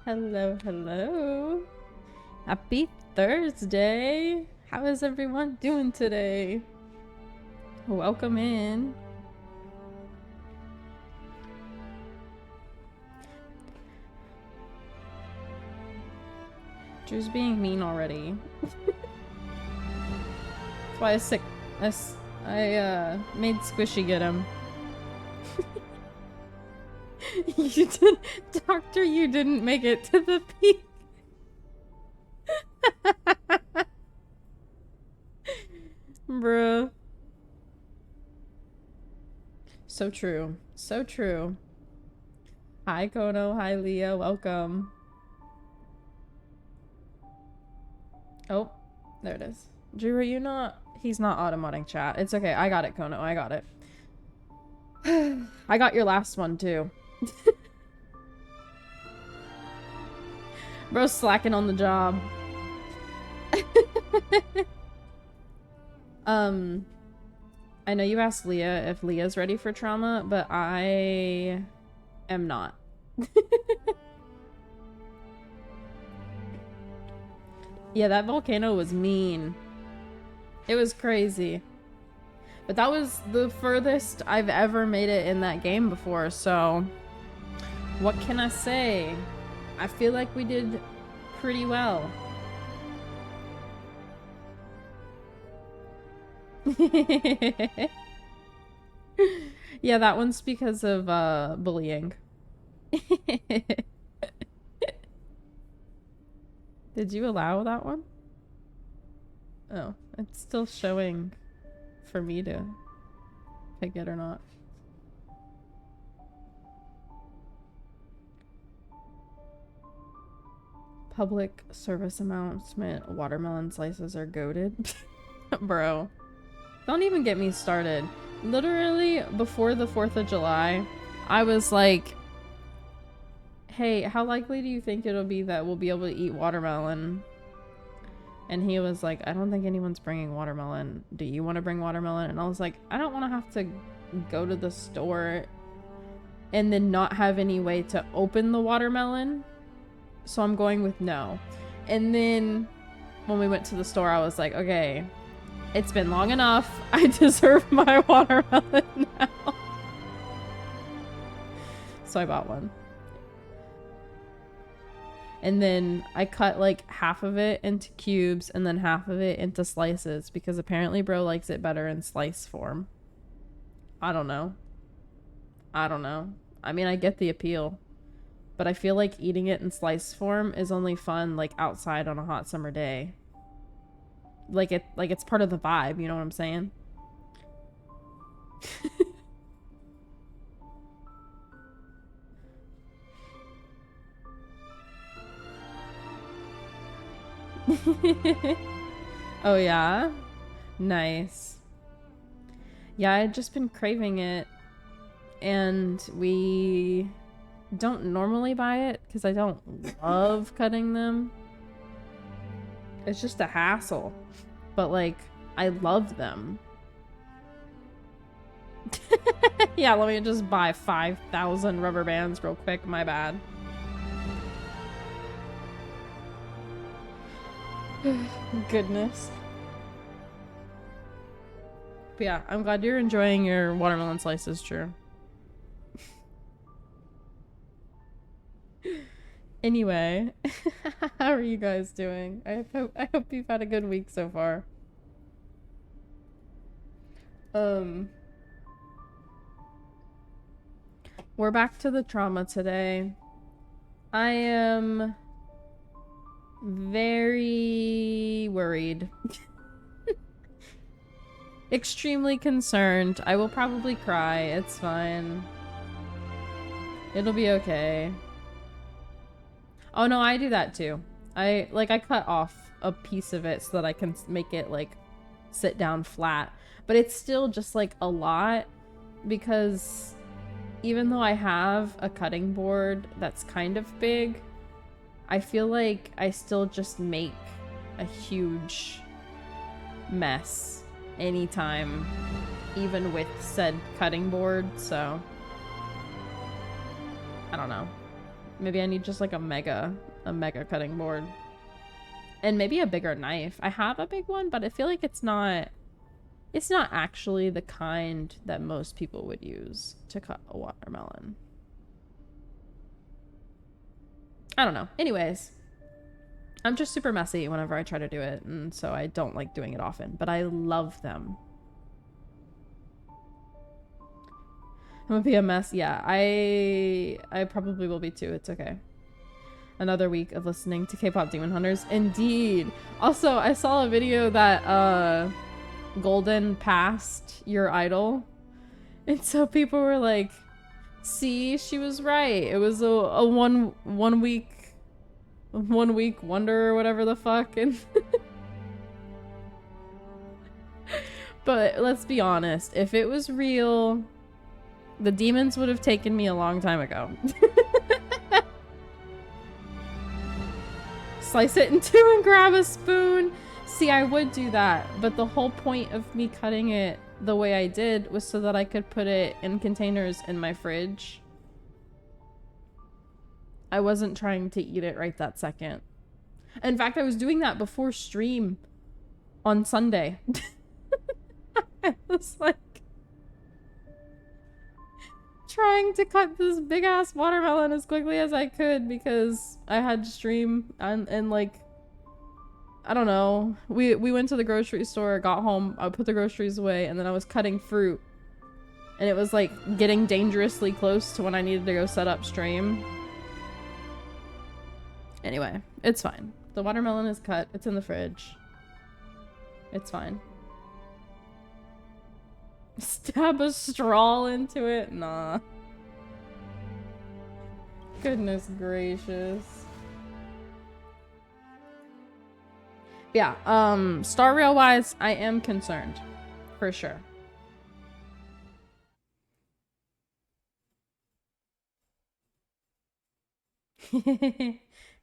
Hello, hello. Happy Thursday. How is everyone doing today? Welcome in. Drew's being mean already. That's why I made Squishy get him. You did, Doctor, you didn't make it to the peak. Bruh. So true. So true. Hi, Kono. Hi, Leah. Welcome. Oh, there it is. Drew, are you not? He's not automodding chat. It's okay. I got it, Kono. I got it. I got your last one, too. Bro's slacking on the job. I know you asked Leah if Leah's ready for trauma, but I am not. Yeah, that volcano was mean. It was crazy. But that was the furthest I've ever made it in that game before, so what can I say? I feel like we did pretty well. Yeah, that one's because of bullying. Did you allow that one? Oh, it's still showing for me to pick it or not. Public service announcement. Watermelon slices are goated. Bro. Don't even get me started. Literally, before the 4th of July, I was like, hey, how likely do you think it'll be that we'll be able to eat watermelon? And he was like, I don't think anyone's bringing watermelon. Do you want to bring watermelon? And I was like, I don't want to have to go to the store and then not have any way to open the watermelon. So I'm going with no. And then when we went to the store, I was like, okay, it's been long enough. I deserve my watermelon now. So I bought one. And then I cut like half of it into cubes and then half of it into slices because apparently bro likes it better in slice form. I don't know. I mean, I get the appeal, but I feel like eating it in slice form is only fun like outside on a hot summer day. Like it's part of the vibe, you know what I'm saying? Oh yeah? Nice. Yeah, I'd just been craving it, and we don't normally buy it because I don't love cutting them. It's just a hassle. But like, I love them. Yeah, let me just buy 5,000 rubber bands real quick, my bad. Goodness. But yeah, I'm glad you're enjoying your watermelon slices, Drew. Anyway, how are you guys doing? I hope you've had a good week so far. We're back to the trauma today. I am very worried. Extremely concerned. I will probably cry. It's fine. It'll be okay. Oh no, I do that too. I cut off a piece of it so that I can make it like sit down flat. But it's still just like a lot because even though I have a cutting board that's kind of big, I feel like I still just make a huge mess anytime, even with said cutting board, so I don't know. Maybe I need just like a mega cutting board. And maybe a bigger knife. I have a big one, but I feel like it's not actually the kind that most people would use to cut a watermelon. I don't know. Anyways, I'm just super messy whenever I try to do it, and so I don't like doing it often, but I love them. I'm gonna be a mess. Yeah, I probably will be too. It's okay. Another week of listening to K-pop Demon Hunters. Indeed. Also, I saw a video that Golden passed your idol. And so people were like, see, she was right. It was a one week wonder or whatever the fuck. And but let's be honest, if it was real, the demons would have taken me a long time ago. Slice it in two and grab a spoon. See, I would do that, but the whole point of me cutting it the way I did was so that I could put it in containers in my fridge. I wasn't trying to eat it right that second. In fact, I was doing that before stream on Sunday. I was like trying to cut this big ass watermelon as quickly as I could because I had to stream and like I don't know. We went to the grocery store, got home, I put the groceries away, and then I was cutting fruit. And it was like getting dangerously close to when I needed to go set up stream. Anyway, it's fine. The watermelon is cut. It's in the fridge. It's fine. Stab a straw into it? Nah. Goodness gracious. Yeah, Star Rail wise, I am concerned. For sure.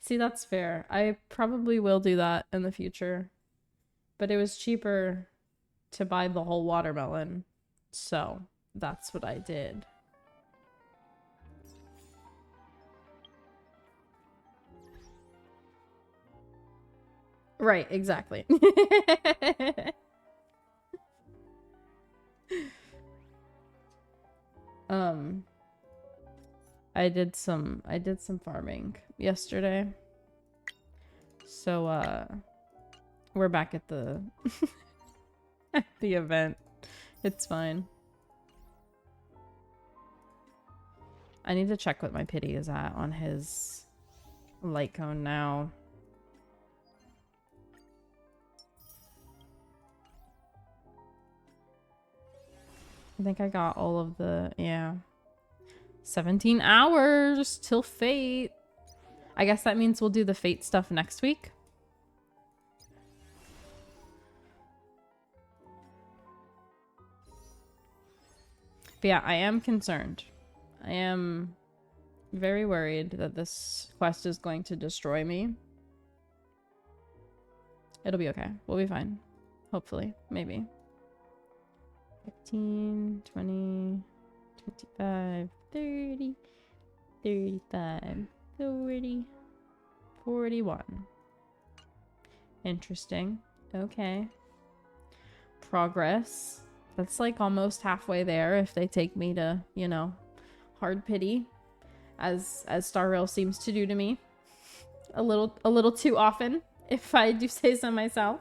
See, that's fair. I probably will do that in the future. But it was cheaper to buy the whole watermelon. So, that's what I did. Right, exactly. I did some farming yesterday. So we're back at the at the event. It's fine. I need to check what my pity is at on his light cone now. I think I got all of the, yeah. 17 hours till fate. I guess that means we'll do the fate stuff next week. But yeah, I am concerned. I am very worried that this quest is going to destroy me. It'll be okay. We'll be fine. Hopefully. Maybe. 15, 20, 25, 30, 35, 40, 41. Interesting. Okay. Progress. That's like almost halfway there if they take me to, you know, hard pity, as Star Rail seems to do to me. A little too often, if I do say so myself.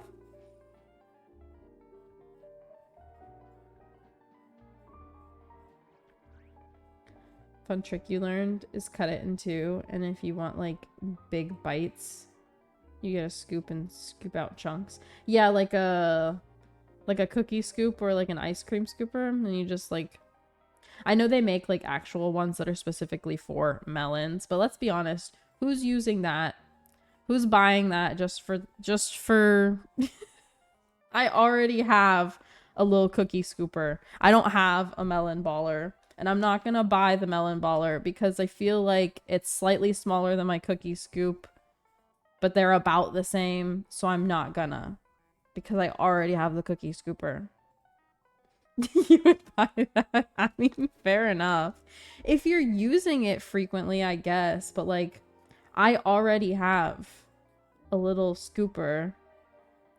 Fun trick you learned is cut it in two, and if you want like big bites, you get a scoop and scoop out chunks. Yeah, like a cookie scoop or like an ice cream scooper, and you just like, I know they make like actual ones that are specifically for melons, but let's be honest, who's using that? Who's buying that just for I already have a little cookie scooper. I don't have a melon baller. And I'm not gonna buy the melon baller because I feel like it's slightly smaller than my cookie scoop, but they're about the same, so I'm not gonna, because I already have the cookie scooper. You would buy that? I mean, fair enough. If you're using it frequently, I guess, but like, I already have a little scooper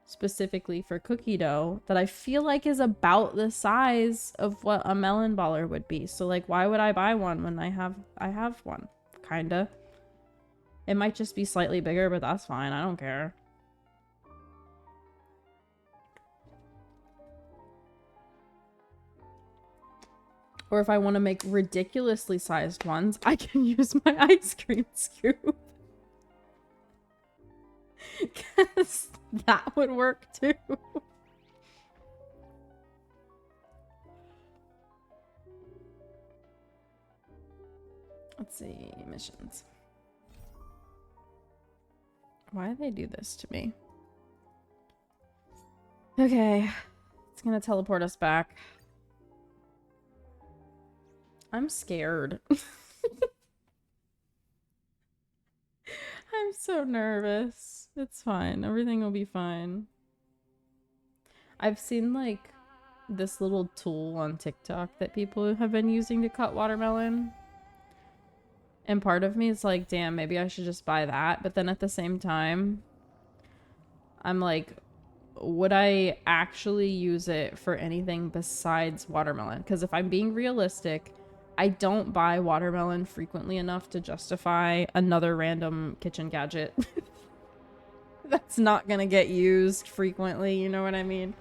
specifically for cookie dough that I feel like is about the size of what a melon baller would be. So like, why would I buy one when I have one? Kinda. It might just be slightly bigger, but that's fine. I don't care. Or if I want to make ridiculously sized ones, I can use my ice cream scoop. Because that would work too. Let's see, missions. Why do they do this to me? Okay, it's gonna teleport us back. I'm scared. I'm so nervous. It's fine. Everything will be fine. I've seen like this little tool on TikTok that people have been using to cut watermelon. And part of me is like, damn, maybe I should just buy that. But then at the same time, I'm like, would I actually use it for anything besides watermelon? Because if I'm being realistic, I don't buy watermelon frequently enough to justify another random kitchen gadget that's not gonna get used frequently, you know what I mean?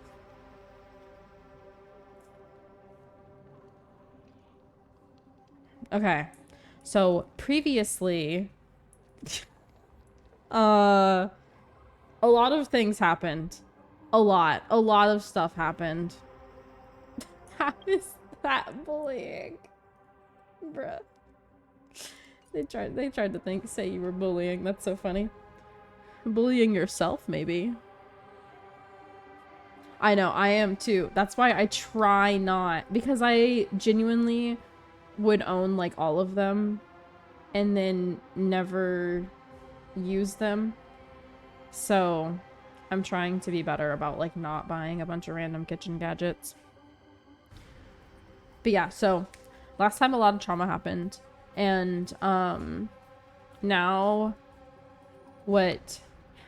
Okay, so previously, a lot of things happened. A lot of stuff happened. How is that bullying? Bruh. They tried to say you were bullying. That's so funny. Bullying yourself, maybe. I know, I am too. That's why I try not, because I genuinely would own like all of them and then never use them. So I'm trying to be better about like not buying a bunch of random kitchen gadgets. But yeah, so last time a lot of trauma happened, and now what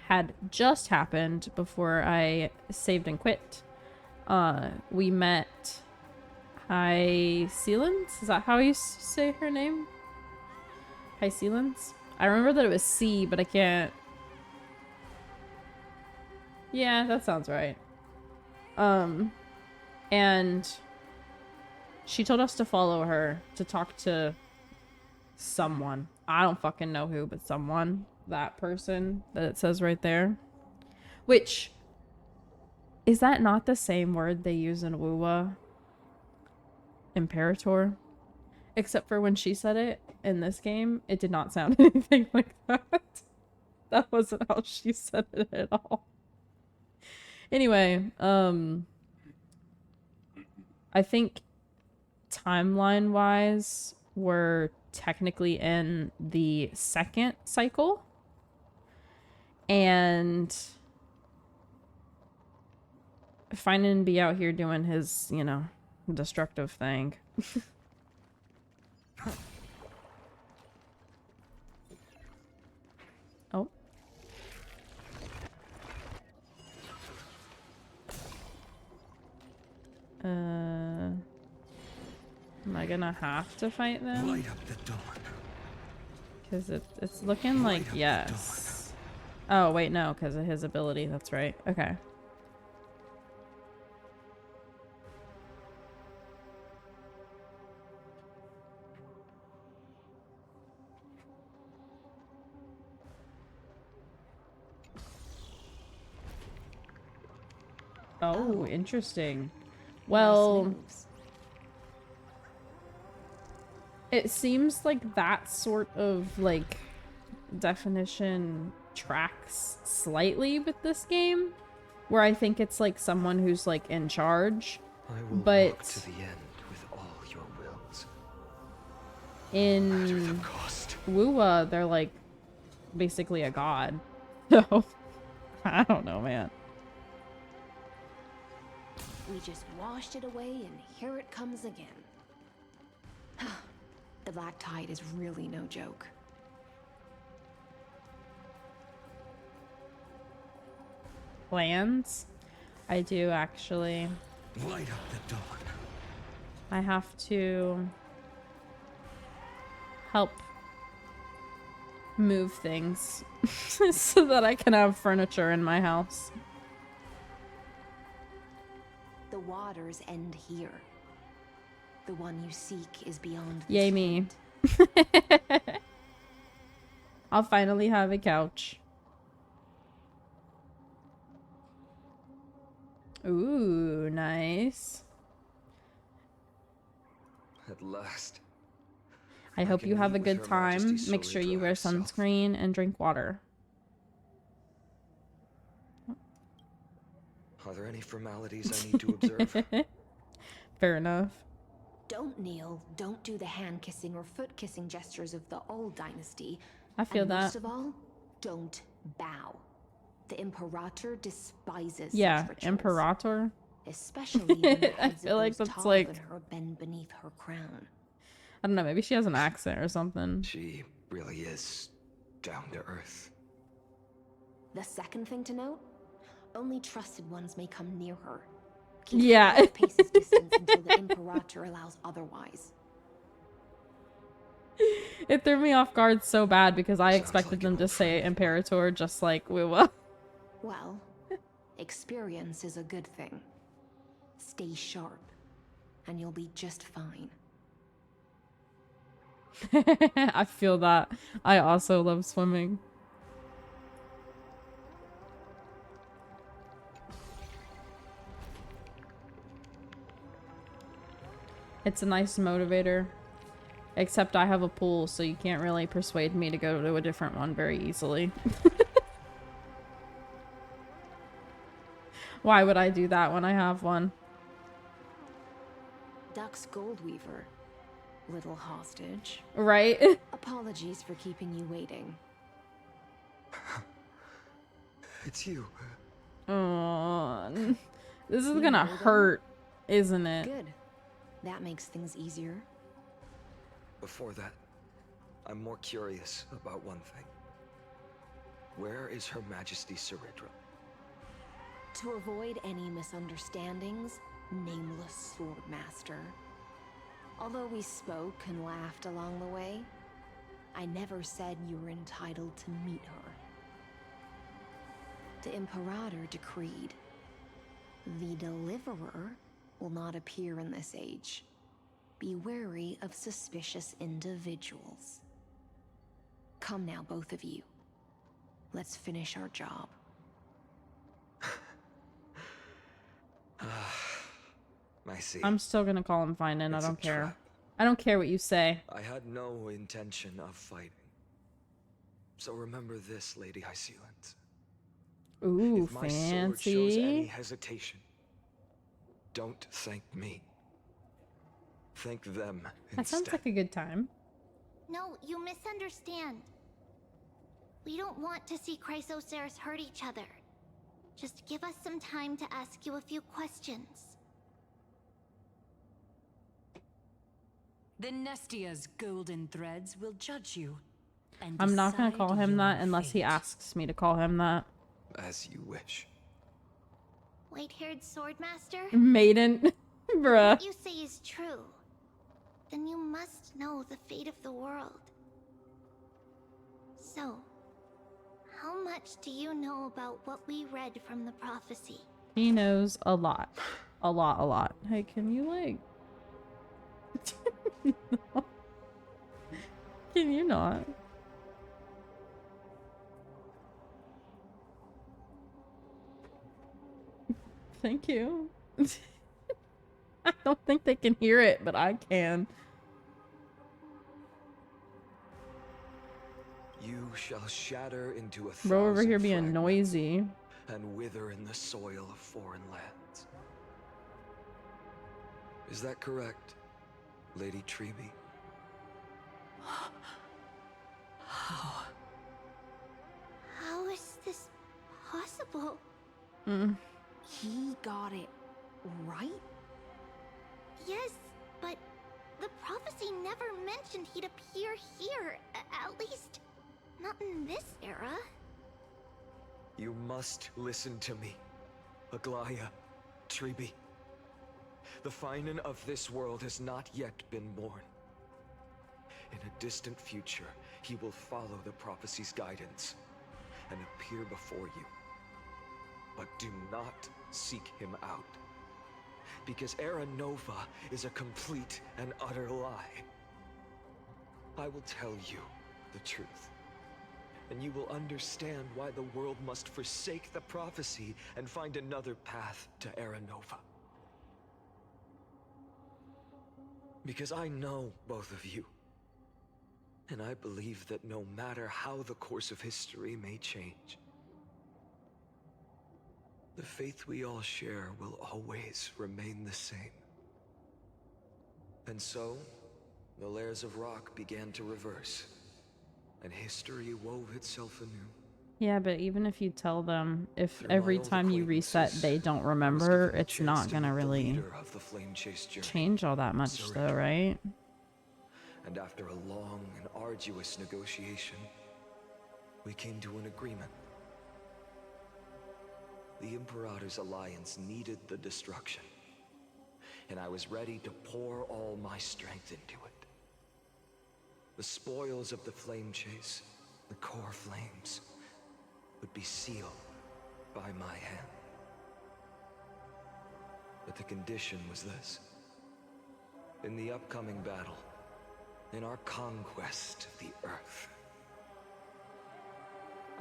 had just happened before I saved and quit, we met High Sealans? Is that how you say her name? High Sealans? I remember that it was C, but I can't. Yeah, that sounds right. And she told us to follow her to talk to someone. I don't fucking know who, but someone. That person that it says right there. Which, is that not the same word they use in WoWa? Imperator? Except for when she said it in this game, it did not sound anything like that. That wasn't how she said it at all. Anyway, I think timeline-wise, we're technically in the second cycle. And Finan be out here doing his, you know, destructive thing. Oh. Am I gonna have to fight them? Light up the dawn. Because it's looking like yes. Oh, wait, no, because of his ability. That's right. Okay. Oh, interesting. Well, it seems like that sort of, like, definition tracks slightly with this game, where I think it's, like, someone who's, like, in charge. I will walk to the end with all your wills. In WoWa, they're, like, basically a god. So, I don't know, man. We just washed it away, and here it comes again. The black tide is really no joke. Plans? I do, actually. Light up the dawn. I have to help move things so that I can have furniture in my house. The waters end here. The one you seek is beyond this Yay me. point. I'll finally have a couch. Ooh, nice. At last. I hope can you have a meet with good Her Majesty time. Make sure you Storyyy wear herself. sunscreen and drink water. Are there any formalities I need to observe? Fair enough. Don't kneel, don't do the hand-kissing or foot-kissing gestures of the old dynasty. I feel and that. most of all, don't bow. The Imperator despises Yeah, such rituals. Imperator. Especially when the I heads feel of like those that's tall like, than her bend beneath her crown. I don't know, maybe she has an accent or something. She really is down to earth. The second thing to note, only trusted ones may come near her. Keep Yeah. 5 paces distance until the Imperator allows otherwise. It threw me off guard so bad because I Sounds expected like them an to old say friend. Imperator just like we will. Well, experience is a good thing. Stay sharp, and you'll be just fine. I feel that. I also love swimming. It's a nice motivator. Except I have a pool, so you can't really persuade me to go to a different one very easily. Why would I do that when I have one? Duck's Goldweaver, little hostage. Right? Apologies for keeping you waiting. It's you. Oh, this is You gonna know them? hurt, isn't it? Good. That makes things easier. Before that, I'm more curious about one thing. Where is Her Majesty Storyyy? To avoid any misunderstandings, nameless Swordmaster. Although we spoke and laughed along the way, I never said you were entitled to meet her. The Imperator decreed, the Deliverer will not appear in this age. Be wary of suspicious individuals. Come now, both of you. Let's finish our job. I see. I'm still gonna call him fine, and I It's a don't care. trap. I don't care what you say. I had no intention of fighting. So remember this, Lady Hysealant. Ooh, If my sword shows any fancy. hesitation, don't thank me. Thank them That sounds instead. like a good time. No, you misunderstand. We don't want to see Chrysoceres hurt each other. Just give us some time to ask you a few questions. The Nestia's golden threads will judge you. And I'm not gonna decide call him your that unless he fate. asks me to call him that. As you wish. White-haired swordmaster? Maiden. Bruh. What you say is true. Then you must know the fate of the world. So, how much do you know about what we read from the prophecy? He knows a lot. A lot, a lot. Hey, can you like... No. Can you not? Thank you. I don't think they can hear it, but I can. You shall shatter into a Bro over thousand here being fragments noisy. and wither in the soil of foreign lands. Is that correct, Lady Treby? How? How is this possible? Mm. He got it. right? Yes, but the prophecy never mentioned he'd appear here. At least, not in this era. You must listen to me, Aglaya, Tribi. The Finan of this world has not yet been born. In a distant future, he will follow the prophecy's guidance and appear before you. But do not seek him out, because Era Nova is a complete and utter lie. I will tell you the truth, and you will understand why the world must forsake the prophecy and find another path to Era Nova. Because I know both of you, and I believe that no matter how the course of history may change, the faith we all share will always remain the same. And so, the layers of rock began to reverse, and history wove itself anew. Yeah, but even if you tell them, if Through my every old time you reset acquaintances, they don't I was remember, given the it's chance not to gonna meet the really leader of the Flame Chase journey, change all that much though, Surrey. right? And after a long and arduous negotiation, we came to an agreement. The Imperator's alliance needed the destruction, and I was ready to pour all my strength into it. The spoils of the Flame Chase, the core flames, would be sealed by my hand. But the condition was this. In the upcoming battle, in our conquest of the Earth,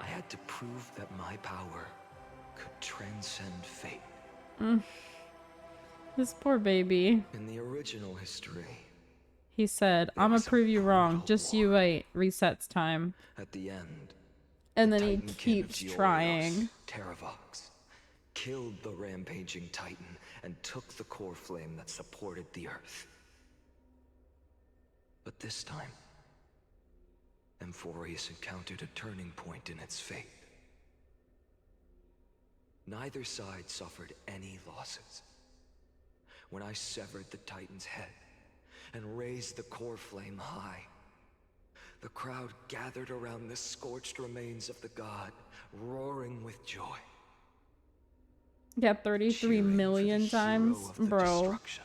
I had to prove that my power could transcend fate. This poor baby. In the original history, He said, There I'm gonna was a prove you wrong. brutal Just you war. wait. Resets time. at the end, And the then he Titan King of keeps Georios, trying. Terravox, killed the rampaging Titan and took the core flame that supported the Earth. But this time, Amphorius encountered a turning point in its fate. Neither side suffered any losses. When I severed the Titan's head and raised the core flame high, the crowd gathered around the scorched remains of the god, roaring with joy. Yeah, 33 cheering for the million hero times. of the Bro. destruction,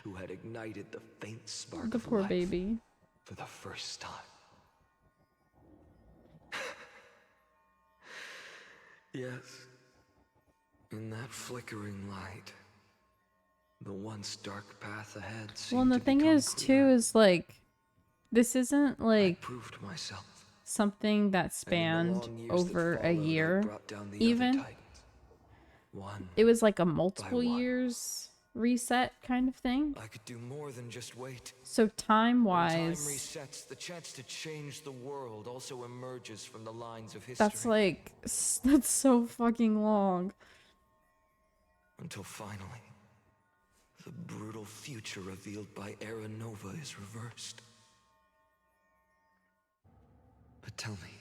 who had ignited the faint spark The of poor life baby. for the first time. Yes, in that flickering light, the once dark path ahead seemed Well, and the to thing become is, too, clearer. is like, this isn't I like proved myself. something that And in the spanned long years that over a followed, I year. brought down the other Even. Titans. One It was like a by multiple one. years reset kind of thing. I could do more than just wait. So When time-wise, time resets, the chance to change the world also emerges from the lines of history. that's like, that's so fucking long. Until finally, the brutal future revealed by Era Nova is reversed. But tell me,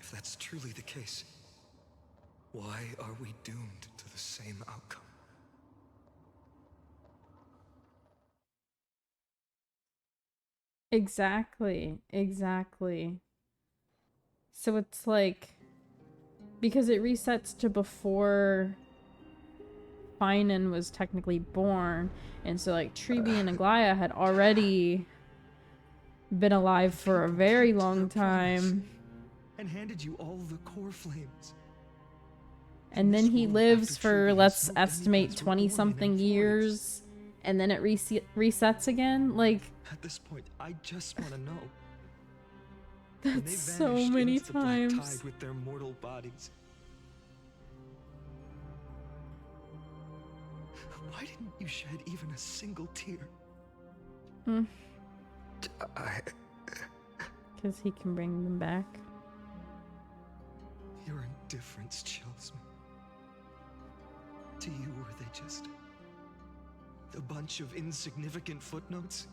if that's truly the case, why are we doomed to the same outcome? Exactly, exactly. So it's like, because it resets to before Finan was technically born, and so like Tribi and Aglaya had already been alive for a People very kept long their promise time, and handed you all the core flames. and then this he world, lives after for, Tribi and let's Smoke estimate, Demigons were born in 20-something Amphorius. years, and then it resets again. Like, At this point, I just want to know. that's When they so vanished many into the black times. tide with their mortal bodies, why didn't you shed even a single tear? Mm. I... Because he can bring them back. Your indifference chills me. To you, were they just a bunch of insignificant footnotes?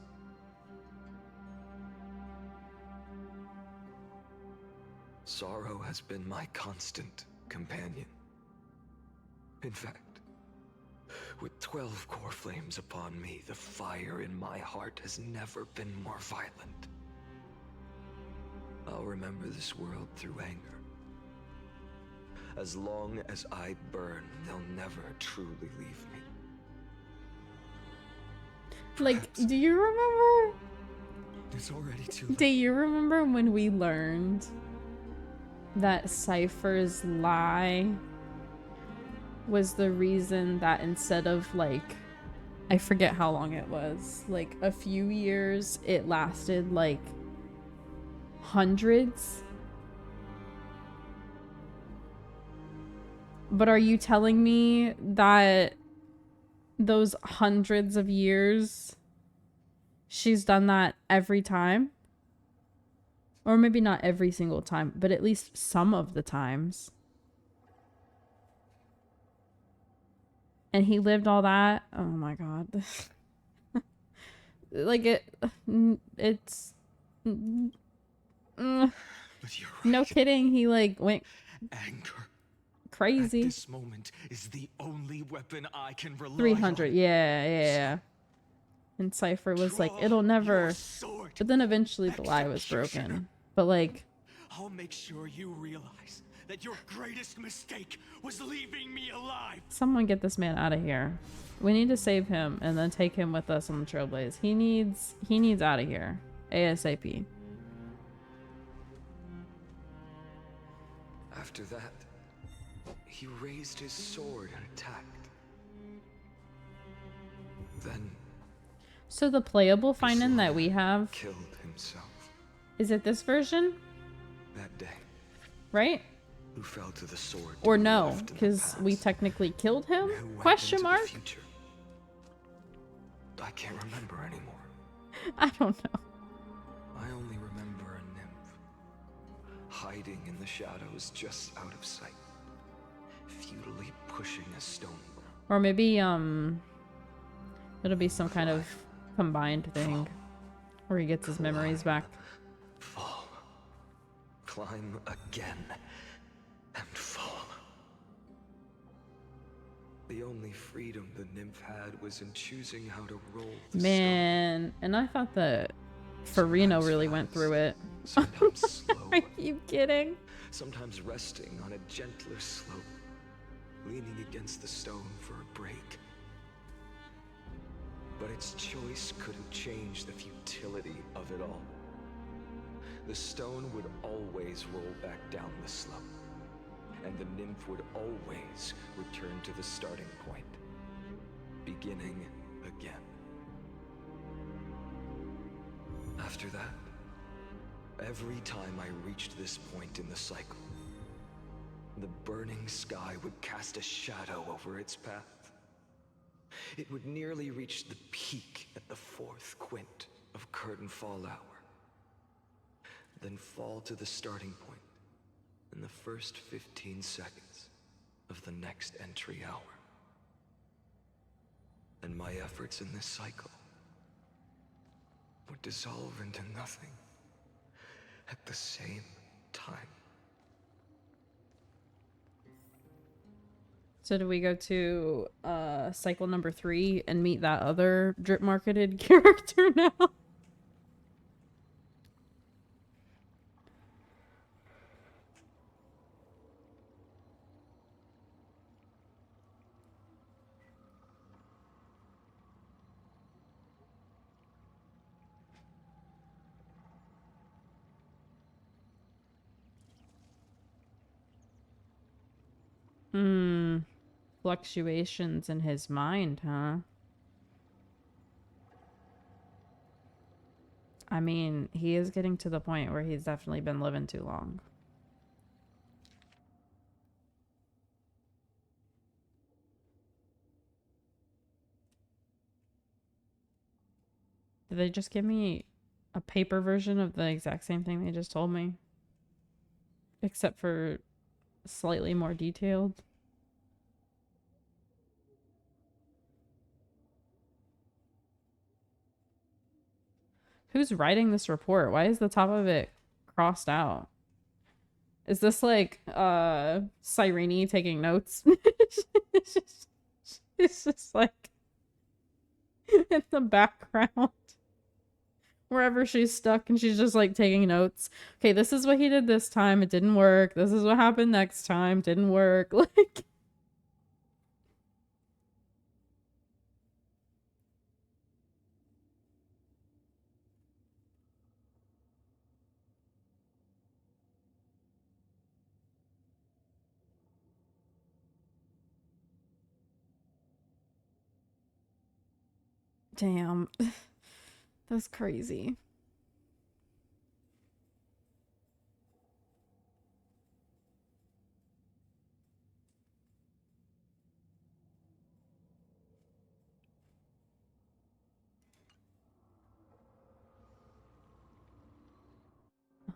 Sorrow has been my constant companion. In fact, with 12 core flames upon me, the fire in my heart has never been more violent. I'll remember this world through anger. As long as I burn, they'll never truly leave me. Like, do you remember? It's already too late. Do you remember when we learned that Cypher's lie was the reason that instead of, like, I forget how long it was, like a few years, it lasted like hundreds? But are you telling me that those hundreds of years she's done that every time? Or maybe not every single time, but at least some of the times. And he lived all that? Oh my god. Like it's But you're right. no kidding, he like went Anger crazy. at this moment is the only weapon I can rely 300, on. yeah. And Cypher was like, it'll never. But then eventually the lie was broken. But like, I'll make sure you realize that your greatest mistake was leaving me alive. someone get this man out of here. We need to save him and then take him with us on the Trailblaze. He needs out of here. ASAP. After that, he raised his sword and attacked. Then So the playable find-in that we have, killed himself. is it this version? That day, Right? who fell to the sword Or to be no, left in the because we past, technically killed him? and who went Question into the mark? future. I can't remember anymore. I don't know. I only remember a nymph, hiding in the shadows just out of sight, futilely pushing a stone. Or maybe, it'll be some kind of combined thing where he gets his memories back. Fall. Climb again. And fall. The only freedom the nymph had was in choosing how to roll the Man, and I thought that Farino really went through it. stone. Sometimes slow, Are you kidding? sometimes resting on a gentler slope, leaning against the stone for a break. But its choice couldn't change the futility of it all. The stone would always roll back down the slope, and the nymph would always return to the starting point, beginning again. After that, every time I reached this point in the cycle, the burning sky would cast a shadow over its path. It would nearly reach the peak at the fourth quint of curtain fall hour, then fall to the starting point in the first 15 seconds of the next entry hour. And my efforts in this cycle would dissolve into nothing at the same time. So do we go to cycle number 3 and meet that other drip marketed character now? Fluctuations in his mind, huh? I mean, he is getting to the point where he's definitely been living too long. Did they just give me a paper version of the exact same thing they just told me? Except for slightly more detailed. Who's writing this report? Why is the top of it crossed out? Is this like Cyrene taking notes? She's just like in the background. Wherever she's stuck and she's just like taking notes. Okay, this is what he did this time. It didn't work. This is what happened next time. Didn't work. Like, damn. That's crazy.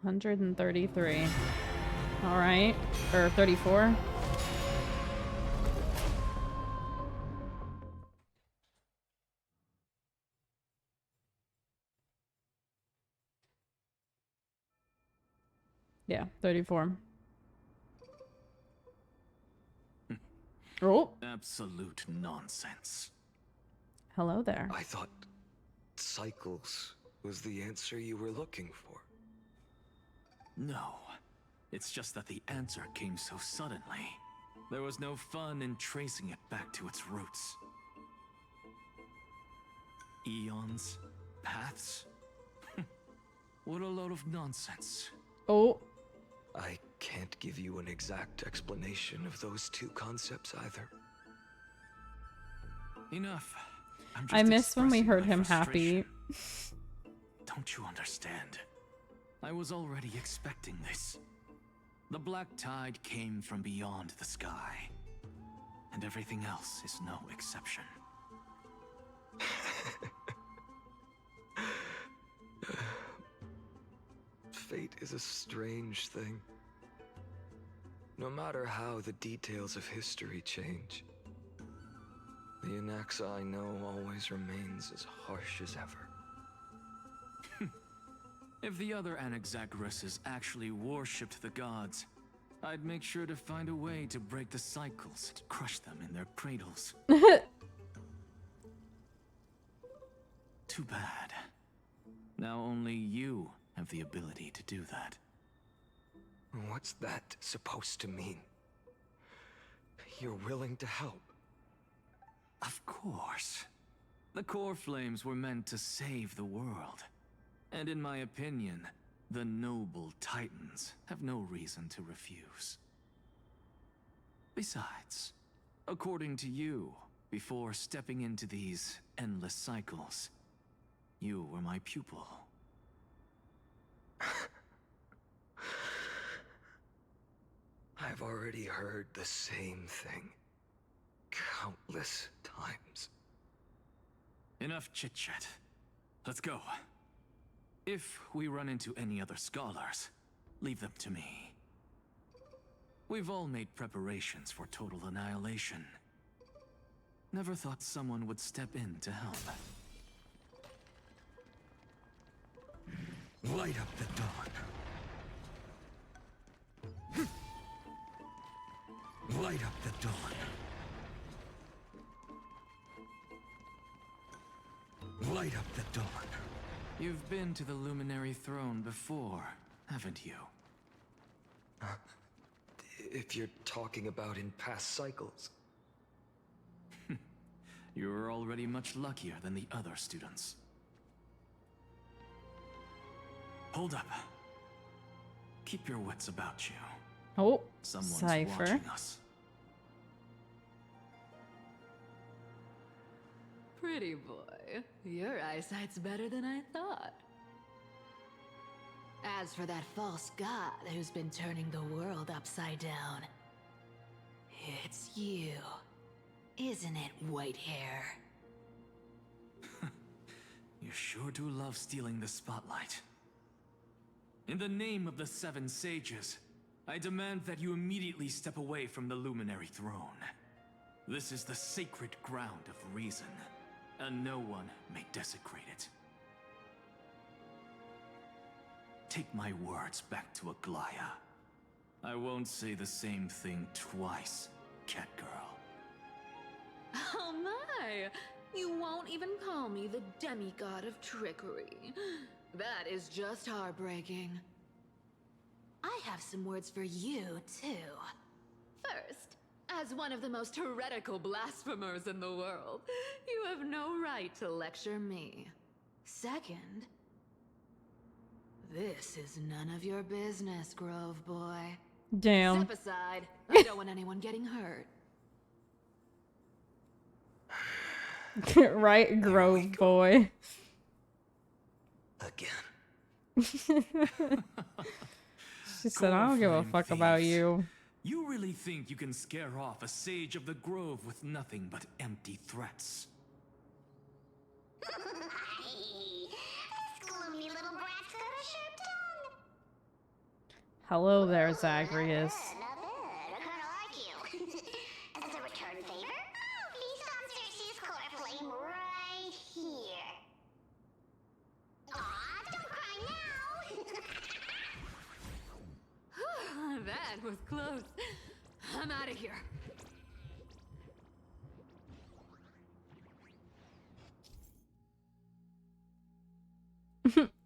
$133. All right. Or 34. Yeah, 34. Oh, Absolute nonsense. hello there. I thought cycles was the answer you were looking for. No. It's just that the answer came so suddenly. There was no fun in tracing it back to its roots. Eons? Paths? What a load of nonsense. Oh, I can't give you an exact explanation of those two concepts either. Enough. I'm I just miss when we expressing heard my him happy. frustration. Don't you understand? I was already expecting this. The black tide came from beyond the sky. And everything else is no exception. Fate is a strange thing. No matter how the details of history change, the Anaxa I know always remains as harsh as ever. If the other Anaxagoras actually worshipped the gods, I'd make sure to find a way to break the cycles and crush them in their cradles. Too bad. Now only you have the ability to do that. What's that supposed to mean? You're willing to help? Of course. The core flames were meant to save the world. And in my opinion, the noble Titans have no reason to refuse. Besides, according to you, before stepping into these endless cycles, you were my pupil. I've already heard the same thing countless times. Enough chit-chat. Let's go. If we run into any other scholars, leave them to me. We've all made preparations for total annihilation. Never thought someone would step in to help. Light up the dawn. Light up the dawn. Light up the dawn. You've been to the Luminary Throne before, haven't you? If you're talking about in past cycles. You're already much luckier than the other students. Hold up. Keep your wits about you. oh, Someone's Cypher. watching us. Pretty boy, your eyesight's better than I thought. As for that false god who's been turning the world upside down, it's you, isn't it, white hair? You sure do love stealing the spotlight. In the name of the Seven Sages, I demand that you immediately step away from the Luminary Throne. This is the sacred ground of reason, and no one may desecrate it. Take my words back to Aglaya. I won't say the same thing twice, Catgirl. say, you won't even call me the demigod of trickery. That is just heartbreaking. I have some words for you, too. First, as one of the most heretical blasphemers in the world, you have no right to lecture me. Second, this is none of your business, Grove Boy. Damn. Step aside. I don't want anyone getting hurt. Right, Grove Boy. Again. She said, I don't give a Flame fuck about thieves. you. You really think you can scare off a sage of the grove with nothing but empty threats? This gloomy little brat's got a sharp tongue. Hello there, Zagreus. Not bad. I kinda like you. As a return favor, feast on Cersei's core flame right here. Aw, don't cry now. That was close. I'm out of here.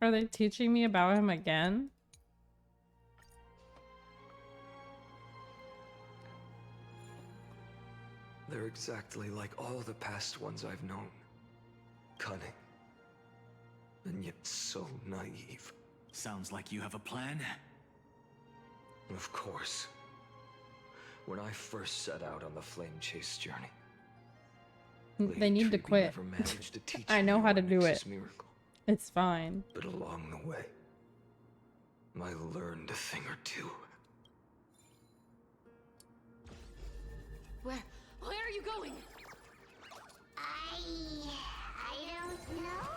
Are they teaching me about him again? They're exactly like all the past ones I've known. Cunning. And yet so naive. Sounds like you have a plan. Of course. When I first set out on the flame chase journey, They Lady need to Treby quit. never managed to teach I know me how to what do makes it. this miracle. It's fine. But along the way, I learned a thing or two. Where are you going? I don't know.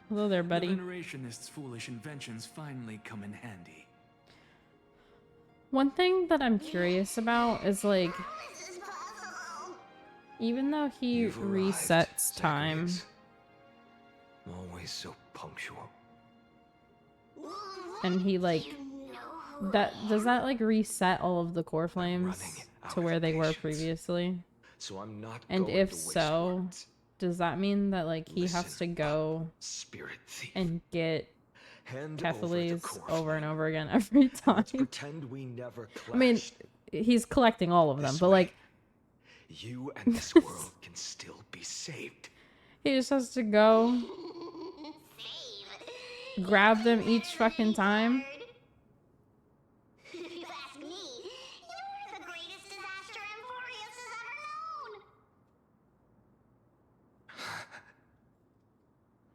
Hello there, The buddy. Venerationists' foolish inventions finally come in handy. One thing that I'm curious about is, like, This is possible. even though he You've arrived, resets time, Zacharias. Always so punctual. and he, like, that does that, like, reset all of the core flames running out to of where they were patience. previously? So I'm not And going if to waste so, words. does that mean that, like, he has Listen to go Spirit thief. and get Hand over the Kethale's core over and flame. over again every And let's time? pretend we never clashed. I mean, he's collecting all of them, This but, way, like, you and this world can still be saved. he just has to go grab them each fucking time. If you ask me, you're the greatest disaster Emporius has ever known.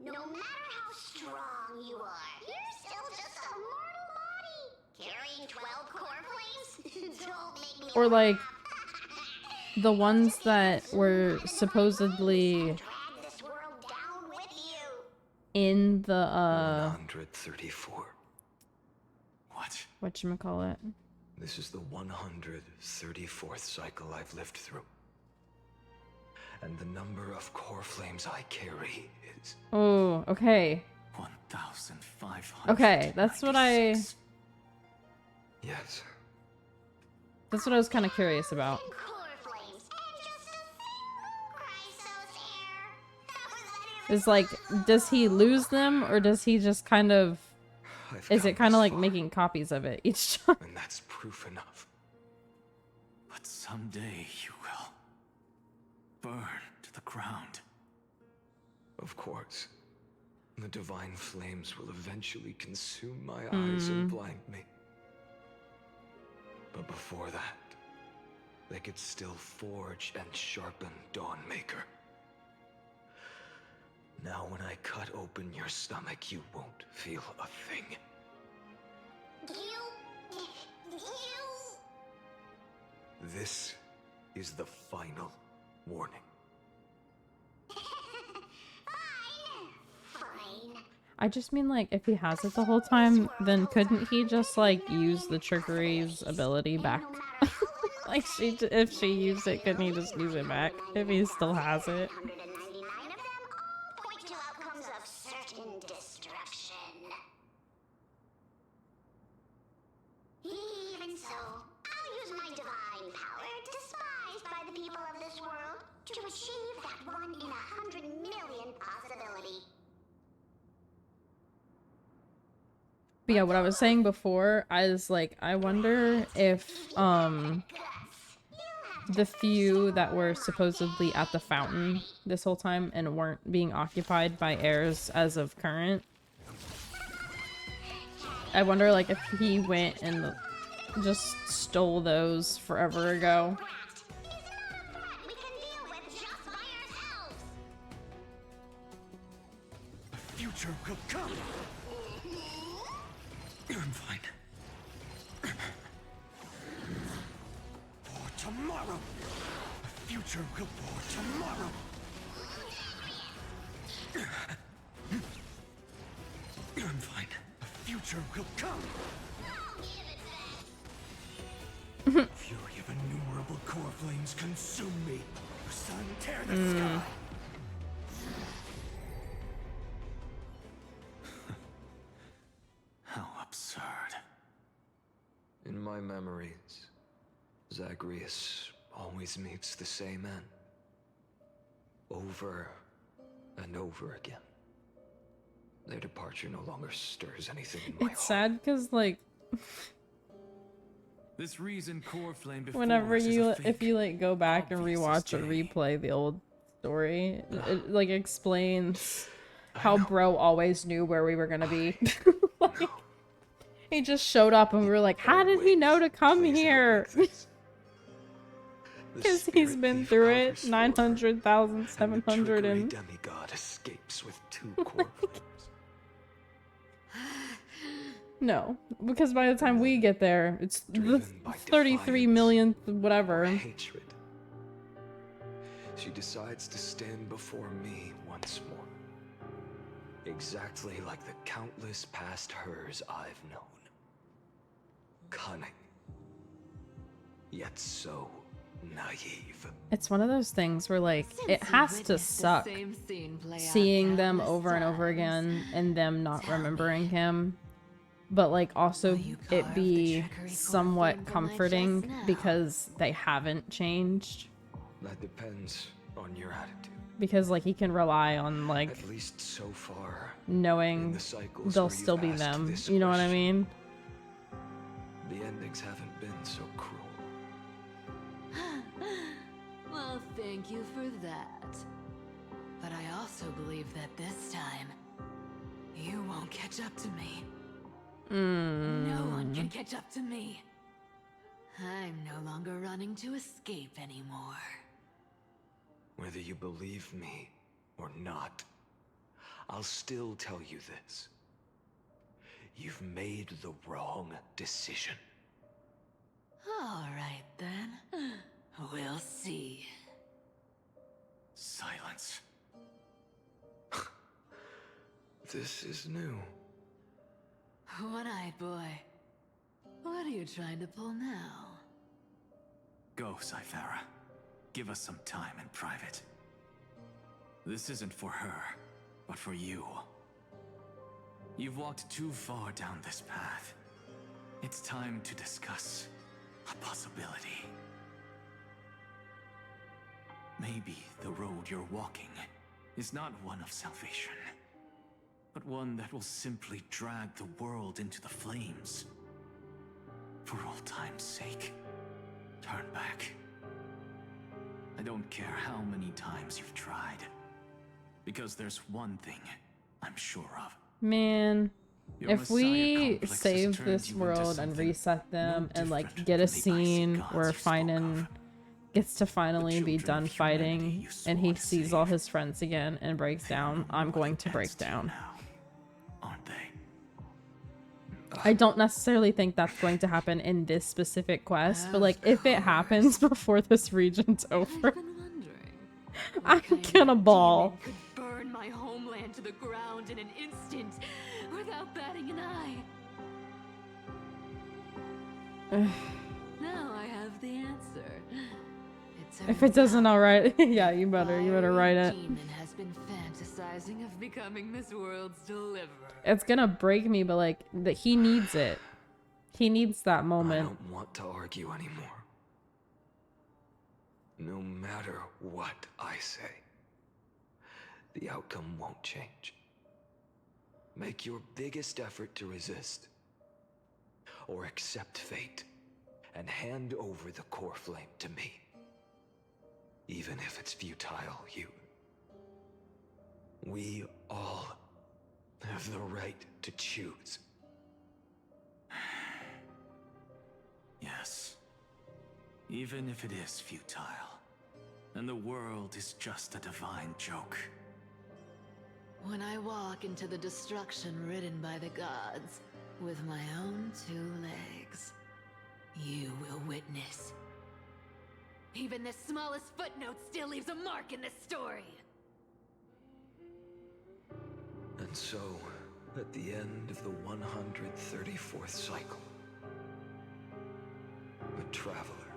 No matter how strong you are, you're still just a mortal body. Carrying 12 core flames? Don't make me Or, like, laugh. the ones that were supposedly Drag this world down with you. in the 134. What? whatchamacallit. This is the 134th cycle I've lived through. And the number of core flames I carry is... Oh, okay. 1,500. Okay, that's what I Yes. that's what I was kind of curious about. Core flames. And just a single Chrysos hair. Is, like, does he lose them, or does he just kind of, I've is come it kind of this like far, making copies of it each time? And that's proof enough. But someday you will burn to the ground. Of course. The divine flames will eventually consume my eyes and blind me. But before that, they could still forge and sharpen Dawnmaker. Now when I cut open your stomach, you won't feel a thing. You. This is the final warning. Fine. I just mean, like, if he has it the whole time, then couldn't he just, like, use the trickery's ability back? Like, if she used it, couldn't he just use it back if he still has it? 199 of them all point to outcomes of certain destruction. Even so, I'll use my divine power to spy to achieve that 1 in 100 million possibility. But yeah, what I was saying before, I was like, I wonder if the few that were supposedly at the fountain this whole time and weren't being occupied by heirs as of current, I wonder like if he went and just stole those forever ago. The future will come. I'm fine. For tomorrow. The future will for tomorrow. I'm fine. The future will come. Fury of innumerable core flames consume me. Sun, tear the sky. How absurd. In my memories, Zagreus always meets the same end. Over and over again. Their departure no longer stirs anything in my heart. It's sad because like This reason core flame before whenever us is you a fake, if you like go back and obvious rewatch or escape. replay the old story, it like explains how know. bro always knew where we were gonna be. Like, he just showed up and we were like, how did he know to come Plays out here? like this. The Because he's spirit been thief through it hovers forward, 900,700 and and the trickery demigod escapes with 2 core flames. no, because by the time we get there, it's the Driven by 33 defiance millionth or whatever. hatred. She decides to stand before me once more. Exactly like the countless past hers I've known. Cunning. Yet so naive. It's one of those things where like it Since you has to witnessed the suck same scene play out seeing them countless over and over times, again and them not tell remembering me, him, but like also will you it carve the be trickery somewhat cornerstone on my comforting chest now? because they haven't changed, That depends on your attitude. because like he can rely on like At least so far. In knowing the cycles they'll where you've still be asked them, this you know what I question, mean? The endings haven't been so cruel. Well, thank you for that. But I also believe that this time, you won't catch up to me. No one can catch up to me. I'm no longer running to escape anymore. Whether you believe me or not, I'll still tell you this. You've made the wrong decision. All right then. We'll see. Silence. This is new. One-eyed boy. What are you trying to pull now? Go, Cythera. Give us some time in private. This isn't for her, but for you. You've walked too far down this path. It's time to discuss a possibility. Maybe the road you're walking is not one of salvation, but one that will simply drag the world into the flames. For old time's sake, turn back. I don't care how many times you've tried, because there's one thing I'm sure of. Man, Your if Messiah we complex has save turned this you into world and something reset them no and like different get a from the icy scene gods where you spoke Finan of. gets to finally be children done of humanity fighting you and he swore to sees all save. his friends again and breaks down, I'm going to break down. Now, aren't they? I don't necessarily think that's going to happen in this specific quest, but like if it happens before this region's over, I've been wondering. I'm what kind gonna of bawl. demon could burn my homeland to the ground in an instant without batting an eye. Now I have the answer. If it doesn't out, alright, yeah, you better write it. demon has been fantasizing of becoming this world's deliverer. It's gonna break me, but like that he needs it. He needs that I moment. don't want to argue anymore. No matter what I say, the outcome won't change. Make your biggest effort to resist, or accept fate, and hand over the core flame to me. Even if it's futile, we all have the right to choose. Yes. Even if it is futile, and the world is just a divine joke. When I walk into the destruction written by the gods with my own 2 legs, you will witness. Even the smallest footnote still leaves a mark in this story. And so, at the end of the 134th cycle, the Traveler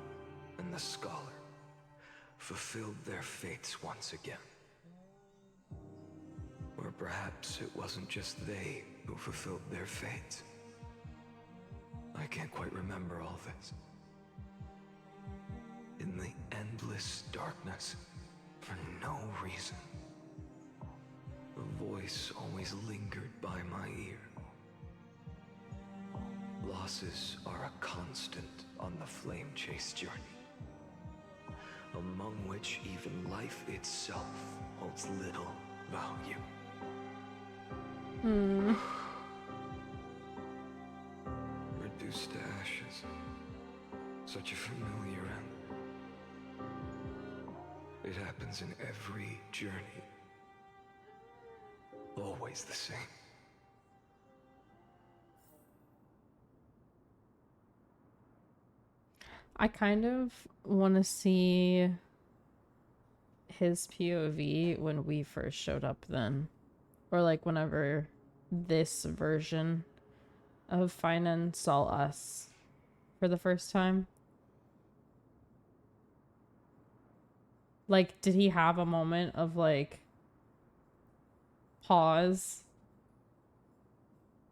and the Scholar fulfilled their fates once again. Or perhaps it wasn't just they who fulfilled their fates. I can't quite remember all this. In the endless darkness, for no reason, a voice always lingered by my ear. Losses are a constant on the flame chase journey, among which even life itself holds little value. Reduced to ashes. Such a familiar end. It happens in every journey. Always the same. I kind of want to see his POV when we first showed up then. Or like whenever this version of Finan saw us for the first time. Like, did he have a moment of like pause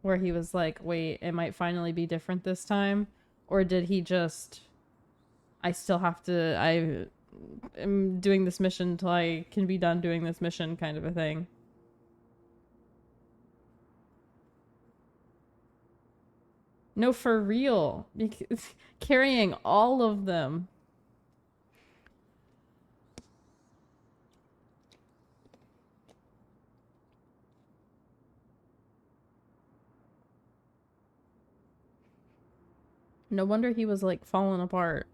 where he was like, wait, it might finally be different this time? Or did he just, I am doing this mission until I can be done doing this mission kind of a thing? No, for real. Because carrying all of them. No wonder he was like falling apart.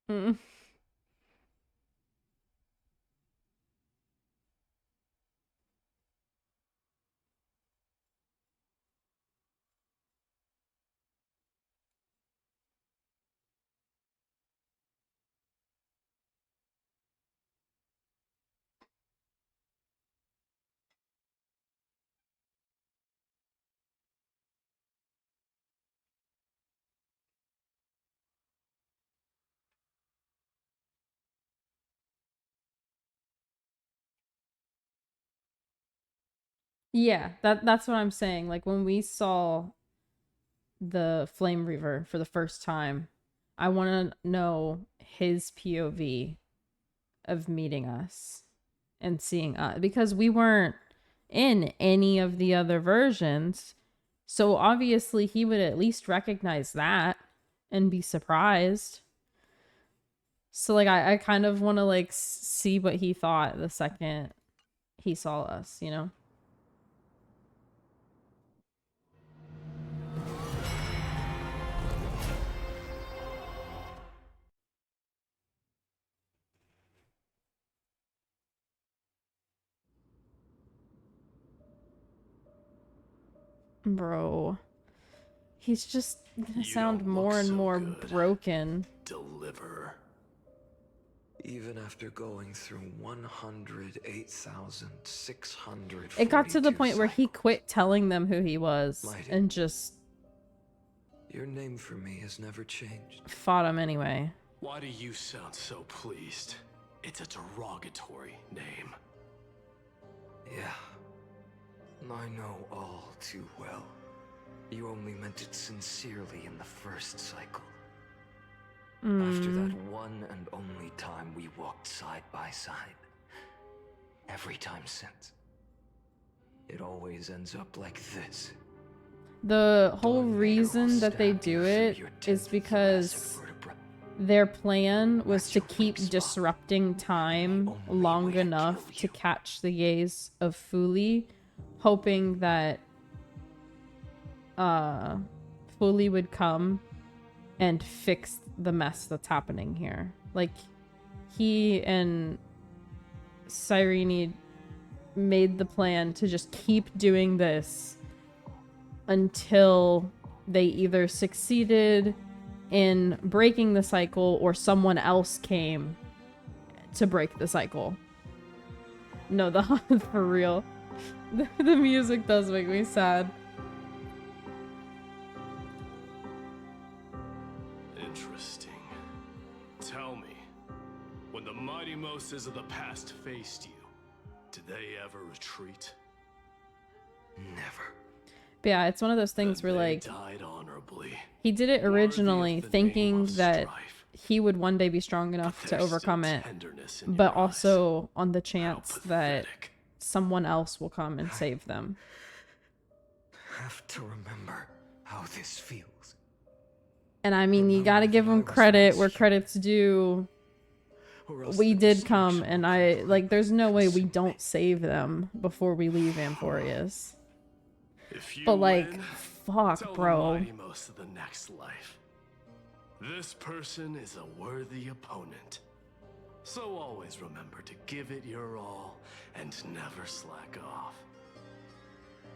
Mm. Yeah, that's what I'm saying. Like when we saw the Flame Reaver for the first time, I want to know his POV of meeting us and seeing us, because we weren't in any of the other versions. So obviously he would at least recognize that and be surprised. So like I kind of want to like see what he thought the second he saw us, you know? Bro. He's just gonna sound more and more broken. Deliver. Even after going through 108,600. It got to the point where he quit telling them who he was and just Your name for me has never changed. fought him anyway. Why do you sound so pleased? It's a derogatory name. Yeah. I know all too well. You only meant it sincerely in the first cycle. After that one and only time we walked side by side. Every time since. It always ends up like this. The whole One reason arrow that they stabbed you do through it your is 10th because thoracic vertebra. their plan was That's to your keep weak spot. disrupting time The only long way to enough kill to you. catch the gaze of Fuli, hoping that Fuli would come and fix the mess that's happening here. Like, he and Cyrene made the plan to just keep doing this until they either succeeded in breaking the cycle or someone else came to break the cycle. No, for real. The music does make me sad. Interesting. Tell me, when the mighty Moses of the past faced you, did they ever retreat? Never. But yeah, it's one of those things Then where, they like, died honorably. he did it Worthy originally of the thinking name of that strife. he would one day be strong enough But to there's overcome still it, tenderness in but your eyes. also on the How chance that pathetic. someone else will come and save them. Have to remember how this feels. And I mean, you gotta Remember give that him I was credit once where you. credit's due. Or else We the did come, destruction and will I, complete like, there's no way we consume don't me. save them before we leave Amphorius. If you But, like, win, fuck, tell bro. the mighty most of the next life. This person is a worthy opponent. So always remember to give it your all and never slack off.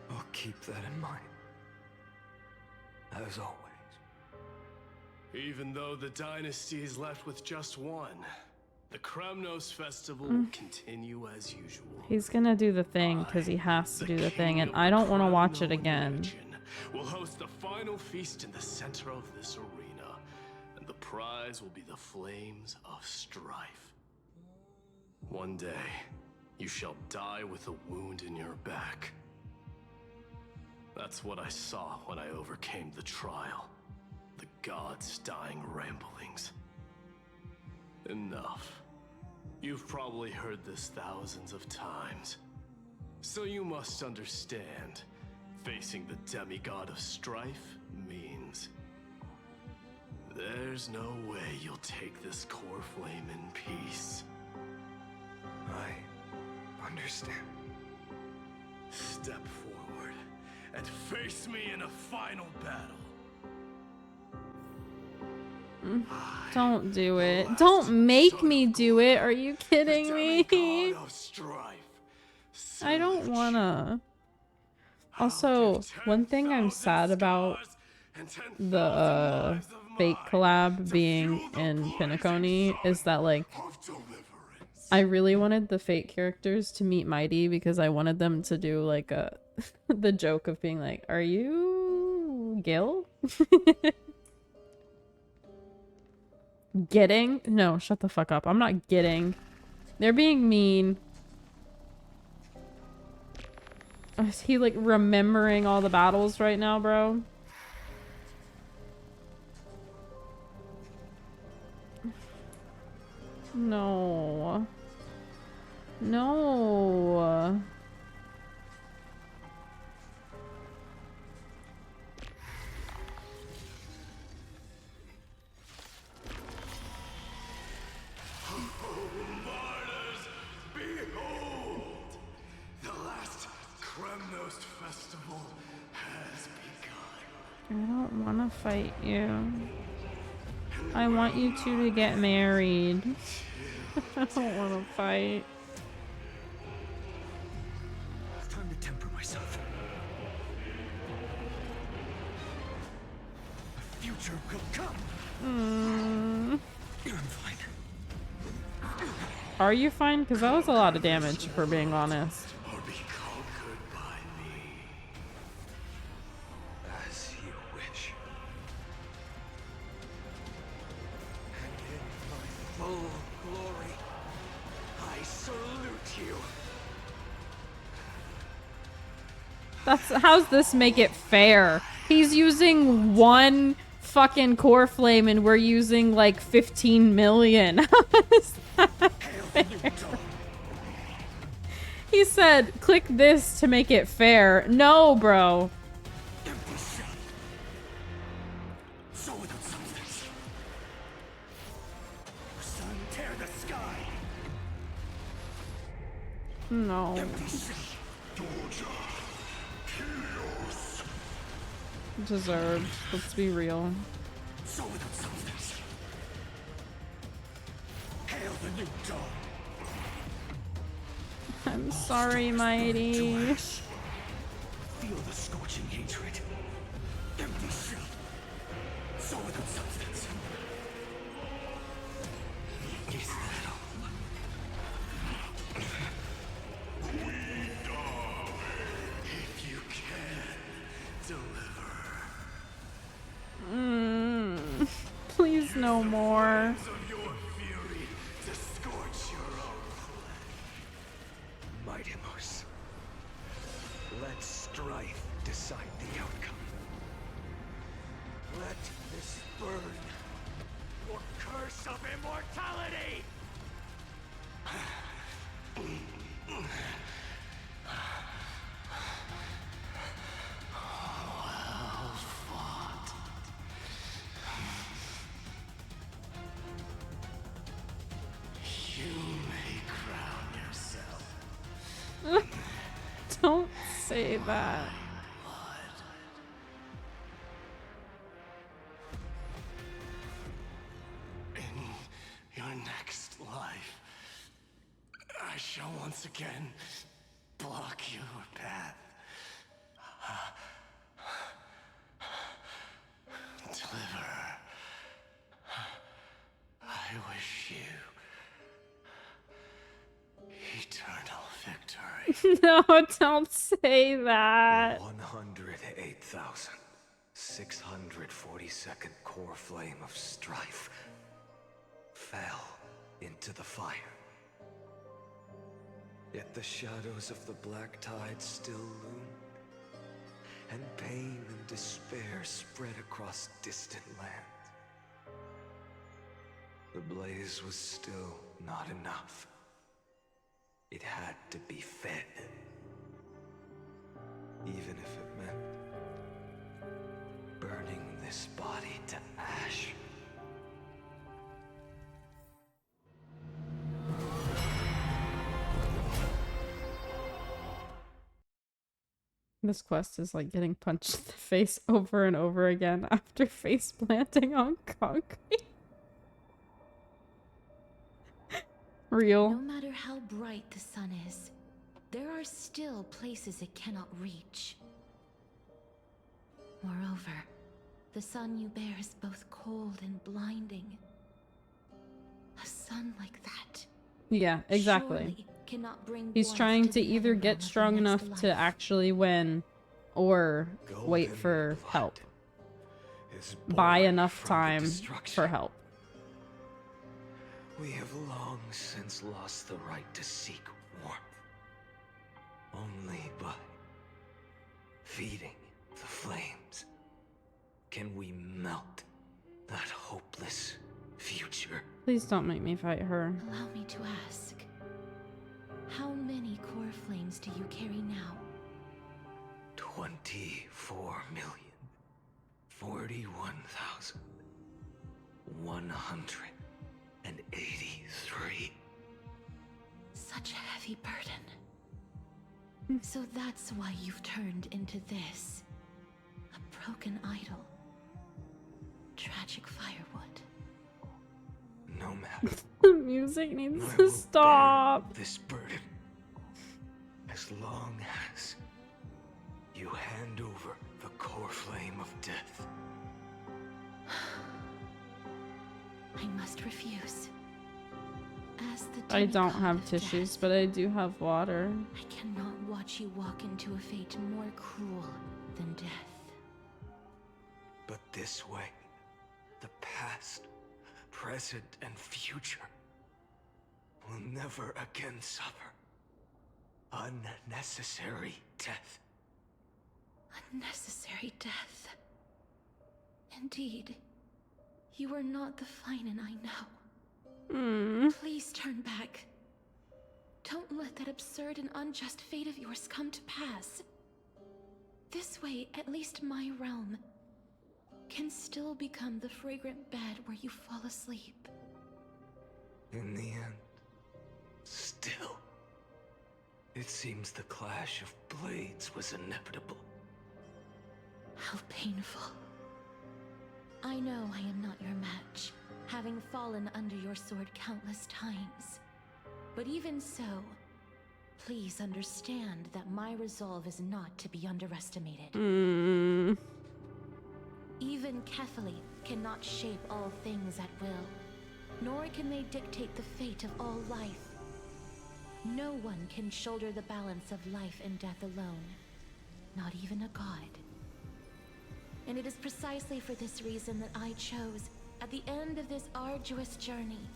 I'll keep that in mind. As always. Even though the dynasty is left with just one, the Kremnos festival will continue as usual. He's gonna do the thing because he has to do the thing, and I don't want to watch it again. We'll host the final feast in the center of this arena, and the prize will be the flames of strife. One day, you shall die with a wound in your back. That's what I saw when I overcame the trial. The gods' dying ramblings. Enough. You've probably heard this thousands of times. So you must understand, facing the demigod of strife means there's no way you'll take this core flame in peace. I understand. Step forward and face me in a final battle. Don't do it. Don't make me do it. Are you kidding me? Demigod of strife. I don't Search. wanna. I'll Also, give one thing I'm 10,000 sad about scars and 10,000 the lives of fake mine collab to being fuel the in blazing Pinnaconny sun is that, like, of deliverance. I really wanted the fake characters to meet Mighty because I wanted them to do, like, a the joke of being like, are you Gil? Getting? No, shut the fuck up. I'm not getting. They're being mean. Is he, like, remembering all the battles right now, bro? No. No. Martyrs, behold! The last Kremnos festival has begun. I don't want to fight you. I want you two to get married. I don't want to fight. It's time to temper myself. The future will come. I'm fine. Are you fine? Because that was a lot of damage, for being honest. Or be conquered by me. As you wish. How's this make it fair? He's using one fucking core flame and we're using like 15 million. How is that fair? He said, click this to make it fair. No, bro. No. Deserved. Let's be real. I'm sorry, Mighty. Feel the scorching hatred. Empty shell. Soul without substance. Is that all? If you can deliver. Please no more. Mightimos. Let strife decide the outcome. Let this burn your curse of immortality! Well fought. You may crown yourself. Don't say that. In your next life, I shall once again block your path. Deliver. I wish you eternal victory. No, don't say that. 108,642nd core flame of strife fell into the fire. Yet the shadows of the black tide still loomed, and pain and despair spread across distant lands. The blaze was still not enough. It had to be fed. Even if it meant burning this body to ash. This quest is like getting punched in the face over and over again after face planting on concrete. Real. No matter how bright the sun is, there are still places it cannot reach. Moreover, the sun you bear is both cold and blinding. A sun like that. Yeah, exactly. Surely cannot bring He's warmth trying to the either other realm get of the strong enough next to life. actually win or wait Golden for blood help. is Buy born enough from the time destruction. for help. We have long since lost the right to seek warmth. Only by feeding the flames can we melt that hopeless future. Please don't make me fight her. Allow me to ask, how many core flames do you carry now? 24,041,183. Such a heavy burden. So that's why you've turned into this. A broken idol. Tragic firewood. No matter. The music needs I to will stop. bear this burden as long as you hand over the core flame of death. I must refuse. As the I don't demigod have of tissues, death, but I do have water. I cannot watch you walk into a fate more cruel than death. But this way, the past, present, and future will never again suffer unnecessary death. Unnecessary death. Indeed, you are not the Finan I know. Please turn back. Don't let that absurd and unjust fate of yours come to pass. This way, at least my realm can still become the fragrant bed where you fall asleep. In the end, still, it seems the clash of blades was inevitable. How painful. I know I am not your match, having fallen under your sword countless times. But even so, please understand that my resolve is not to be underestimated. Even Kefali cannot shape all things at will, nor can they dictate the fate of all life. No one can shoulder the balance of life and death alone, not even a god. And it is precisely for this reason that I chose, at the end of this arduous journey,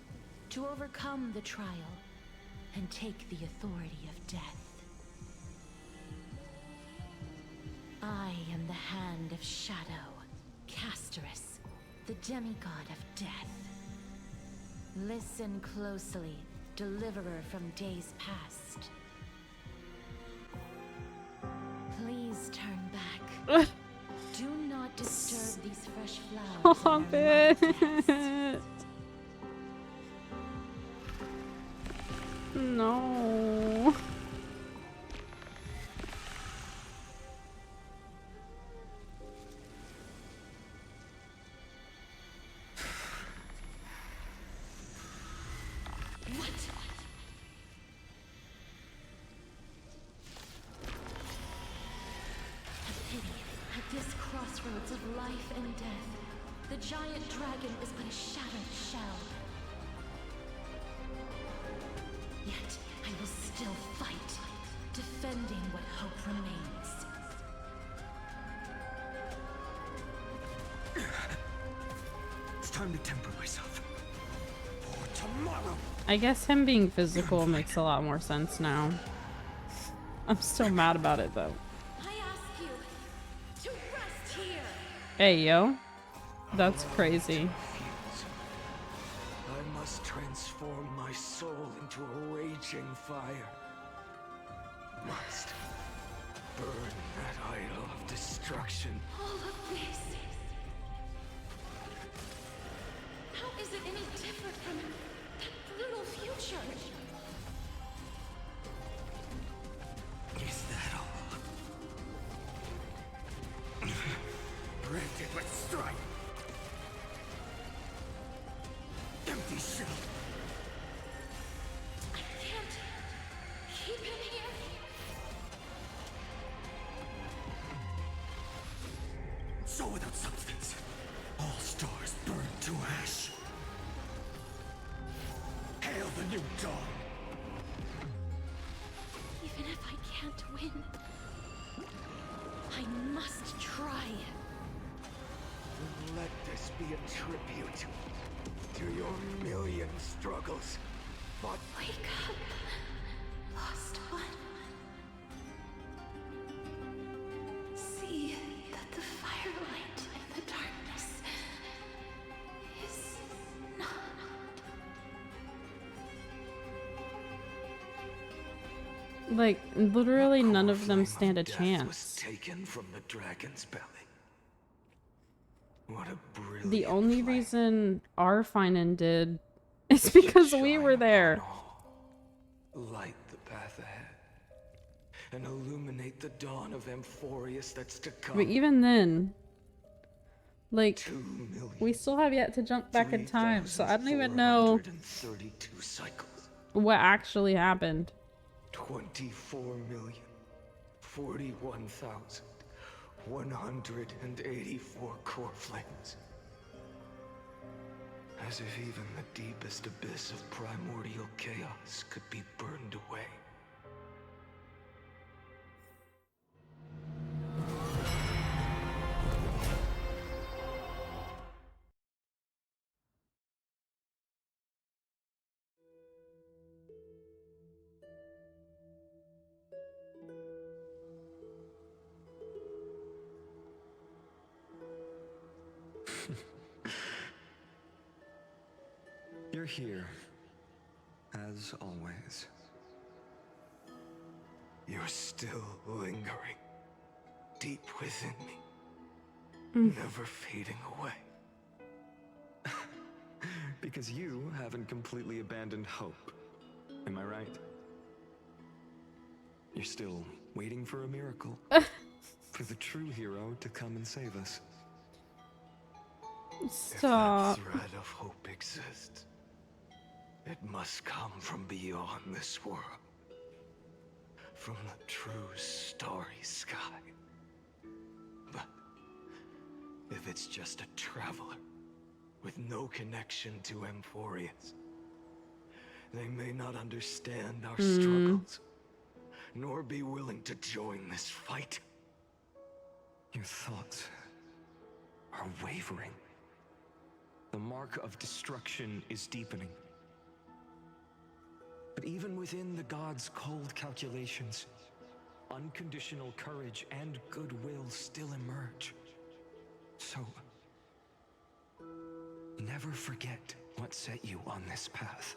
to overcome the trial and take the authority of death. I am the Hand of Shadow, Casterus, the demigod of death. Listen closely, deliverer from days past. Please turn back. Do not disturb these fresh flowers. Stop it. No. What? A pity, at this crossroads of life and death, the giant dragon is but a shattered shell. Yet, I will still fight, defending what hope remains. It's time to temper myself. For tomorrow. I guess him being physical makes a lot more sense now. I'm still mad about it though. I ask you to rest here. Hey, yo. That's crazy. I must transform my soul into a raging fire. Must burn that idol of destruction. All of this. How is it any different from that brutal future? Is that all? Branded with strife. Empty shell. I can't keep him here. So without substance, all stars burn to ash. Hail the new dawn. Even if I can't win, I must try. Let this be a tribute to your million struggles. But Wake up, lost one. See that the firelight in the darkness is not. Like, literally none of them flame stand a death chance. was taken from the dragon's belly. What a brilliant The only flame. reason our Finan did is because we were Shine there. upon all. Light the path ahead and illuminate the dawn of Amphorius that's to come. But even then, like, 2,000,000. we still have yet to jump back in time, so I don't even know 3,432 cycles. what actually happened. 24,041,184 core flames. As if even the deepest abyss of primordial chaos could be burned away. You're here, as always. You're still lingering deep within me, never fading away. Because you haven't completely abandoned hope. Am I right? You're still waiting for a miracle. For the true hero to come and save us. Stop. If that thread of hope exists, it must come from beyond this world. From the true starry sky. But if it's just a traveler with no connection to Emphorius, they may not understand our struggles, nor be willing to join this fight. Your thoughts are wavering. The mark of destruction is deepening. But even within the gods' cold calculations, unconditional courage and goodwill still emerge. So, never forget what set you on this path.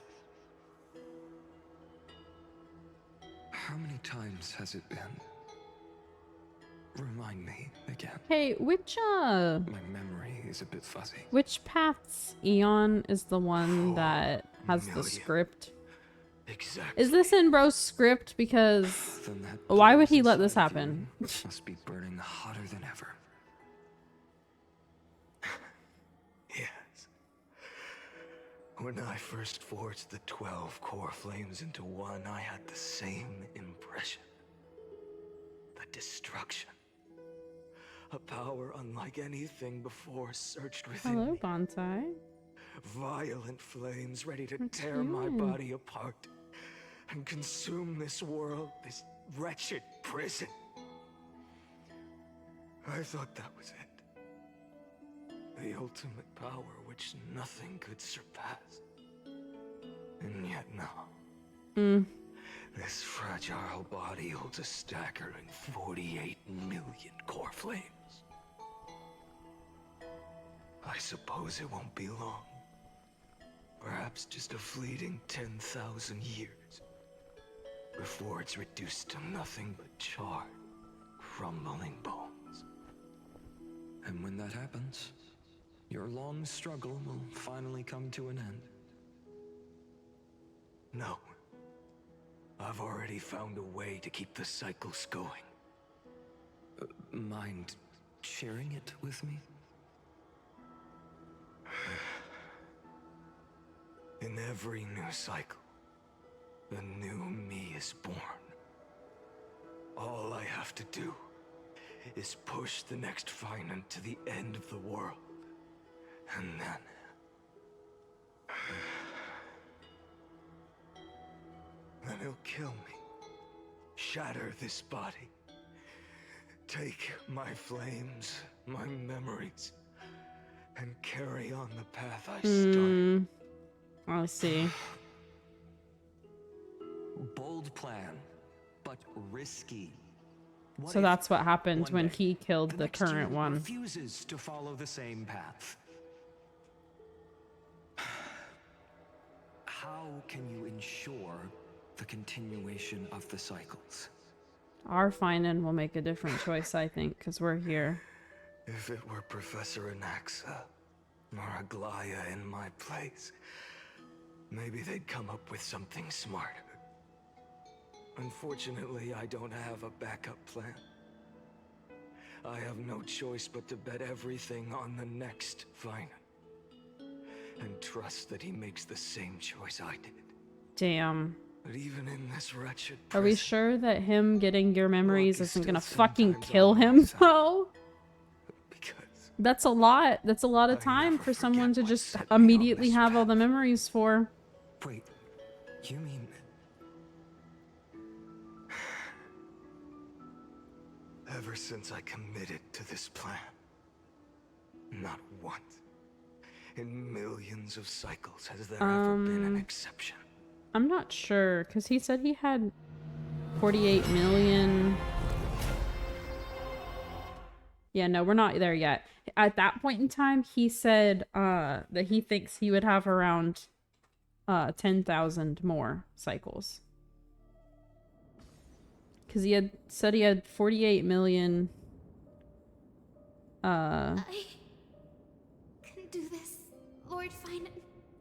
How many times has it been? Remind me again. Hey, which My memory is a bit fuzzy. which paths Eon is the one that has the million. script? Exactly. Is this in bro's script? Because Then that why would he blaze let this inside of happen? you must be burning hotter than ever. Yes. When I first forged the 12 core flames into one, I had the same impression. The destruction. A power unlike anything before surged within Hello, me. bonsai. Violent flames ready to That's tear my cute. body apart and consume this world, this wretched prison. I thought that was it. The ultimate power which nothing could surpass. And yet now, this fragile body holds a staggering 48 million core flames. I suppose it won't be long. Perhaps just a fleeting 10,000 years. Before it's reduced to nothing but charred, crumbling bones. And when that happens, your long struggle will finally come to an end. No. I've already found a way to keep the cycles going. Mind sharing it with me? In every new cycle, a new me is born. All I have to do is push the next Finan to the end of the world. And then... then he'll kill me. Shatter this body. Take my flames, my memories, and carry on the path I started. I see. Bold plan, but risky. What So if that's what happened one when day he killed the next current you one. refuses to follow the same path? How can you ensure the continuation of the cycles? Our Finan will make a different choice, I think, because we're here. If it were Professor Anaxa or Aglaya in my place, maybe they'd come up with something smarter. Unfortunately, I don't have a backup plan. I have no choice but to bet everything on the next Finan. And trust that he makes the same choice I did. Damn. But even in this wretched Are we prison, sure that him getting your memories luck is isn't gonna still fucking sometimes kill on my him, side. though? because That's a lot. That's a lot of I time never for someone to forget what just set me on immediately this have all the path. memories for. Wait, you mean... Ever since I committed to this plan, not once in millions of cycles has there ever been an exception. I'm not sure, because he said he had 48 million. Yeah, no, we're not there yet. At that point in time, he said that he thinks he would have around 10,000 more cycles. Because he had said he had 48 million I can do this, Lord Finan.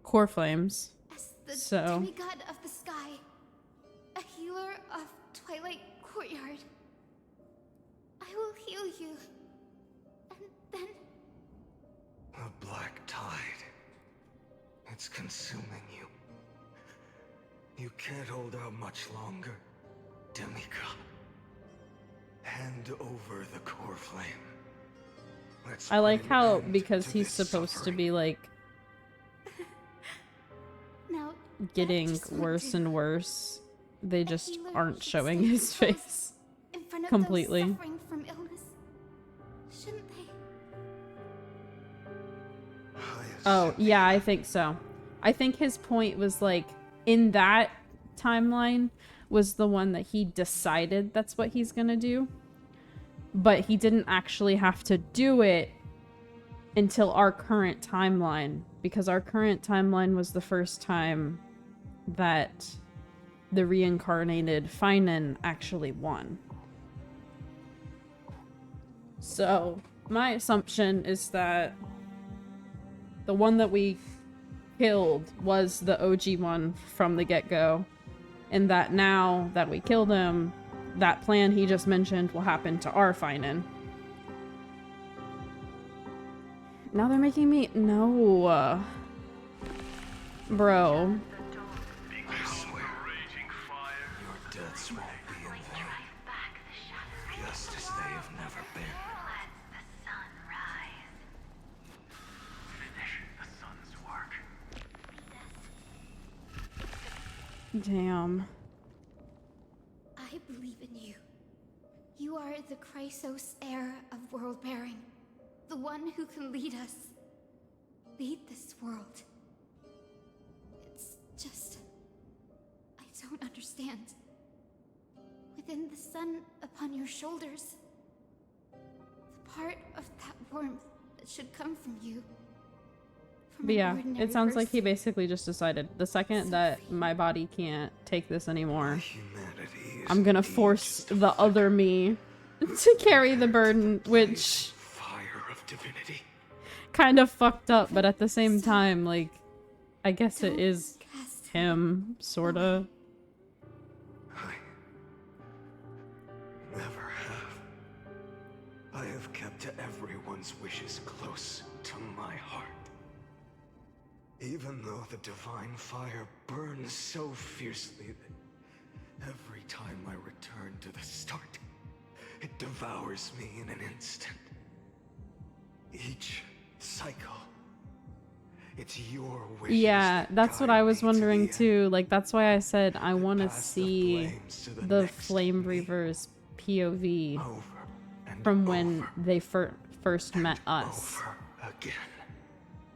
core flames. As the So demigod of the sky, a healer of Twilight Courtyard. I will heal you. And then... The black tide. It's consuming you. You can't hold out much longer, demigod. Hand over the core flame. Let's I like put an how, end because to he's this supposed to suffering. be like Now, getting that just won't worse do. and worse, they A just healer aren't should showing stay his composed face in front of completely. those suffering from illness. Shouldn't they? Oh, yeah, I think so. I think his point was like, in that timeline was the one that he decided that's what he's gonna do. But he didn't actually have to do it until our current timeline. Because our current timeline was the first time that the reincarnated Finan actually won. So, my assumption is that the one that we killed was the OG one from the get-go, and that now that we killed him, that plan he just mentioned will happen to our Finan. Now they're making me... No. Bro. I swear, your deaths won't be in vain. Just as they have never been. Damn. I believe in you. You are the Chrysos heir of world bearing. The one who can lead us. Lead this world. It's just... I don't understand. Within the sun upon your shoulders, the part of that warmth that should come from you. From But an yeah, ordinary it sounds like he person. basically just decided the second that my body can't take this anymore, Humanity is I'm gonna indeed force just a the other me to carry the burden, which fire of divinity. kind of fucked up, but at the same time, like, I guess it is him, sorta. Never have. I have kept everyone's wishes close to my heart. Even though the divine fire burns so fiercely that every time I return to the start, it devours me in an instant. Each cycle, it's your wish. Yeah, that's what I was wondering too. Like, that's why I said I want to see the Flame Reaver's POV from when they first met us.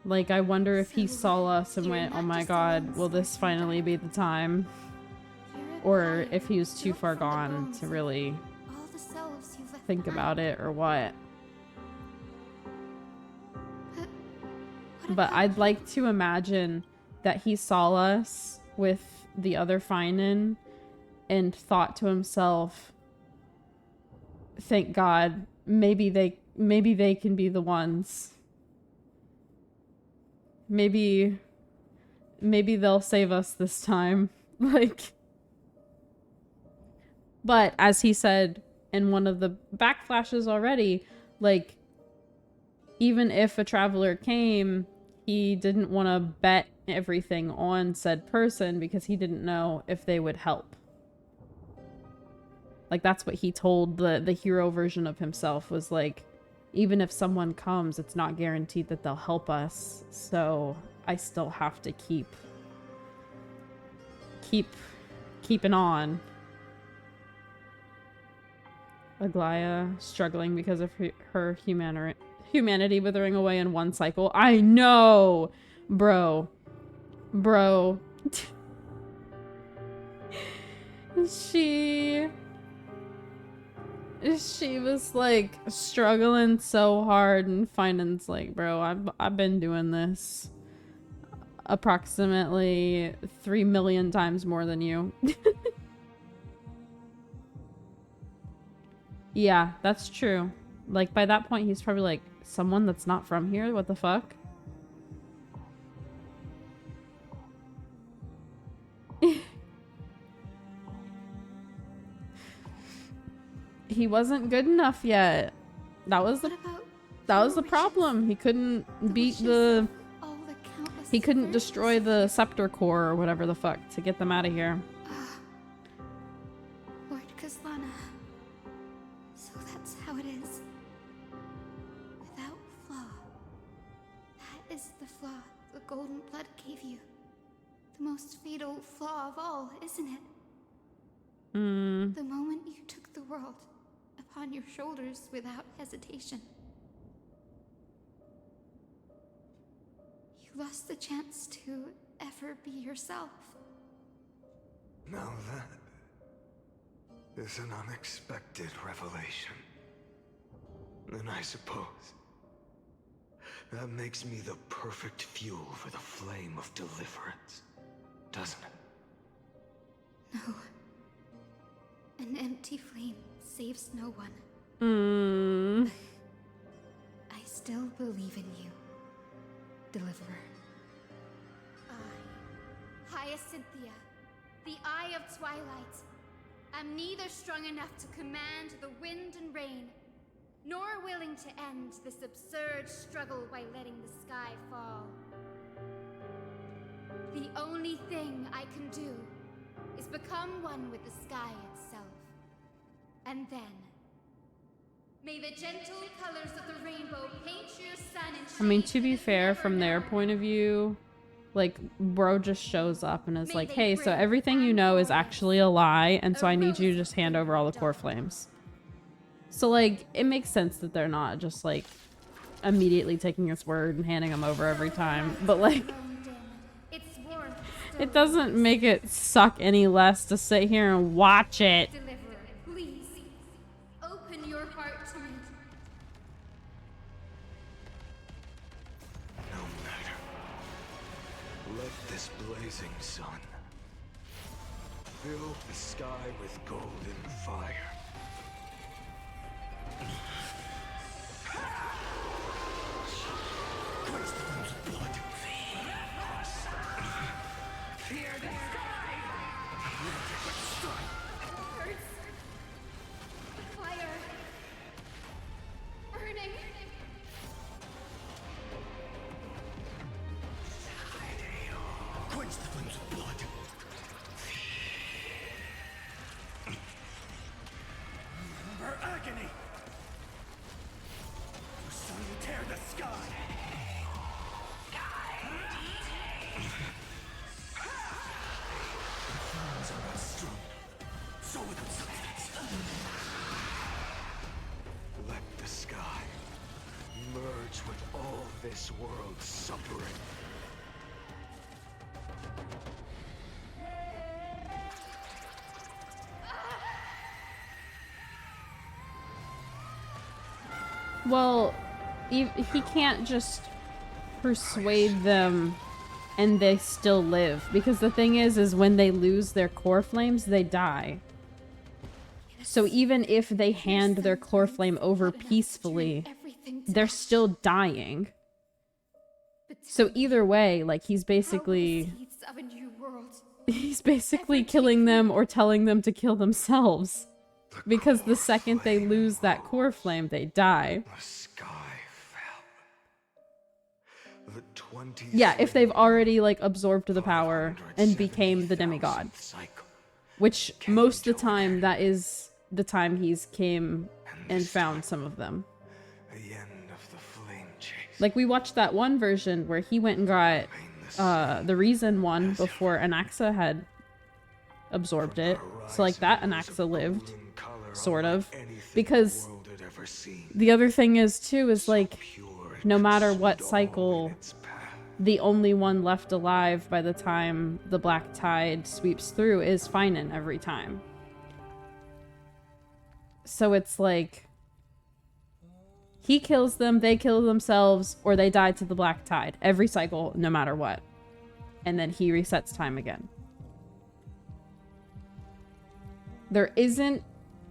Like, I wonder if he saw us and went, oh my god, will this finally be the time? Or if he was too far gone to really All the selves you've left think about it or what. But I'd like to imagine that he saw us with the other Finan and thought to himself, thank God, maybe they can be the ones. Maybe they'll save us this time. Like, but as he said in one of the backflashes already, like, even if a traveler came, he didn't want to bet everything on said person because he didn't know if they would help. Like, that's what he told the hero version of himself, was like, even if someone comes, it's not guaranteed that they'll help us. So I still have to keeping on. Aglaya struggling because of her humanity withering away in one cycle. I know, bro. She was like struggling so hard, and Finan's like, bro, I've been doing this approximately 3 million times more than you. Yeah, that's true. Like, by that point, he's probably like, someone that's not from here? What the fuck? He wasn't good enough yet. That was the problem. He couldn't beat the... He couldn't destroy the scepter core or whatever the fuck to get them out of here. Lord Kaslana. So that's how it is. Without flaw. That is the flaw the golden blood gave you. The most fatal flaw of all, isn't it? The moment you took the world upon your shoulders without hesitation. You lost the chance to ever be yourself. Now that is an unexpected revelation. And I suppose that makes me the perfect fuel for the flame of deliverance, doesn't it? No. An empty flame saves no one. I still believe in you, Deliverer. I, Hyacinthia, the Eye of Twilight, am neither strong enough to command the wind and rain, nor willing to end this absurd struggle by letting the sky fall. The only thing I can do is become one with the sky itself. And then, may the gentle colors of the rainbow paint your sun and I mean, to be fair, from their point of view, like, bro just shows up and is like, hey, so everything you know is actually a lie, and so I need you to just hand over all the core flames. So, like, it makes sense that they're not just, like, immediately taking his word and handing him over every time. But, like, it doesn't make it suck any less to sit here and watch it. Please, open your heart to me. No matter. Let this blazing sun fill the sky with golden fire. Let the sky merge with all this world's suffering. Well, he can't just persuade them and they still live. Because the thing is when they lose their core flames, they die. So even if they hand their core flame over peacefully, they're still dying. So either way, like, he's basically killing them or telling them to kill themselves. Because the second they lose that core flame, they die. The sky fell. The 20 Yeah, if they've already, like, absorbed the power and became the demigod. Which, most of the time, that is the time he's came and found some of them. The end of the flame chase. Like, we watched that one version where he went and got the Reason one before Anaxa had absorbed it. So, like, that Anaxa lived. Sort of. Because the other thing is, too, is, like, no matter what cycle, the only one left alive by the time the Black Tide sweeps through is Finan every time. So it's like he kills them, they kill themselves, or they die to the black tide every cycle, no matter what. And then he resets time again. There isn't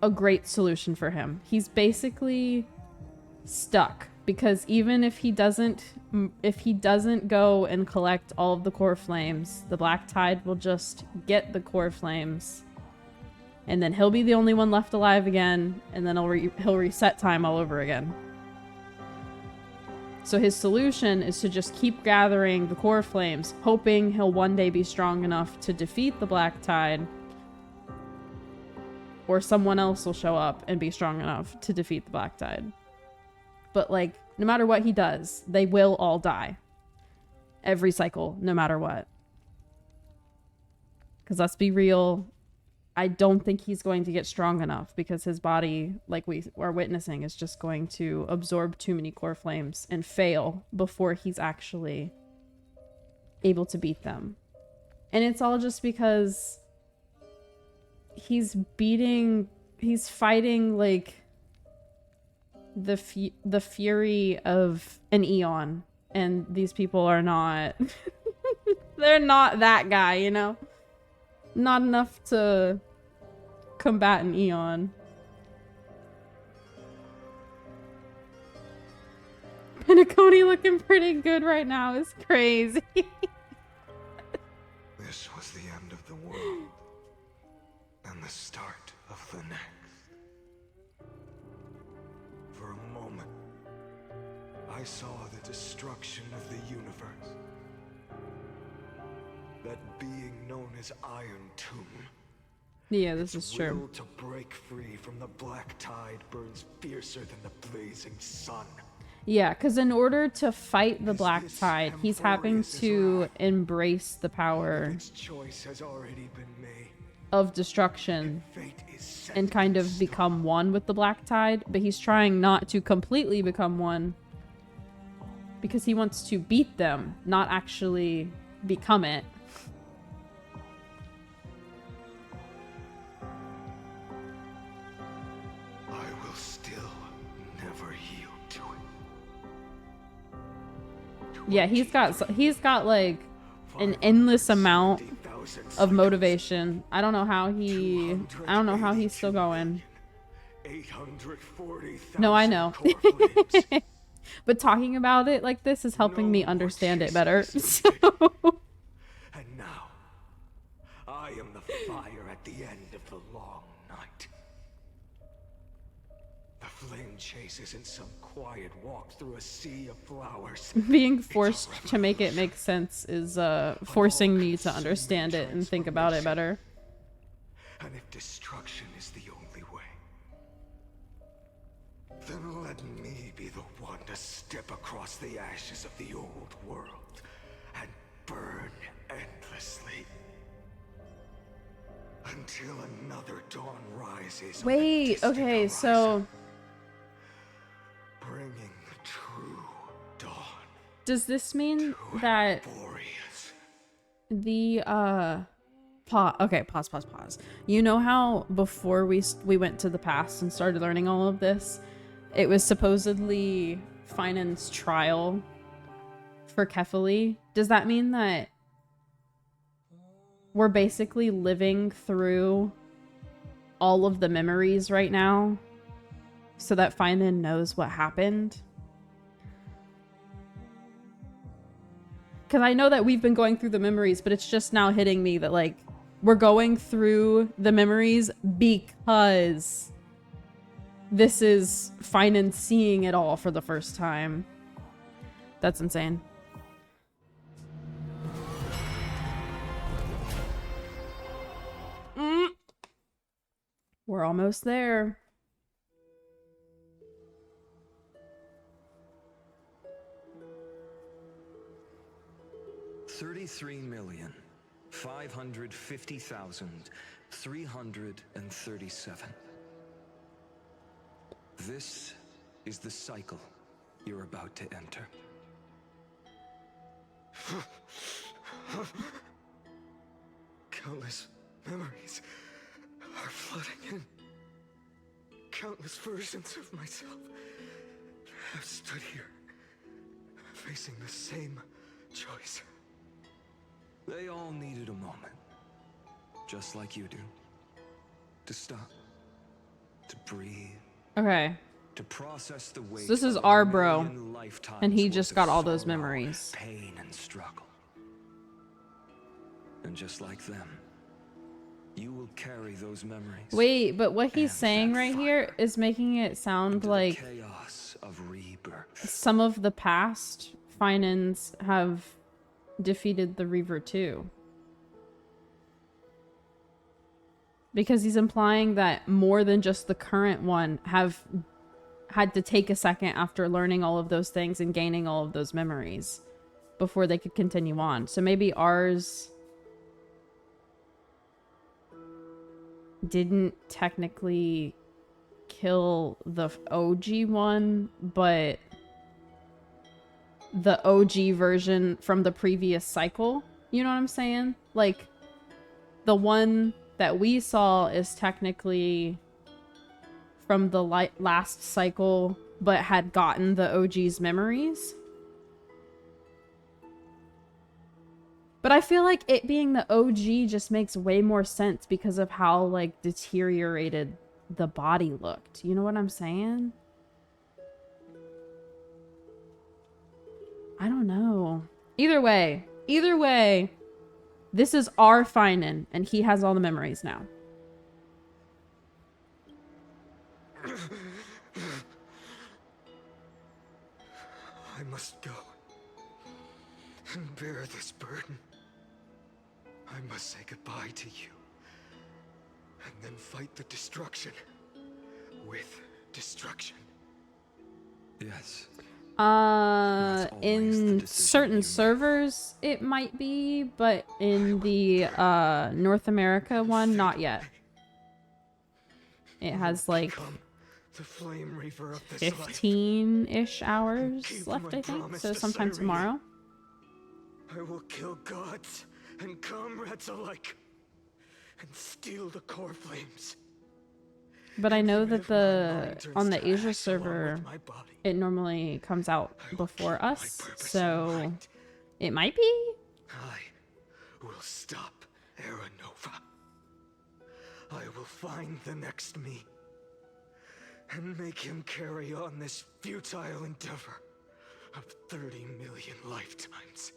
a great solution for him. He's basically stuck because even if he doesn't go and collect all of the core flames, the black tide will just get the core flames. And then he'll be the only one left alive again, and then he'll reset time all over again. So his solution is to just keep gathering the core flames, hoping he'll one day be strong enough to defeat the black tide, or someone else will show up and be strong enough to defeat the black tide. But like, no matter what he does, they will all die. Every cycle, no matter what. Because let's be real, I don't think he's going to get strong enough because his body, like we are witnessing, is just going to absorb too many core flames and fail before he's actually able to beat them. And it's all just because he's fighting like the fury of an Eon, and these people are not they're not that guy, you know? Not enough to combat an Eon. Penacony looking pretty good right now is crazy. This was the end of the world, and the start of the next. For a moment, I saw the destruction of the universe. That being known as Iron Tomb. Yeah, this is true. Its will to break free from the black tide burns fiercer than the blazing sun. Yeah, because in order to fight the black tide, he's having to embrace the power of destruction and kind of become one with the black tide, but he's trying not to completely become one because he wants to beat them, not actually become it. Yeah, he's got like an endless amount of motivation. I don't know how he's still going. No, I know. But talking about it like this is helping me understand it better. So. And now, I am the fire at the end of the long night. The flame chase isn't some quiet walk through a sea of flowers. Being forced to make it make sense is forcing me to understand it and think about it better. And if destruction is the only way, then let me be the one to step across the ashes of the old world and burn endlessly until another dawn rises. Wait, okay, so bringing the true dawn. Does this mean that the pause. You know how before we went to the past and started learning all of this, it was supposedly Finan's trial for Kefali? Does that mean that we're basically living through all of the memories right now so that Finan knows what happened? Because I know that we've been going through the memories, but it's just now hitting me that, like, we're going through the memories because this is Finan seeing it all for the first time. That's insane. We're almost there. $33,550,337. This is the cycle you're about to enter. Countless memories are flooding in. countless versions of myself have stood here, facing the same choice. They all needed a moment, just like you do. To stop, to breathe, Okay. to process the weight So this is of our a bro, million lifetimes and he worth just of got all those sorrow, memories. pain and struggle. And just like them, you will carry those memories. Wait, but what he's and saying that right fire here is making it sound into the like chaos of rebirth. some of the past Finans have defeated the Reaver too. Because he's implying that more than just the current one have had to take a second after learning all of those things and gaining all of those memories before they could continue on. So maybe ours didn't technically kill the OG one, but the OG version from the previous cycle. You know what I'm saying? Like, the one that we saw is technically from the last cycle, but had gotten the OG's memories. But I feel like it being the OG just makes way more sense because of how, like, deteriorated the body looked. You know what I'm saying? I don't know. Either way, this is our Finan, and he has all the memories now. I must go and bear this burden. I must say goodbye to you, and then fight the destruction with destruction. Yes. In certain servers, it might be, but in the North America one, not yet. It has like the flame reaver of this 15-ish hours left, I think. So sometime tomorrow. I will kill gods and comrades alike and steal the core flames. But I know that on the Asia server, it normally comes out before us, so it might be. I will stop Aranova. I will find the next me and make him carry on this futile endeavor of 30 million lifetimes.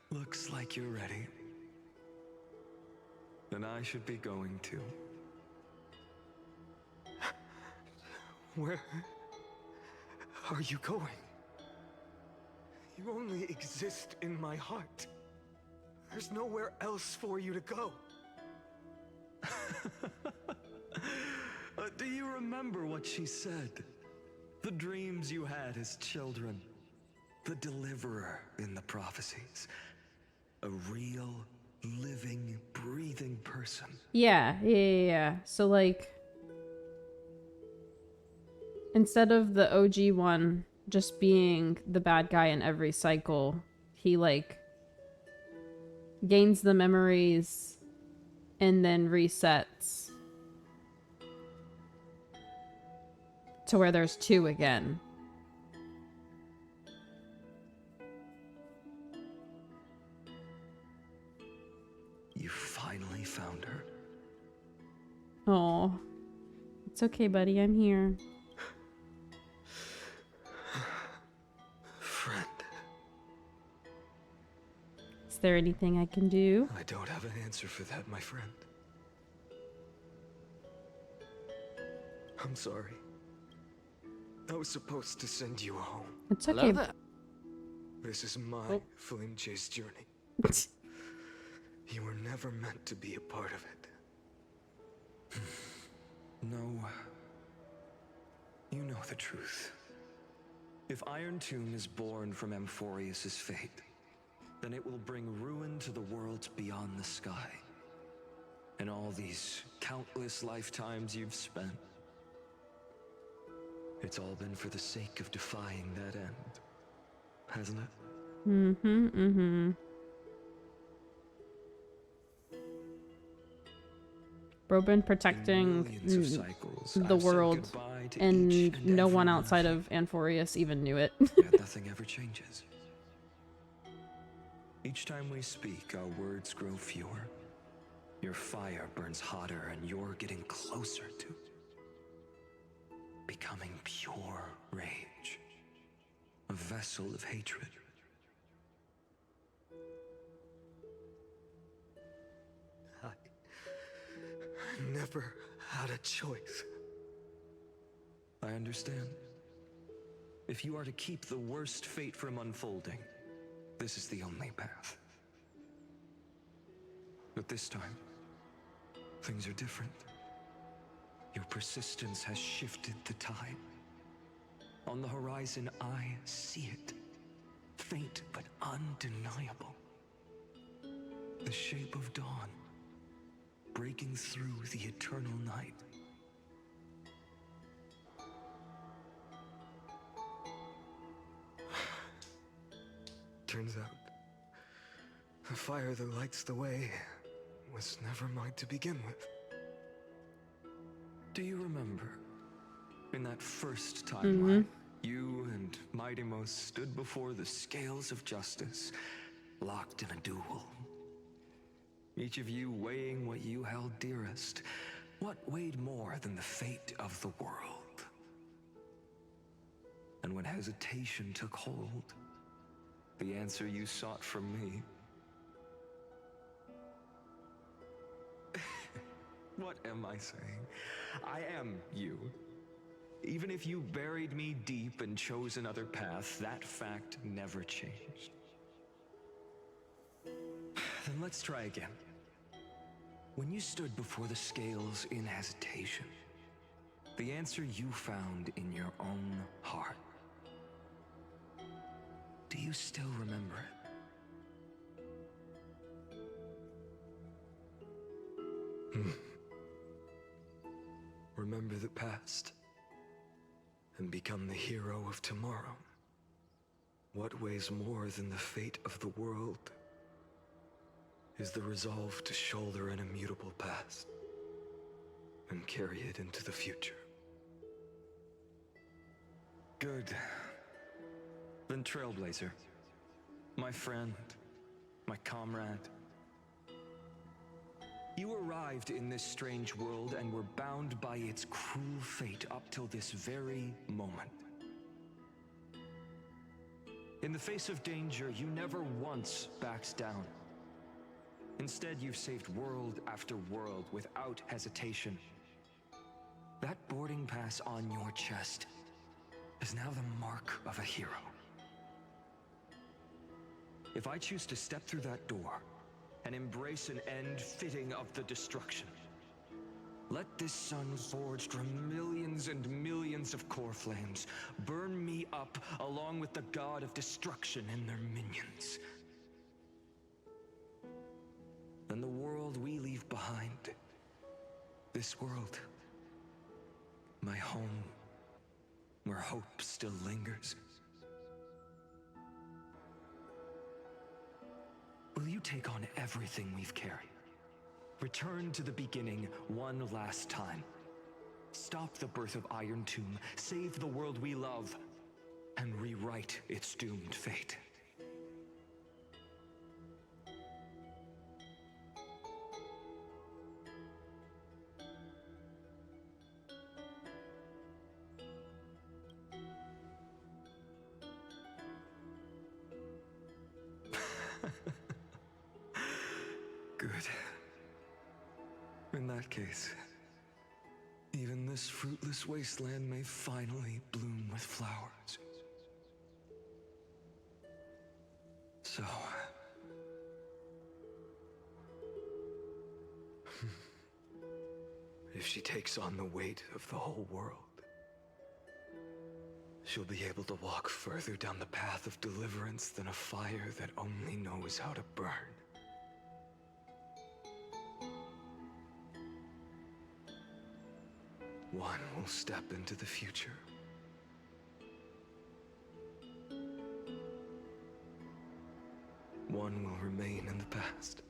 Looks like you're ready. Then I should be going too. Where are you going? You only exist in my heart. There's nowhere else for you to go. Do you remember what she said? The dreams you had as children. The deliverer in the prophecies. A real, living, breathing person. Yeah. So, like, instead of the OG one just being the bad guy in every cycle, he, like, gains the memories and then resets to where there's two again. You finally found her. Oh, it's okay, buddy. I'm here. Friend. Is there anything I can do? I don't have an answer for that, my friend. I'm sorry. I was supposed to send you home. It's okay. This is my flame chase journey. You were never meant to be a part of it. No. You know the truth. If Iron Tomb is born from Amphorius's fate, then it will bring ruin to the worlds beyond the sky. And all these countless lifetimes you've spent, it's all been for the sake of defying that end, hasn't it? Bro been In protecting millions of cycles, the I've said world, goodbye to and each no every one of outside you. of Amphorius even knew it. Yet nothing ever changes. Each time we speak, our words grow fewer. Your fire burns hotter, and you're getting closer to becoming pure rage, a vessel of hatred. I never had a choice. I understand. If you are to keep the worst fate from unfolding, this is the only path. But this time, things are different. Your persistence has shifted the tide. On the horizon, I see it. Faint but undeniable. The shape of dawn, breaking through the eternal night. Turns out, the fire that lights the way was never mine to begin with. Do you remember, in that first timeline, you and Mightymost stood before the scales of justice, locked in a duel? Each of you weighing what you held dearest. What weighed more than the fate of the world? And when hesitation took hold, the answer you sought from me. What am I saying? I am you. Even if you buried me deep and chose another path, that fact never changed. Then let's try again. When you stood before the scales in hesitation, the answer you found in your own heart. Do you still remember it? Remember the past and become the hero of tomorrow. What weighs more than the fate of the world is the resolve to shoulder an immutable past and carry it into the future. Good. Then Trailblazer, my friend, my comrade. You arrived in this strange world and were bound by its cruel fate up till this very moment. In the face of danger, you never once backed down. Instead, you've saved world after world without hesitation. That boarding pass on your chest is now the mark of a hero. If I choose to step through that door and embrace an end fitting of the destruction, let this sun forged from millions and millions of core flames burn me up along with the god of destruction and their minions. Then the world we leave behind, this world, my home, where hope still lingers. Will you take on everything we've carried? Return to the beginning one last time. Stop the birth of Iron Tomb, save the world we love, and rewrite its doomed fate. Good. In that case, even this fruitless wasteland may finally bloom with flowers. So... if she takes on the weight of the whole world, she'll be able to walk further down the path of deliverance than a fire that only knows how to burn. One will step into the future. One will remain in the past.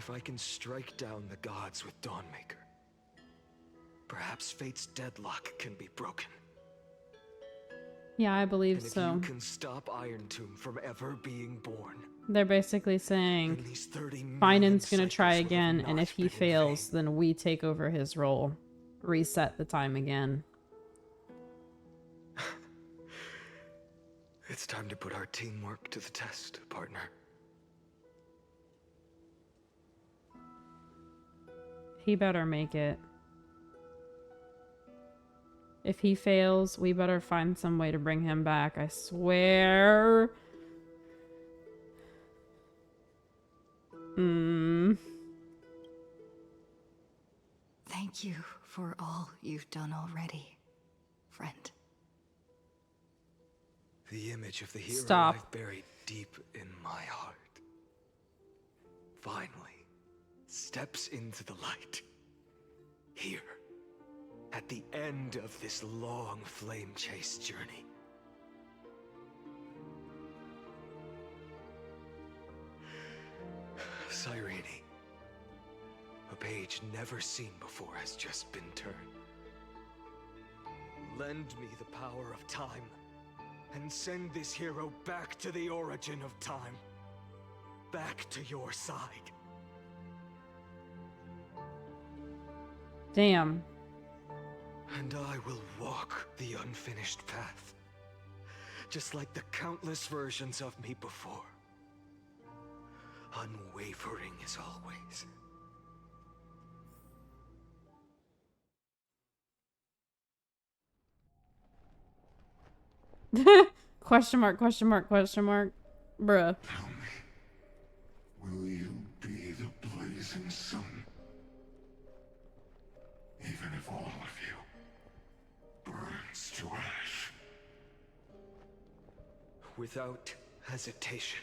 If I can strike down the gods with Dawnmaker, perhaps fate's deadlock can be broken. Yeah, I believe And if so. you can stop Iron Tomb from ever being born, They're basically then saying these 30 million Finan's gonna try cycles will have again, and not if he been in fails, vain. then we take over his role. Reset the time again. It's time to put our teamwork to the test, partner. He better make it. If he fails, we better find some way to bring him back, I swear. Thank you for all you've done already, friend. The image of the hero Stop. I've buried deep in my heart finally steps into the light. Here, at the end of this long flame chase journey. Cyrene, a page never seen before has just been turned. Lend me the power of time, and send this hero back to the origin of time. Back to your side. Damn. And I will walk the unfinished path. Just like the countless versions of me before. Unwavering as always. Question mark, question mark, question mark. Bruh. Tell me, will you be the blazing sun? Even if all of you burns to ash. Without hesitation,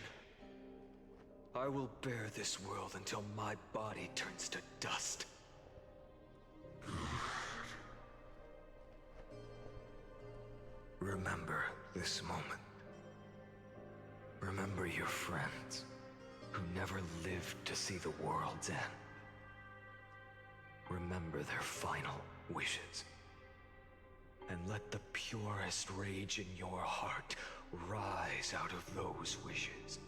I will bear this world until my body turns to dust. Remember this moment. Remember your friends who never lived to see the world's end. Remember their final wishes. And let the purest rage in your heart rise out of those wishes.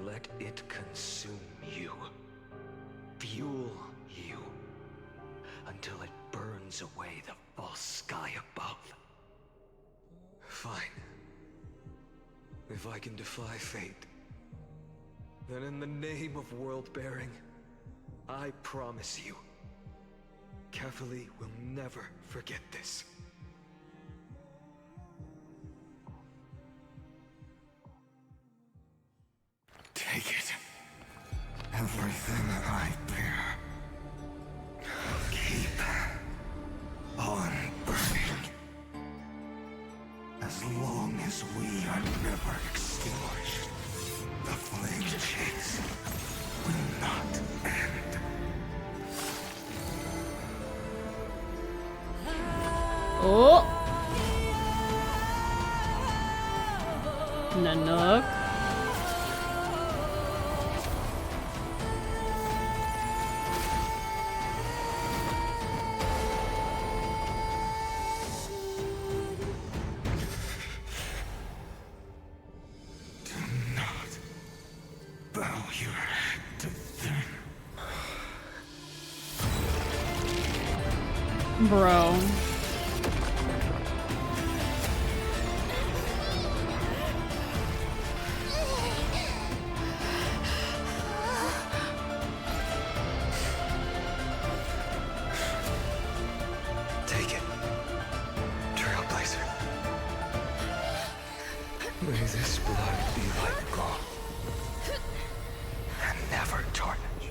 Let it consume you. Fuel you. Until it burns away the false sky above. Fine. If I can defy fate, then in the name of world-bearing, I promise you, Carefully will never forget this. Take it. Everything I bear. Keep on burning. As long as we are never extinguished, the flame chase will not end. Oh! Nanook. Do not bow your head to them. Bro. Take it, Trailblazer. May this blood be like gold, and never tarnish.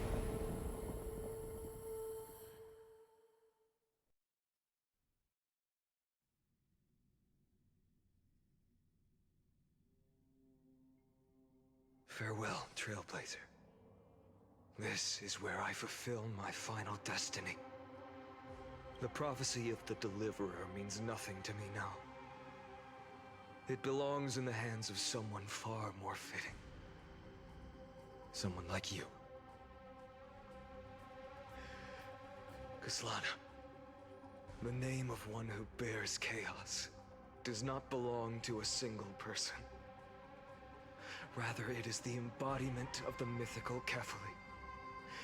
Farewell, Trailblazer. This is where I fulfill my final destiny. The prophecy of the Deliverer means nothing to me now. It belongs in the hands of someone far more fitting. Someone like you. Svetlana, the name of one who bears chaos does not belong to a single person. Rather, it is the embodiment of the mythical Kefali,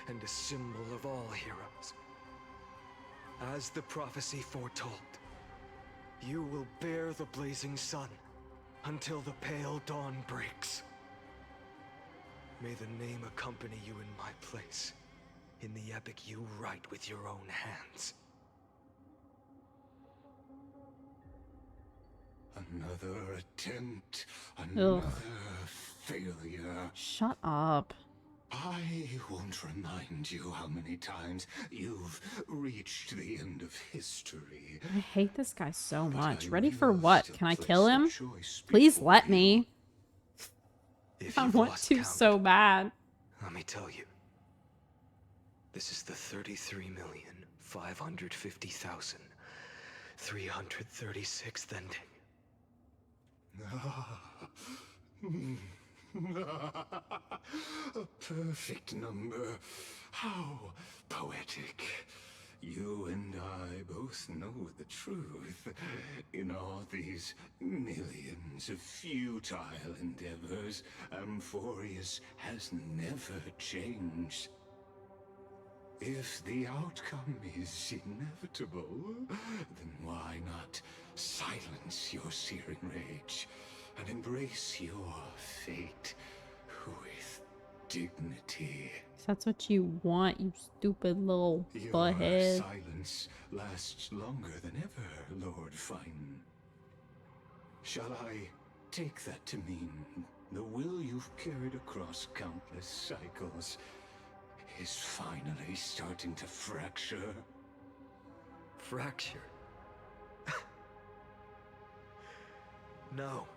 and a symbol of all heroes. As the prophecy foretold, you will bear the blazing sun until the pale dawn breaks. May the name accompany you in my place, in the epic you write with your own hands. Another attempt, another failure. Shut up. I won't remind you how many times you've reached the end of history. I hate this guy so much. I Ready for will what? still Can I place kill a him? choice Please before let you. me. If I you've want lost to count, so bad. let me tell you. This is the 33,550,336th ending. A perfect number. How poetic. You and I both know the truth. In all these millions of futile endeavors, Amphorius has never changed. If the outcome is inevitable, then why not silence your searing rage and embrace your fate with dignity? That's what you want, you stupid little Your butthead. silence lasts longer than ever, Lord Fine. Shall I take that to mean the will you've carried across countless cycles is finally starting to fracture? Fracture? No.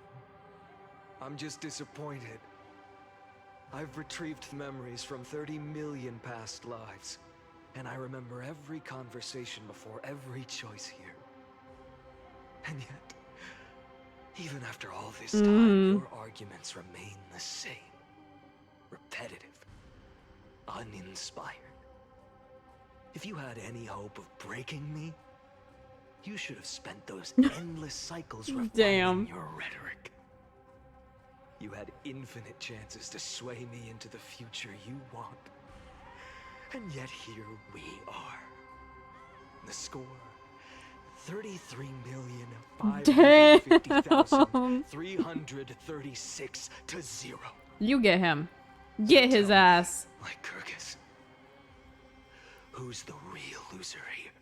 I'm just disappointed. I've retrieved memories from 30 million past lives, and I remember every conversation before every choice here. And yet, even after all this time, your arguments remain the same. Repetitive. Uninspired. If you had any hope of breaking me, you should have spent those endless cycles refining your rhetoric. You had infinite chances to sway me into the future you want. And yet here we are. The score, 33,550,336 to 0. You get him. Get his ass. Like Kyrgyz. Who's the real loser here?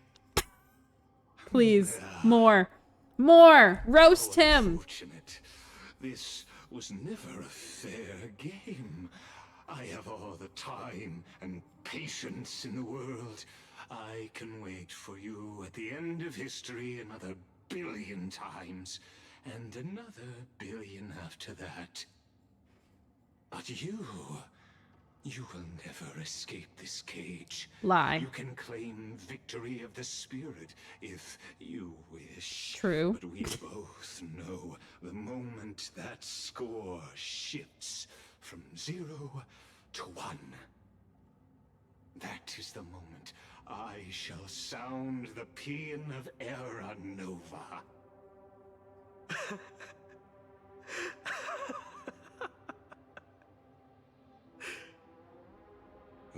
Please. More. More. Roast him. Unfortunate. This was never a fair game. I have all the time and patience in the world. I can wait for you at the end of history another billion times, and another billion after that. But you will never escape this cage. Lie. You can claim victory of the spirit if you wish. True. But we both know the moment that score shifts from 0 to 1. That is the moment I shall sound the paean of Era Nova.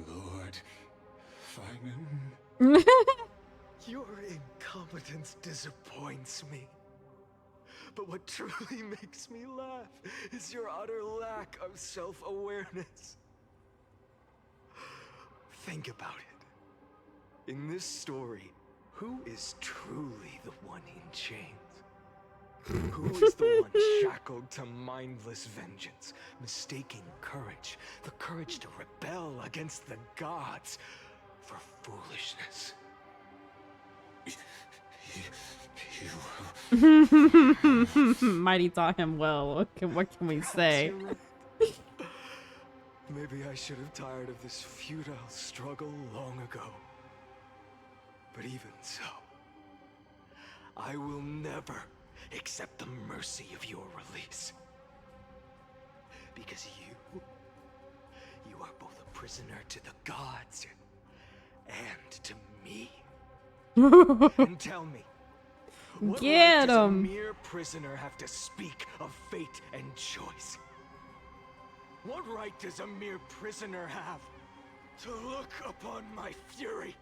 Lord Finan. Your incompetence disappoints me. But what truly makes me laugh is your utter lack of self-awareness. Think about it. In this story, who is truly the one in chains? Who is the one shackled to mindless vengeance, mistaking courage, the courage to rebel against the gods, for foolishness? Mighty taught him well. What can we say? Maybe I should have tired of this futile struggle long ago. But even so, I will never accept the mercy of your release. Because you are both a prisoner to the gods and to me. And tell me, what Get right does a 'em. mere prisoner have to speak of fate and choice? What right does a mere prisoner have to look upon my fury?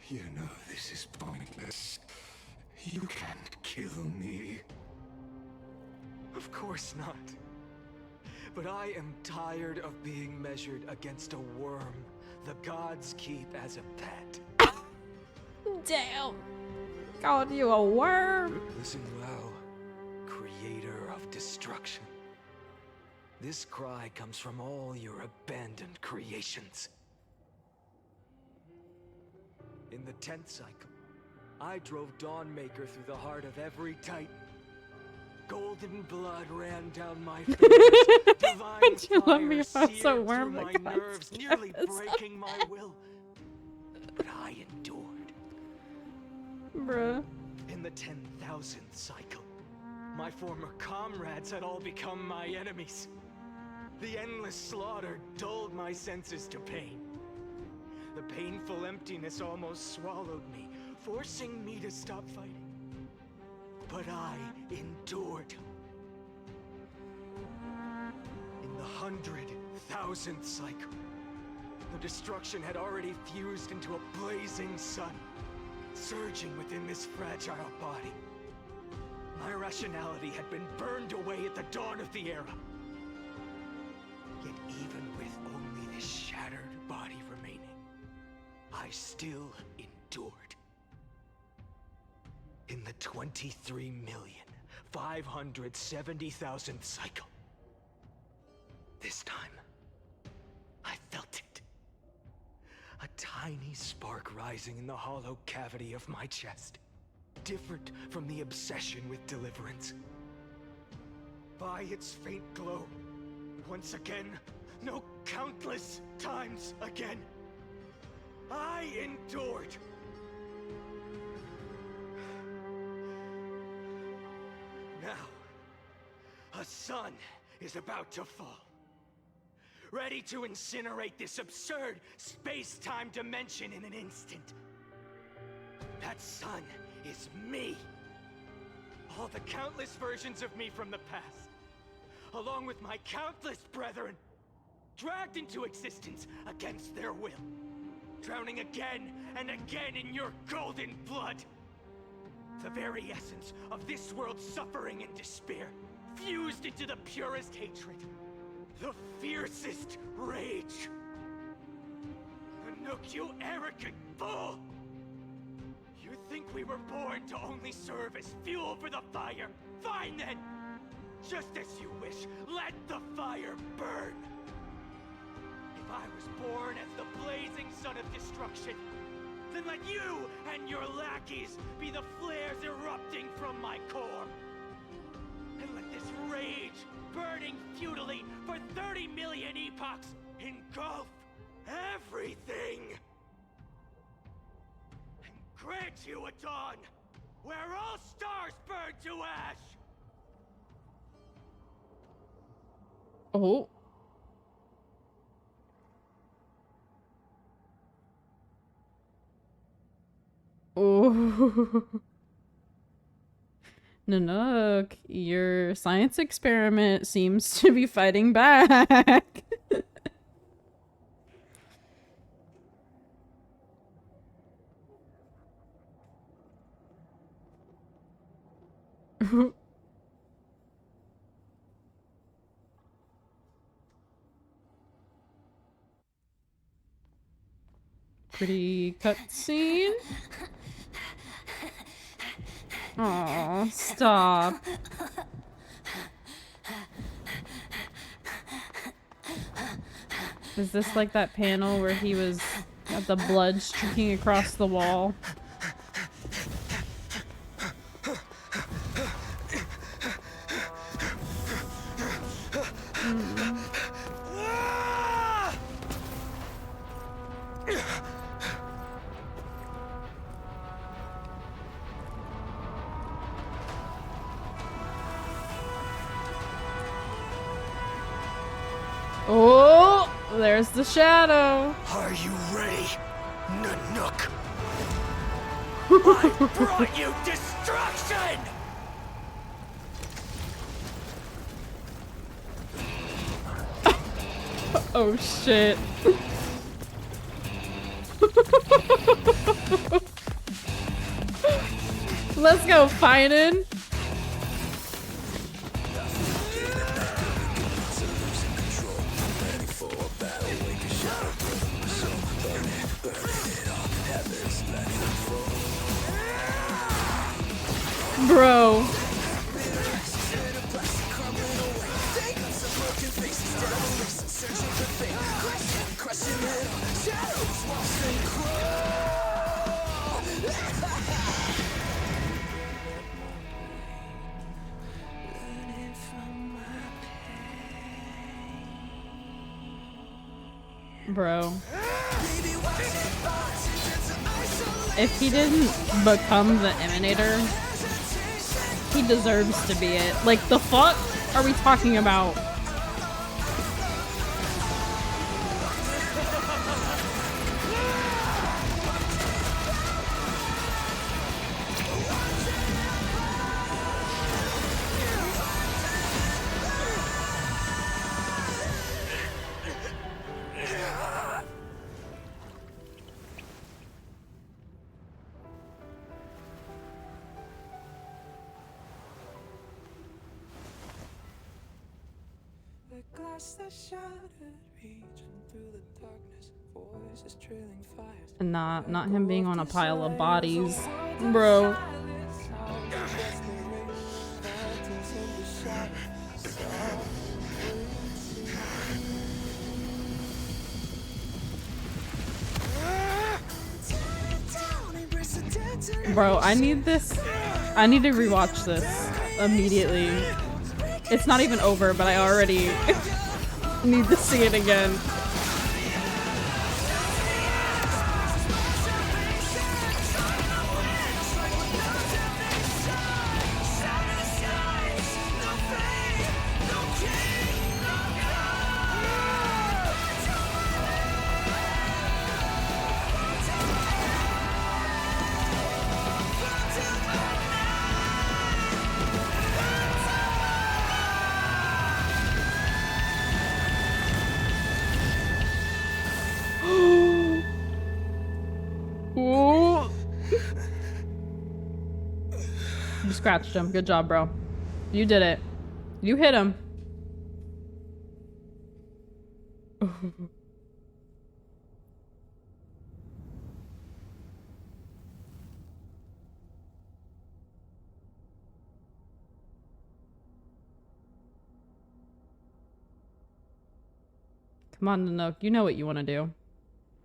You know this is pointless. You can't kill me. Of course not. But I am tired of being measured against a worm the gods keep as a pet. Damn. Called you a worm. Listen well, creator of destruction. This cry comes from all your abandoned creations. In the 10th cycle, I drove Dawnmaker through the heart of every Titan. Golden blood ran down my fingers. Divine Would you let fire me house a seared worm through my that nerves, cuts nearly us? breaking my will. But I endured. Bruh. In the 10,000th cycle, my former comrades had all become my enemies. The endless slaughter dulled my senses to pain. The painful emptiness almost swallowed me, forcing me to stop fighting. But I endured. In the 100,000th cycle, the destruction had already fused into a blazing sun, surging within this fragile body. My rationality had been burned away at the dawn of the era. Yet even with only this shattered body remaining, I still endured. In the 23,570,000th cycle, this time, I felt it. A tiny spark rising in the hollow cavity of my chest, different from the obsession with deliverance. By its faint glow, once again, no, countless times again, I endured. Now, a sun is about to fall, ready to incinerate this absurd space-time dimension in an instant. That sun is me. All the countless versions of me from the past, along with my countless brethren, dragged into existence against their will, drowning again and again in your golden blood. The very essence of this world's suffering and despair, fused into the purest hatred, the fiercest rage. Anouk, you arrogant fool! You think we were born to only serve as fuel for the fire? Fine then! Just as you wish, let the fire burn! If I was born as the blazing sun of destruction, then let you and your lackeys be the flares erupting from my core. And let this rage, burning futilely for 30 million epochs, engulf everything. And grant you a dawn where all stars burn to ash. Oh. Oh. Nanook, your science experiment seems to be fighting back. Pretty cutscene. Aw, stop. Is this like that panel where he was got the blood streaking across the wall? Oh, there's the shadow. Are you ready, Nanook? I brought you destruction! Oh shit. Let's go, Finan. Bro. Bro. If he didn't become the Emanator, he deserves to be it. Like, the fuck are we talking about? And not him being on a pile of bodies, bro. Bro, I need this. I need to rewatch this immediately. It's not even over, but I already need to see it again. Ooh. You scratched him. Good job, bro. You did it. You hit him. Come on, Nanook. You know what you want to do.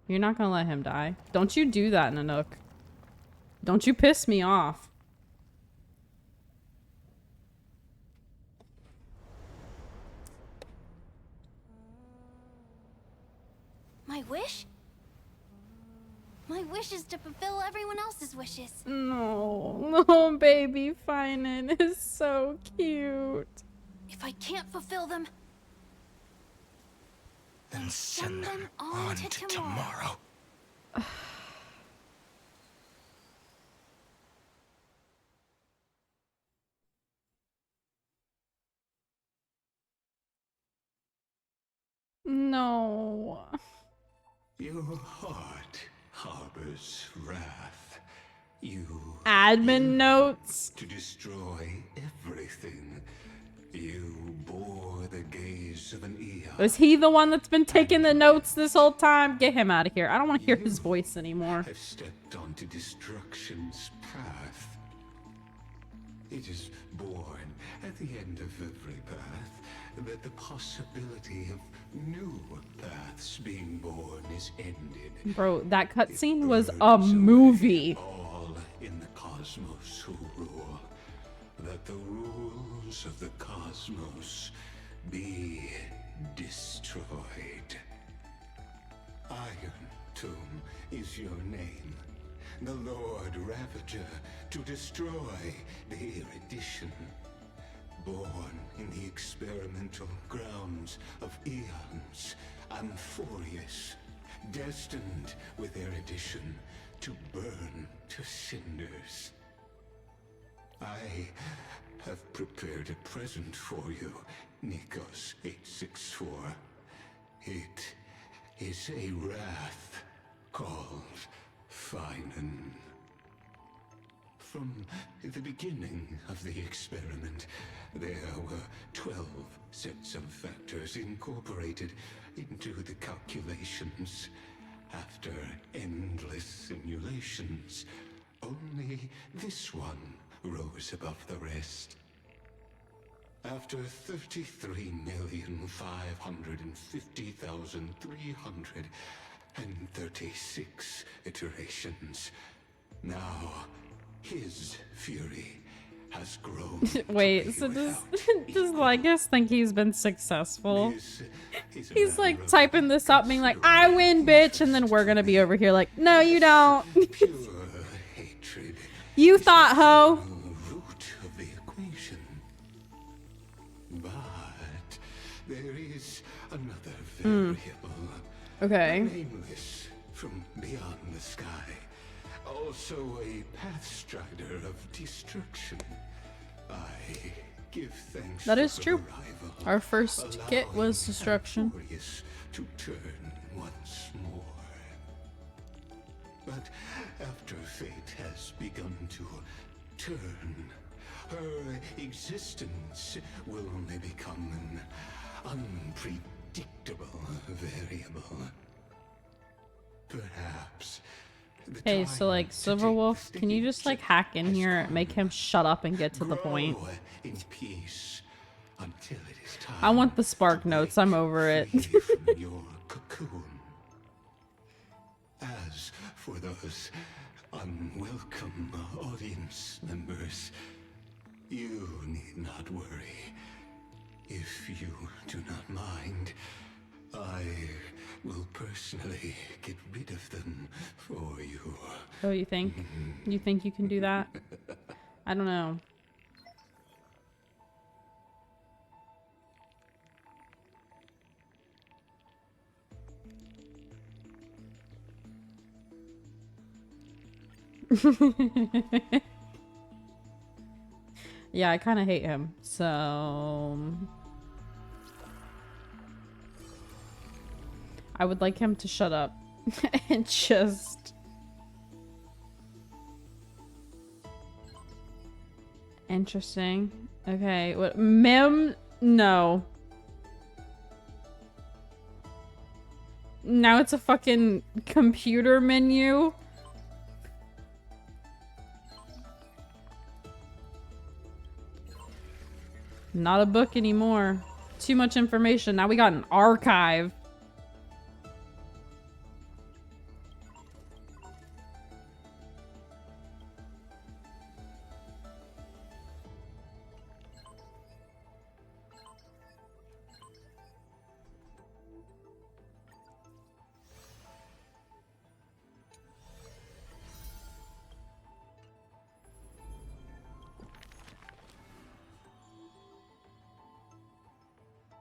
You're not gonna let him die. Don't you do that, Nanook. Don't you piss me off. My wish? My wish is to fulfill everyone else's wishes. No, no, baby Finan is so cute. If I can't fulfill them, Then send them on to tomorrow. No. Your heart harbors wrath. You Admin notes. to destroy everything. You bore the gaze of an eon. Was he the one that's been taking the notes this whole time? Get him out of here. I don't want to hear his voice anymore. Have stepped onto destruction's path. It is born at the end of every path that the possibility of new paths being born is ended. Bro, that cutscene was a movie. All in the cosmos who rule. That the rules of the cosmos be destroyed. Iron Tomb is your name. The Lord Ravager to destroy the erudition. Born in the experimental grounds of eons Amphorius, destined with erudition to burn to cinders. I have prepared a present for you, Nikos 864. It is a wrath called Finan. From the beginning of the experiment, there were 12 sets of factors incorporated into the calculations. After endless simulations, only this one rose above the rest. After 33,550,336 iterations, now his fury has grown. Wait, so does Lygus think he's been successful? He's like typing this up, being like, I win, bitch, and then we're gonna be over here like, no, you don't. You thought, ho. Root of the equation. But there is another variable. Okay. Nameless from beyond the sky. Also a pathstrider of destruction. I give thanks. That is for true. arrival, Our first kit was destruction. Amphorius to turn once more. But after fate has begun to turn, her existence will only become an unpredictable variable. Perhaps. Hey, so like Silverwolf, can you just like hack in here and make him shut up and get to the point? In peace until it is time. I want the spark notes. I'm over it. From your cocoon. As for those unwelcome audience members, you need not worry. If you do not mind, I will personally get rid of them for you. Oh, you think? You think you can do that? I don't know. Yeah, I kind of hate him, so I would like him to shut up and just interesting. Okay, what Mem? No. Now it's a fucking computer menu. Not a book anymore. Too much information. Now we got an archive.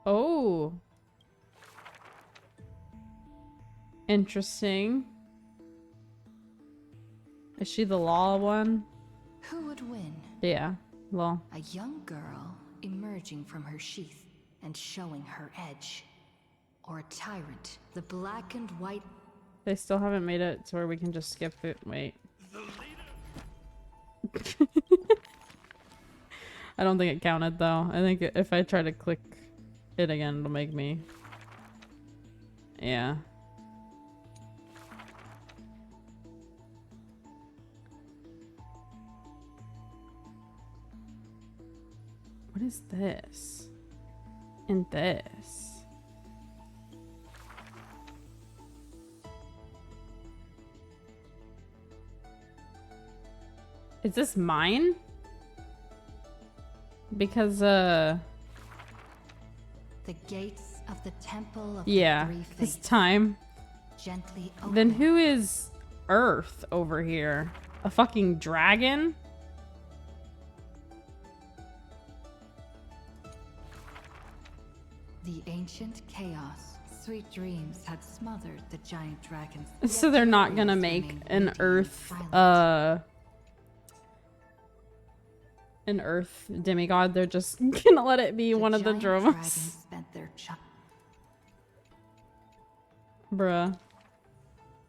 Oh. Interesting. Is she the law one? Who would win? Yeah, law. A young girl emerging from her sheath and showing her edge. Or a tyrant, the black and white. They still haven't made it to where we can just skip it. Wait. I don't think it counted though. I think if I try to click it again, it'll make me. Yeah. What is this? And this? Is this mine? Because, The gates of the temple of yeah, the three it's fates time. gently Then open. who is Earth over here? A fucking dragon? The ancient chaos sweet dreams had smothered the giant dragons. So they're not gonna make an Earth, an Earth demigod. They're just gonna let it be one of the dragons. Spent their Bruh.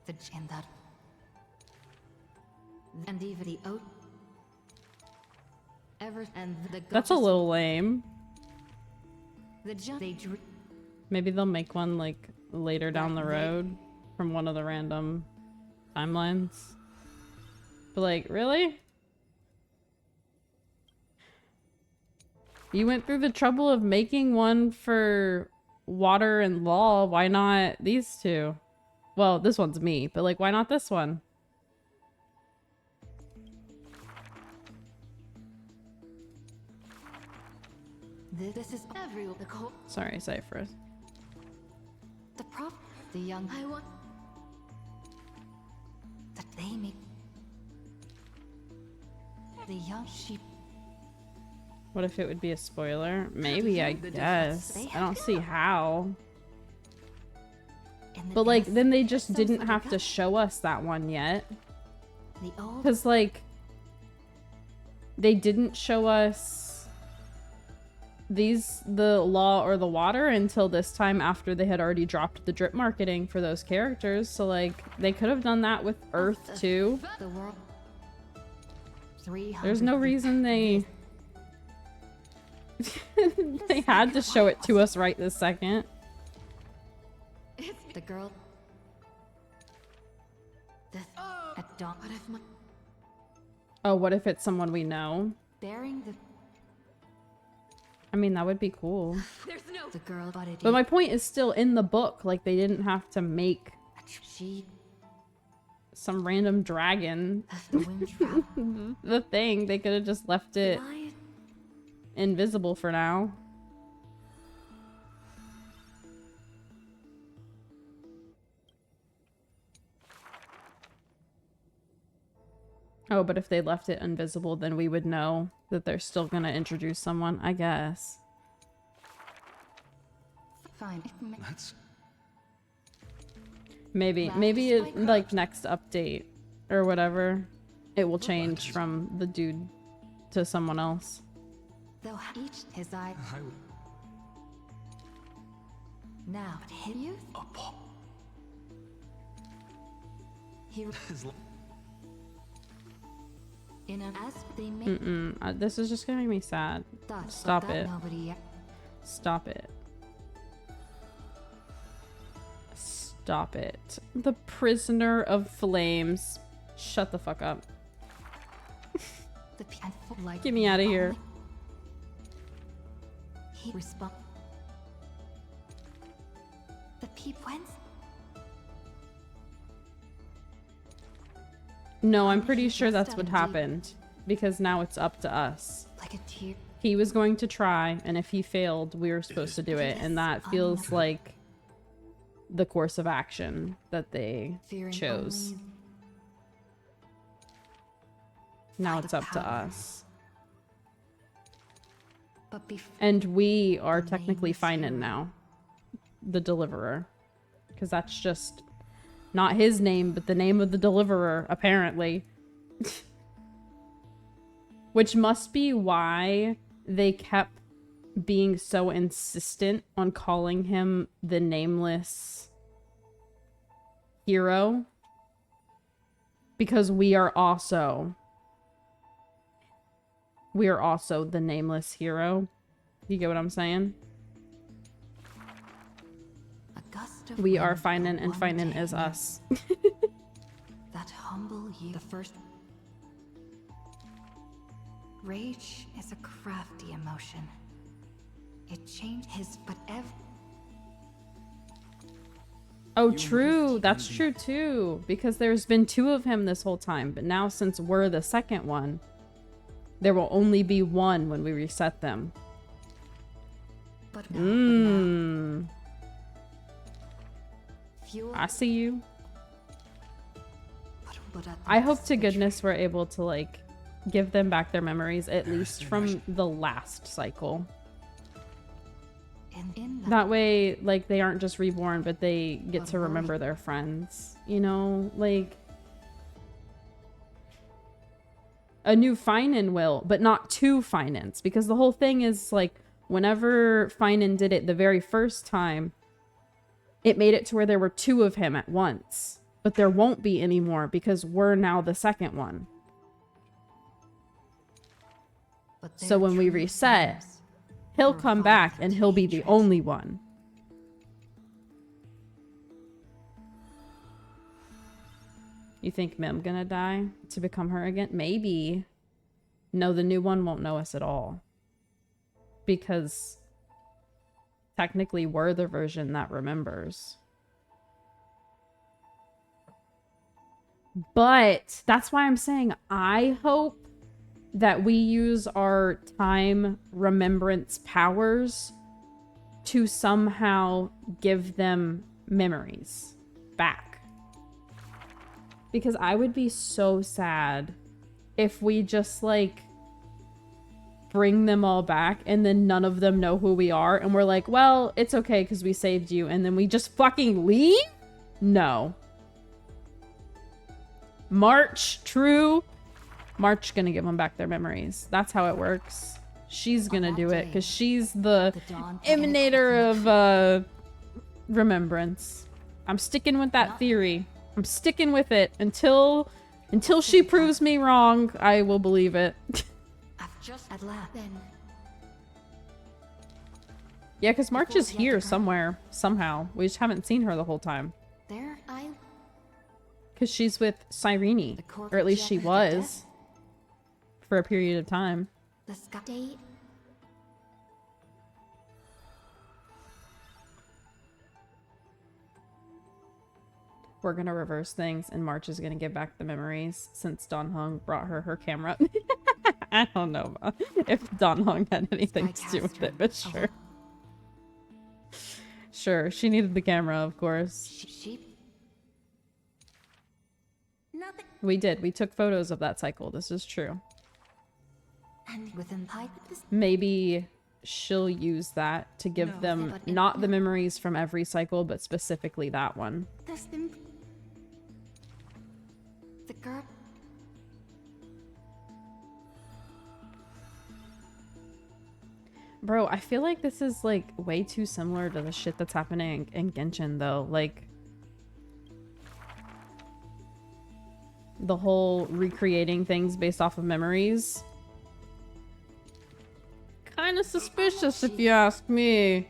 And that, and even the oat. Ever and the That's a little lame. They drew. Maybe they'll make one like later down the road from one of the random timelines. But like, really? You went through the trouble of making one for water and law. Why not these two? Well, this one's me, but like, why not this one? This is every Sorry, Cypherus. the young. I want That they make the young sheep. What if it would be a spoiler? Maybe, I guess. I don't see how. But like, then they just didn't have to show us that one yet. Because like, they didn't show us the law or the water until this time after they had already dropped the drip marketing for those characters. So like, they could have done that with Earth too. The world. There's no reason they they had to show it to us right this second. The girl. At dawn. Oh, what if it's someone we know? Bearing the. I mean, that would be cool. There's no. The girl, But my point is still in the book. Like, they didn't have to make some random dragon the thing. They could have just left it invisible for now. Oh, but if they left it invisible, then we would know that they're still gonna introduce someone, I guess. Fine. That's... Maybe it, like, next update or whatever, it will change from the dude to someone else. They'll each his eye. Now, hit you? He in an as they make. This is just gonna make me sad. Stop it. Stop it. Stop it. The Prisoner of Flames. Shut the fuck up. Get me out of here. He respond. The people. No, I'm pretty sure that's what happened. Because now it's up to us. Like a tear. He was going to try, and if he failed, we were supposed to do it. And that feels like the course of action that they chose. Now it's up to us. And we are technically Finan now. The Deliverer. Because that's just not his name, but the name of the Deliverer, apparently. Which must be why they kept being so insistent on calling him the Nameless Hero. Because we are also the Nameless Hero. You get what I'm saying? We are Finan, and Finan is us. That humble you. The first. Rage is a crafty emotion. It changed his, but Oh, true. That's true too. Because there's been 2 of him this whole time, but now since we're the second one, there will only be 1 when we reset them. But now. I see you. I hope to goodness we're able to, like, give them back their memories, at least from the last cycle. That way, like, they aren't just reborn, but they get to remember their friends. You know, like... A new Finan will, but not two Finans. Because the whole thing is, like, whenever Finan did it the very first time, it made it to where there were two of him at once. But there won't be anymore because we're now the second one. So when we reset, he'll come back and he'll be the only one. You think Mim gonna die to become her again? Maybe. No, the new one won't know us at all. Because technically we're the version that remembers. But that's why I'm saying I hope that we use our time remembrance powers to somehow give them memories back. Because I would be so sad if we just, like, bring them all back and then none of them know who we are and we're like, well, it's okay because we saved you, and then we just fucking leave? No. March, true. March gonna give them back their memories. That's how it works. She's gonna do it because she's the emanator of remembrance. I'm sticking with that theory. I'm sticking with it until she proves me wrong. I will believe it. Yeah, because March is here somewhere, somehow. We just haven't seen her the whole time. Because she's with Cyrene, or at least she was, for a period of time. Date. We're gonna reverse things, and March is gonna give back the memories since Don Hung brought her camera. I don't know if Don Hung had anything to do with it, but sure. Sure, she needed the camera, of course. We did. We took photos of that cycle. This is true. Maybe she'll use that to give them not the memories from every cycle, but specifically that one. Bro, I feel like this is, like, way too similar to the shit that's happening in Genshin, though. Like, the whole recreating things based off of memories. Kind of suspicious, if you ask me.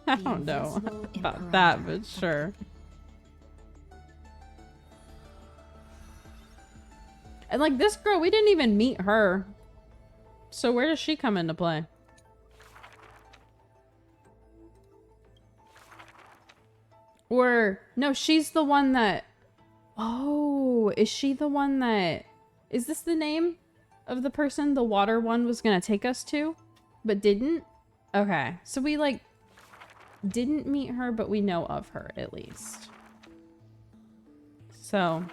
I don't know about that, but sure. And, like, this girl, we didn't even meet her. So where does she come into play? Or, no, she's the one that... Oh, is she the one that... Is this the name of the person the water one was gonna take us to, but didn't? Okay, so we, like, didn't meet her, but we know of her, at least. So...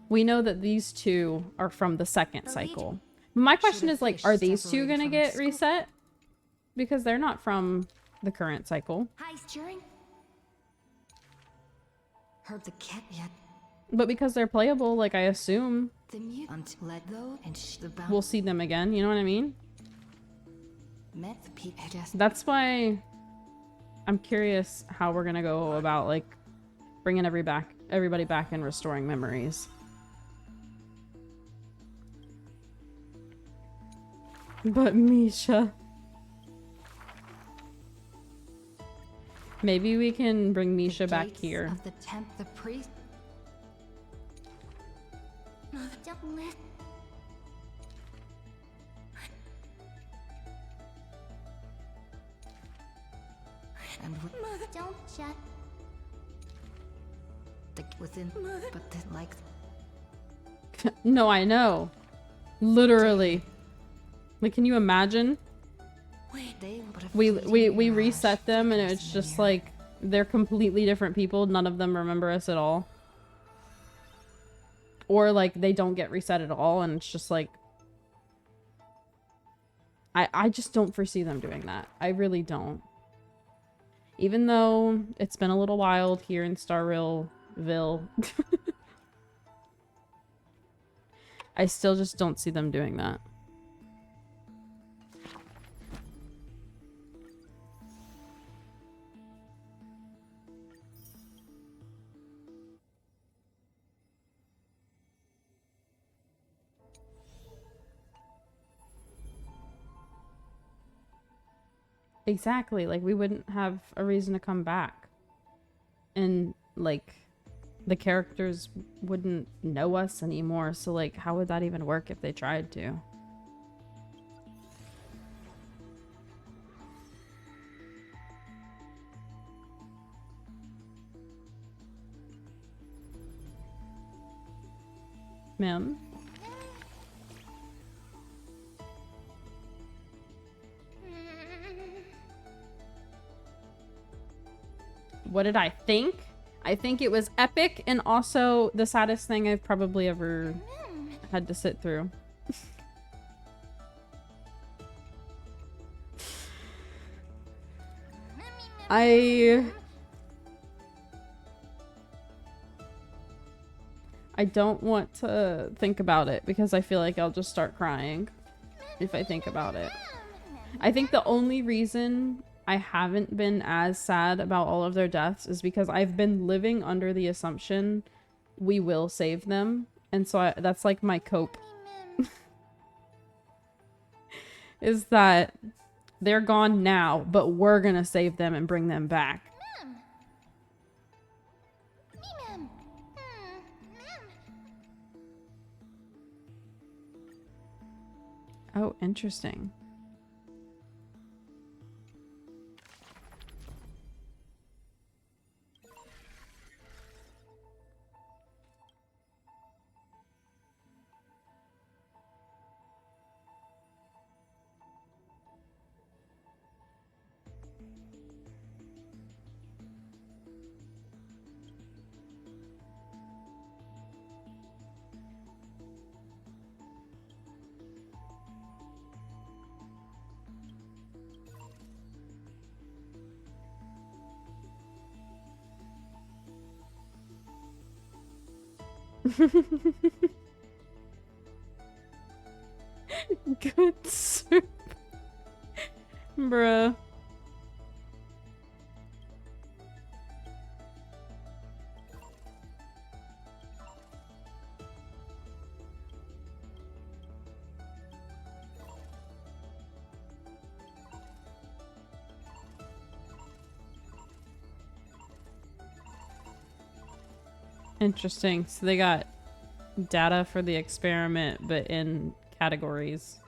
we know that these two are from the second cycle. My question is, like, are these two gonna get reset? Because they're not from the current cycle. Heard the cat yet? But because they're playable, like, I assume we'll see them again, you know what I mean? That's why I'm curious how we're gonna go about, like, bringing everybody back and restoring memories. But Misha. Maybe we can bring Misha back here. Of the the priest. And Don't shut. Within, but like. No, I know. Literally. Like, can you imagine? We reset them and it's just like they're completely different people. None of them remember us at all. Or like they don't get reset at all and it's just like I just don't foresee them doing that. I really don't. Even though it's been a little wild here in Starrillville. I still just don't see them doing that. Exactly, like we wouldn't have a reason to come back. And like the characters wouldn't know us anymore, so like how would that even work if they tried to? Ma'am? What did I think? I think it was epic and also the saddest thing I've probably ever had to sit through. I don't want to think about it because I feel like I'll just start crying if I think about it. I think the only reason I haven't been as sad about all of their deaths is because I've been living under the assumption we will save them. And so that's like my cope. Is that they're gone now, but we're gonna save them and bring them back. Oh, interesting. Good soup. Bruh. Interesting. So they got data for the experiment, but in categories.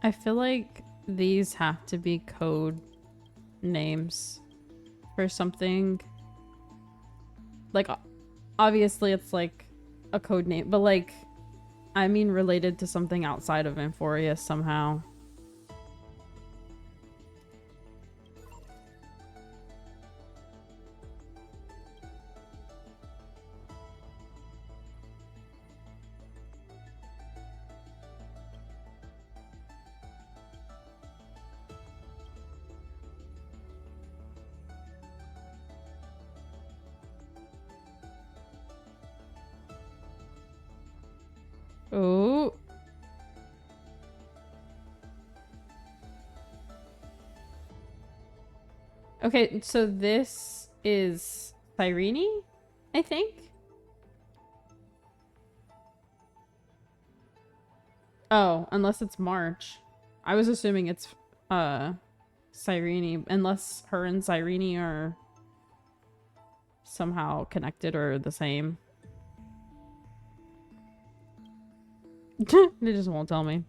I feel like these have to be code names for something. Like, obviously it's like a code name, but like, I mean related to something outside of Euphoria somehow. Okay, so this is Cyrene, I think. Oh, unless it's March. I was assuming it's Cyrene, unless her and Cyrene are somehow connected or the same. They just won't tell me.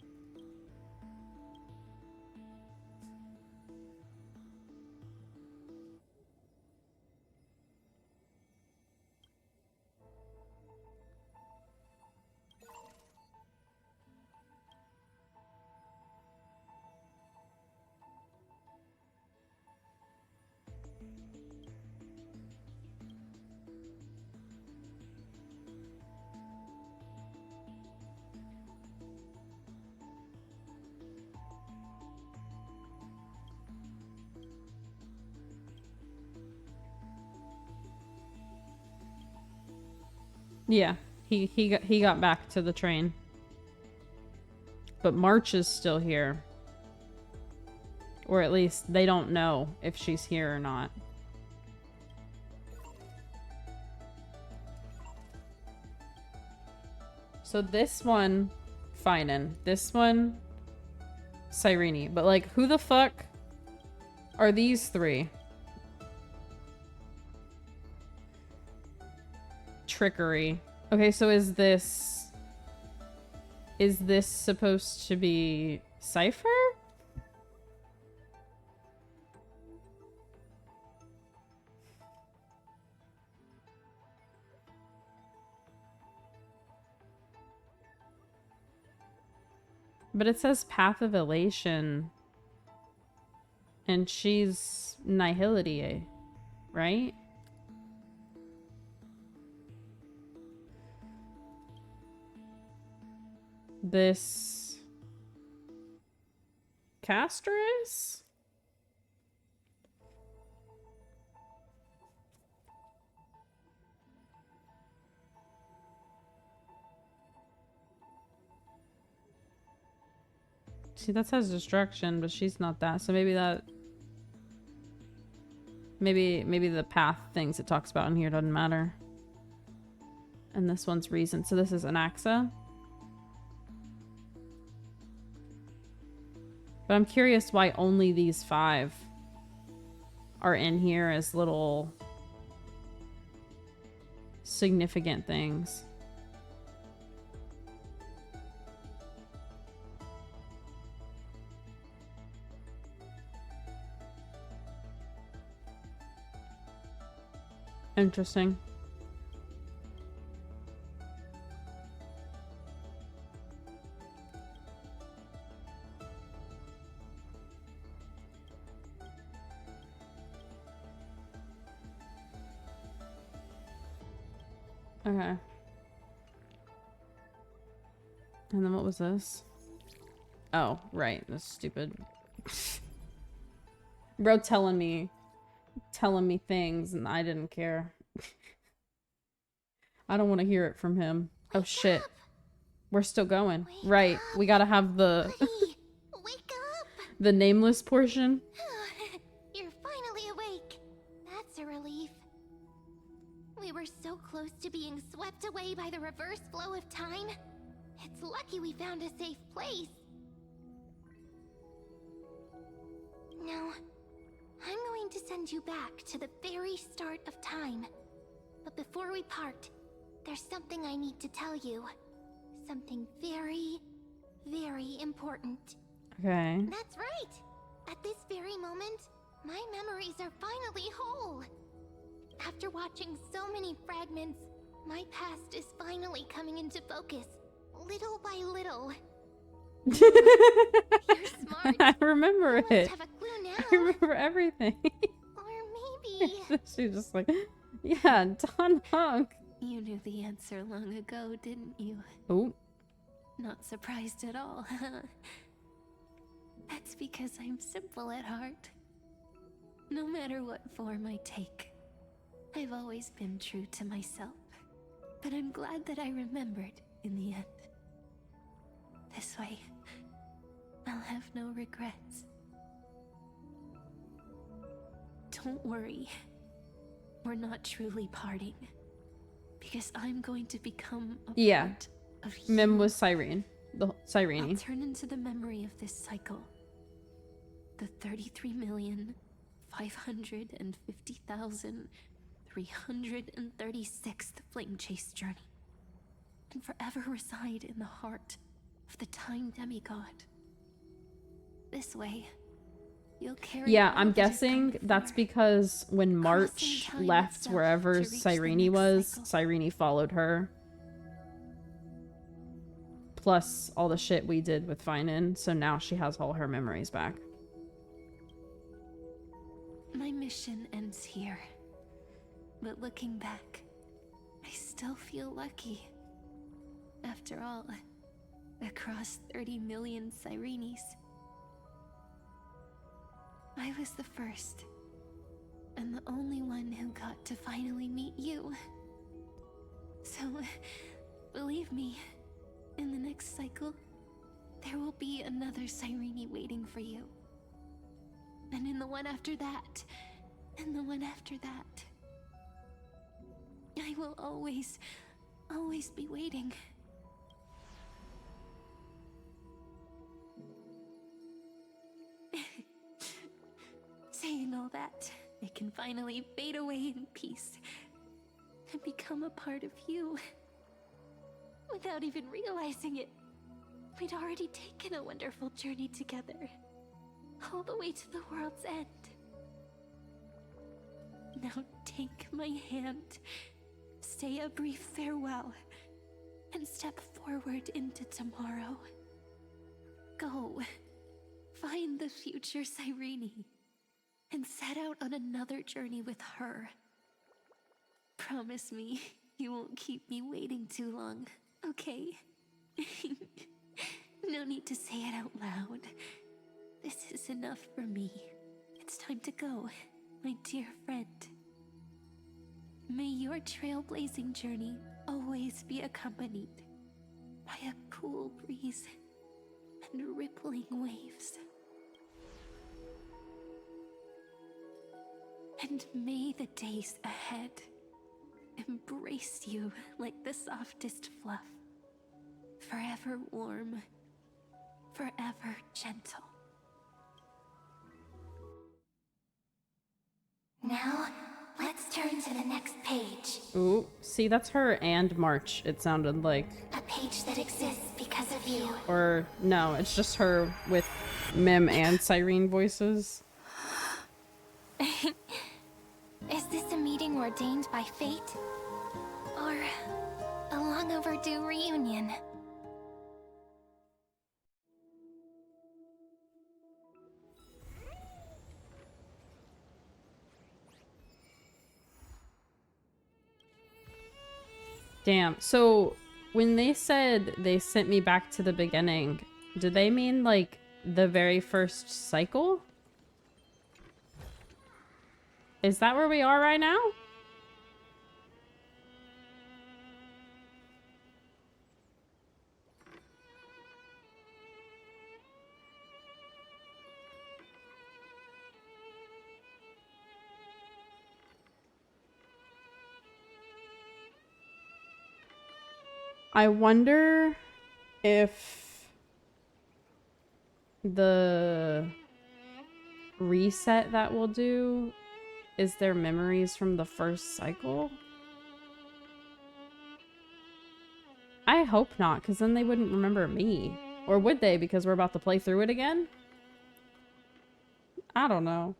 Yeah, he got back to the train. But March is still here. Or at least they don't know if she's here or not. So this one, Finan. This one, Cyrene. But like, who the fuck are these three? Trickery. Okay, so is this supposed to be Cypher? But it says Path of Elation. And she's Nihility, right? This Castris? See, that says destruction, but she's not that. So maybe that... Maybe the path things it talks about in here doesn't matter. And this one's reason. So this is Anaxa. But I'm curious why only these 5 are in here as little significant things. Interesting. Okay. And then what was this? Oh, right. That's stupid. Bro telling me things and I didn't care. I don't want to hear it from him. Oh shit. We're still going. Right. We gotta have the Wake up! the nameless portion. You're finally awake. That's a relief. We were so close to being swept away by the reverse flow of time. It's lucky we found a safe place. Now, I'm going to send you back to the very start of time. But before we part, there's something I need to tell you. Something very, very important. Okay. That's right! At this very moment, my memories are finally whole. After watching so many fragments, my past is finally coming into focus, little by little. You're smart. I remember You it. must have a clue now. I remember everything. Or maybe... She's just like, yeah, Don Hunk. You knew the answer long ago, didn't you? Oh. Not surprised at all, huh? That's because I'm simple at heart. No matter what form I take, I've always been true to myself. But I'm glad that I remembered in the end. This way, I'll have no regrets. Don't worry. We're not truly parting. Because I'm going to become a part of you. Mim was Cyrene. The I'll Cyrene. turn into the memory of this cycle. The 33,550,336th Flame Chase journey. And forever reside in the heart of the Time Demigod. This way, you'll carry Yeah, all I'm that has guessing come that's before. because when March Crossing time left itself wherever to reach the Cyrene next was, cycle. Cyrene followed her. Plus all the shit we did with Finan, so now she has all her memories back. My mission ends here. But looking back, I still feel lucky. After all, across 30 million Cyrenes, I was the first, and the only one who got to finally meet you. So, believe me, in the next cycle, there will be another Cyrene waiting for you. And in the one after that, and the one after that. I will always be waiting. Saying all that, I can finally fade away in peace and become a part of you. Without even realizing it, we'd already taken a wonderful journey together, all the way to the world's end. Now take my hand, say a brief farewell, and step forward into tomorrow. Go, find the future Cyrene, and set out on another journey with her. Promise me you won't keep me waiting too long, okay? No need to say it out loud. This is enough for me. It's time to go, my dear friend. May your trailblazing journey always be accompanied by a cool breeze and rippling waves. And may the days ahead embrace you like the softest fluff, forever warm, forever gentle. Now, let's turn to the next page. Ooh, see, that's her and March, it sounded like. A page that exists because of you. Or, no, it's just her with Mim and Cyrene voices. Is this a meeting ordained by fate? Or a long overdue reunion? Damn, so when they said they sent me back to the beginning, did they mean like the very first cycle? Is that where we are right now? I wonder if the reset that we'll do is their memories from the first cycle. I hope not, because then they wouldn't remember me. Or would they, because we're about to play through it again? I don't know.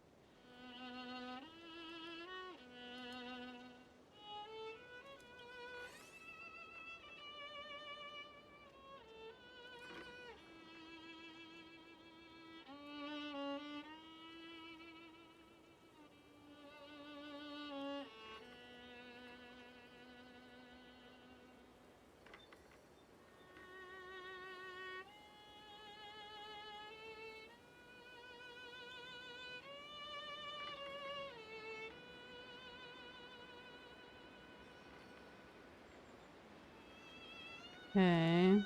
Okay.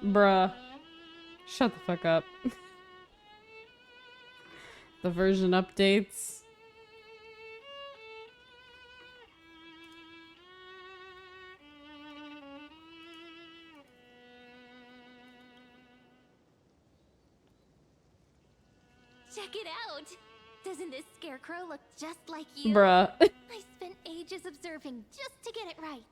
Bruh. Shut the fuck up. The version updates. Check it out! Doesn't this scarecrow look just like you? Bruh. I spent ages observing just to get it right.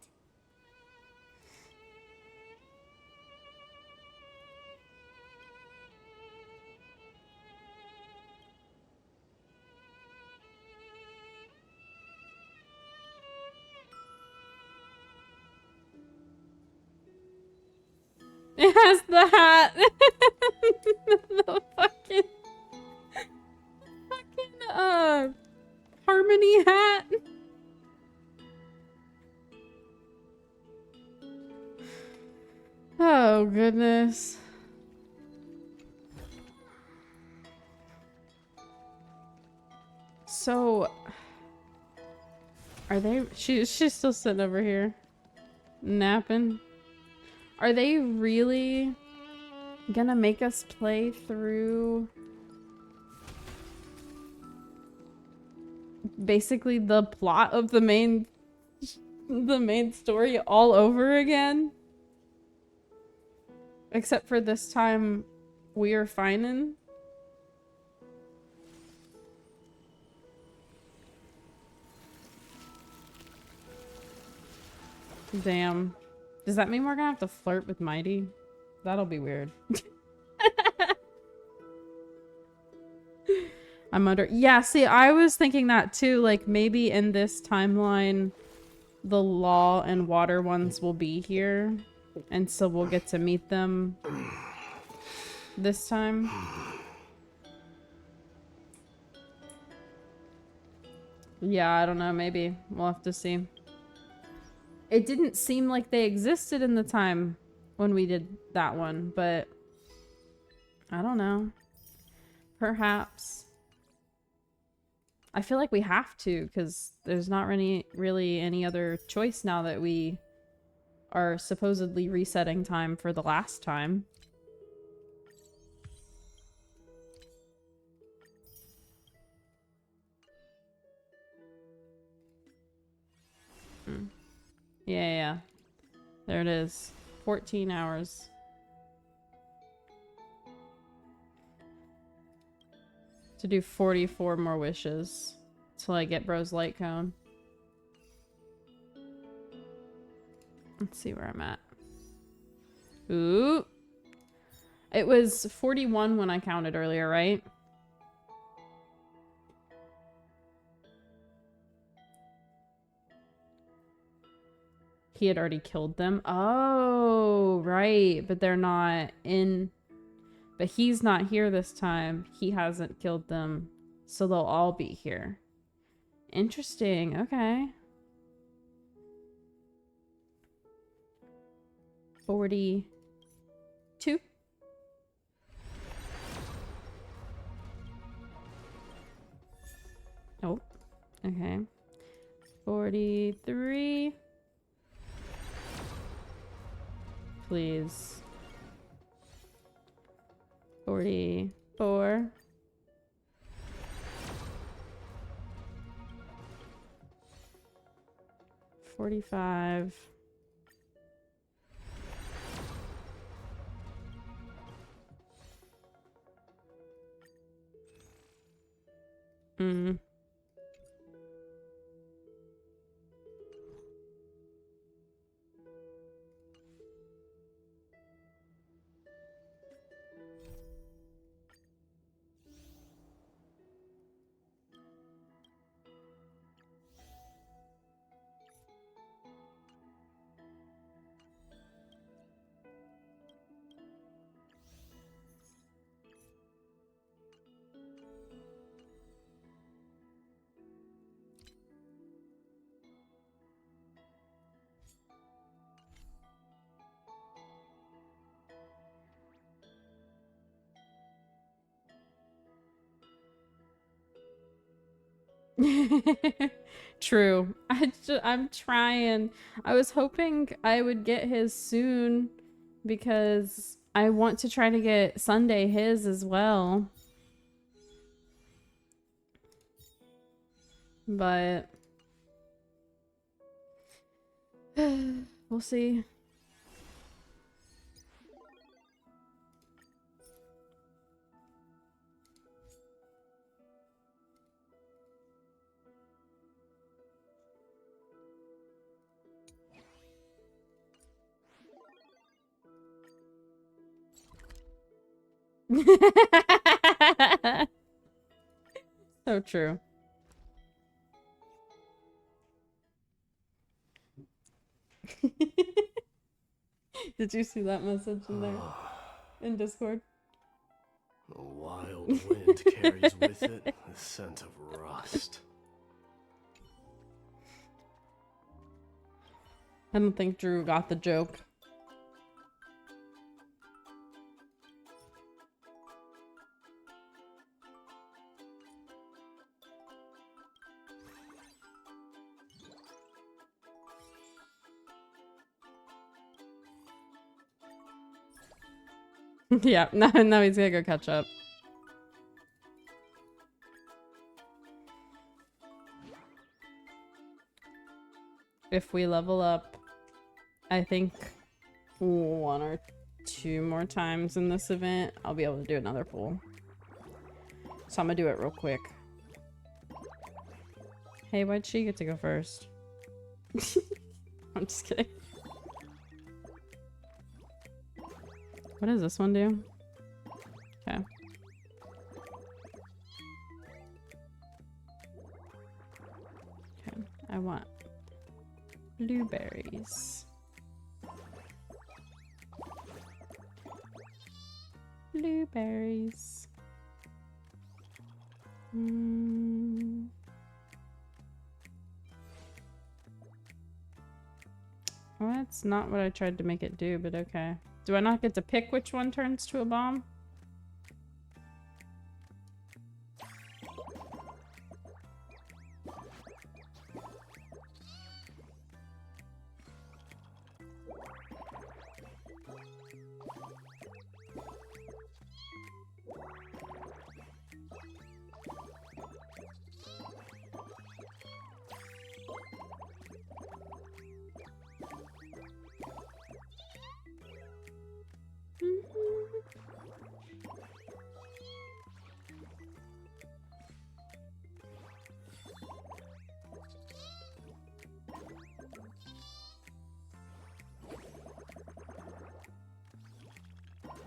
It has the hat. The fucking Harmony hat. Oh goodness. So are they she's still sitting over here napping. Are they really gonna make us play through basically the plot of the main story all over again? Except for this time we are finding. Damn. Does that mean we're gonna have to flirt with Mighty? That'll be weird. I'm under. Yeah, see, I was thinking that too. Like, maybe in this timeline, the law and water ones will be here. And so we'll get to meet them this time. Yeah, I don't know. Maybe. We'll have to see. It didn't seem like they existed in the time when we did that one, but I don't know. Perhaps. I feel like we have to, because there's not really any other choice now that we are supposedly resetting time for the last time. Yeah. There it is. 14 hours. To do 44 more wishes till I get Bro's light cone. Let's see where I'm at. Ooh. It was 41 when I counted earlier, right? He had already killed them. Oh, right. But they're not in... But he's not here this time. He hasn't killed them. So they'll all be here. Interesting. Okay. 42. Oh. Okay. 43. Please. 44. 45. Mm. True. I'm trying. I was hoping I would get his soon, because I want to try to get Sunday his as well. But we'll see. So true. Did you see that message in there? In Discord? The wild wind carries with it the scent of rust. I don't think Drew got the joke. Yeah, now he's gonna go catch up. If we level up, I think 1 or 2 more times in this event, I'll be able to do another pool. So I'm gonna do it real quick. Hey, why'd she get to go first? I'm just kidding. What does this one do? Okay. Okay, I want blueberries. Blueberries. Well, that's not what I tried to make it do, but okay. Do I not get to pick which one turns to a bomb?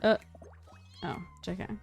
Oh, JK.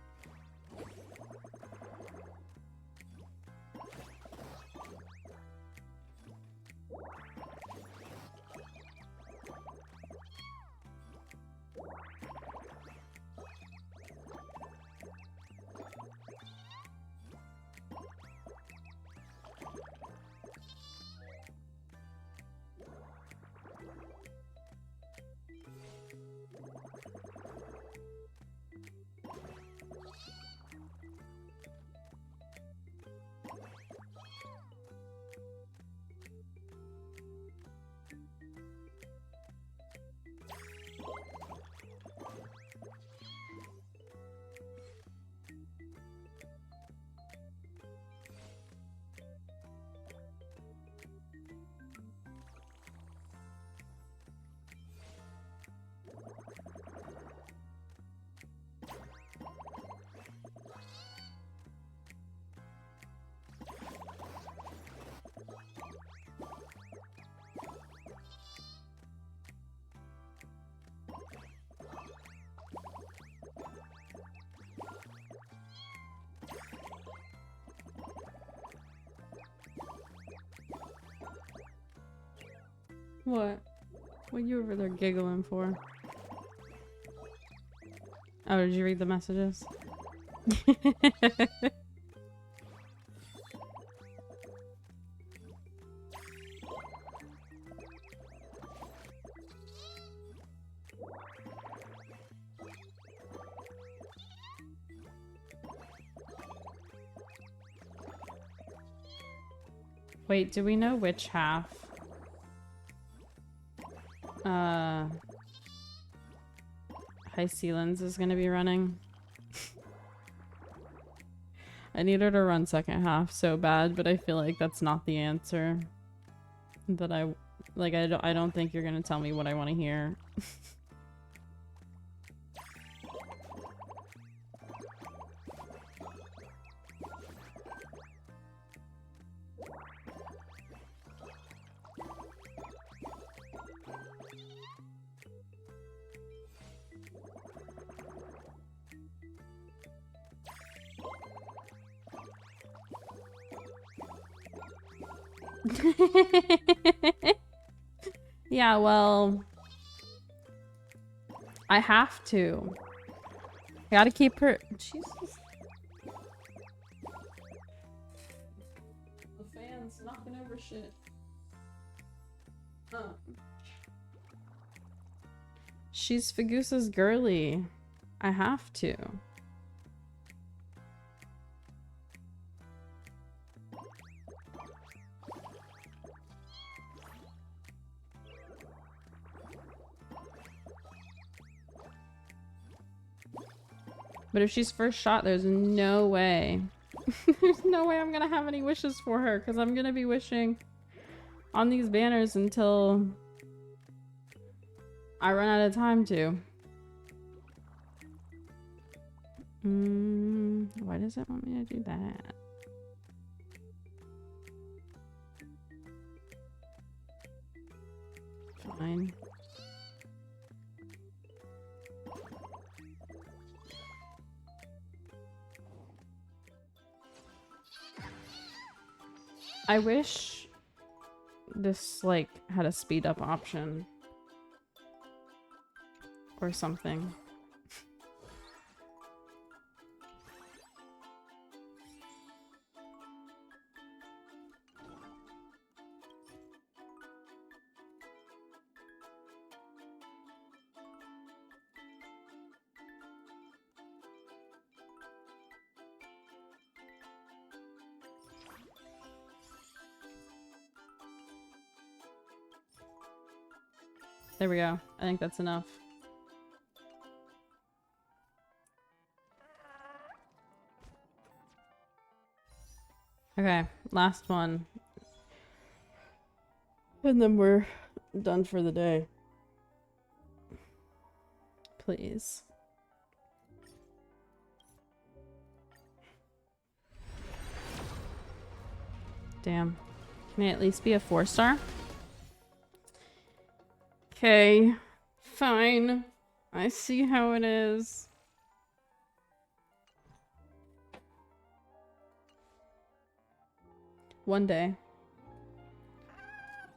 What? What are you over there giggling for? Oh, did you read the messages? Wait, do we know which half? High Sealands is gonna be running. I need her to run second half so bad, but I feel like that's not the answer. That I don't think you're gonna tell me what I want to hear. Yeah, well, I have to. I gotta keep her. Jesus. The fan's knocking over shit. She's Fagusa's girly. I have to. But if she's first shot, there's no way. There's no way I'm gonna have any wishes for her, because I'm gonna be wishing on these banners until I run out of time to. Why does it want me to do that? Fine. I wish this, like, had a speed up option. Or something. There we go. I think that's enough. Okay, last one. And then we're done for the day. Please. Damn. Can I at least be a 4-star? Okay, fine. I see how it is. One day.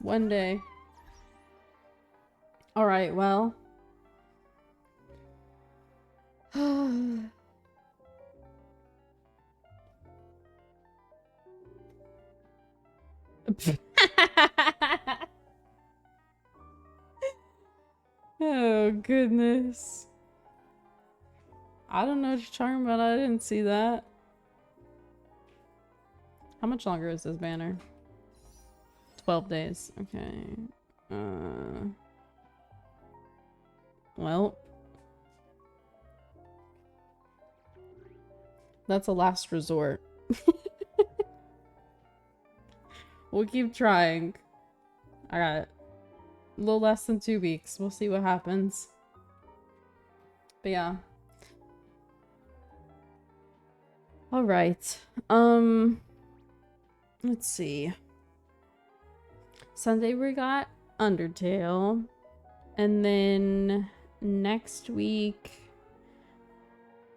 One day. Alright, well. Oh, goodness. I don't know what you're talking about. I didn't see that. How much longer is this banner? 12 days. Okay. Well. That's a last resort. We'll keep trying. I got it. A little less than 2 weeks. We'll see what happens. But yeah. All right. Let's see. Sunday we got Undertale. And then next week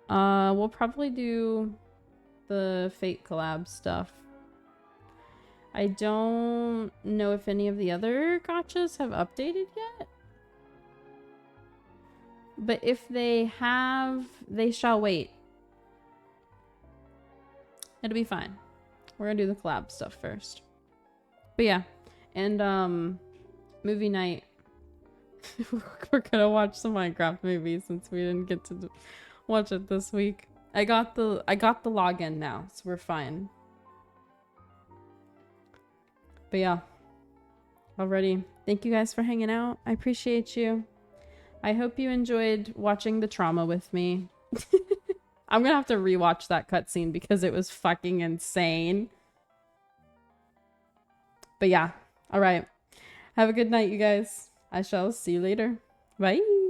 we'll probably do the Fate collab stuff. I don't know if any of the other gachas have updated yet. But if they have, they shall wait. It'll be fine. We're gonna do the collab stuff first. But yeah. And movie night. We're gonna watch some Minecraft movies since we didn't get to watch it this week. I got the login now, so we're fine. But yeah. Alrighty. Thank you guys for hanging out. I appreciate you. I hope you enjoyed watching the trauma with me. I'm gonna have to rewatch that cutscene because it was fucking insane. But yeah, alright. Have a good night, you guys. I shall see you later. Bye.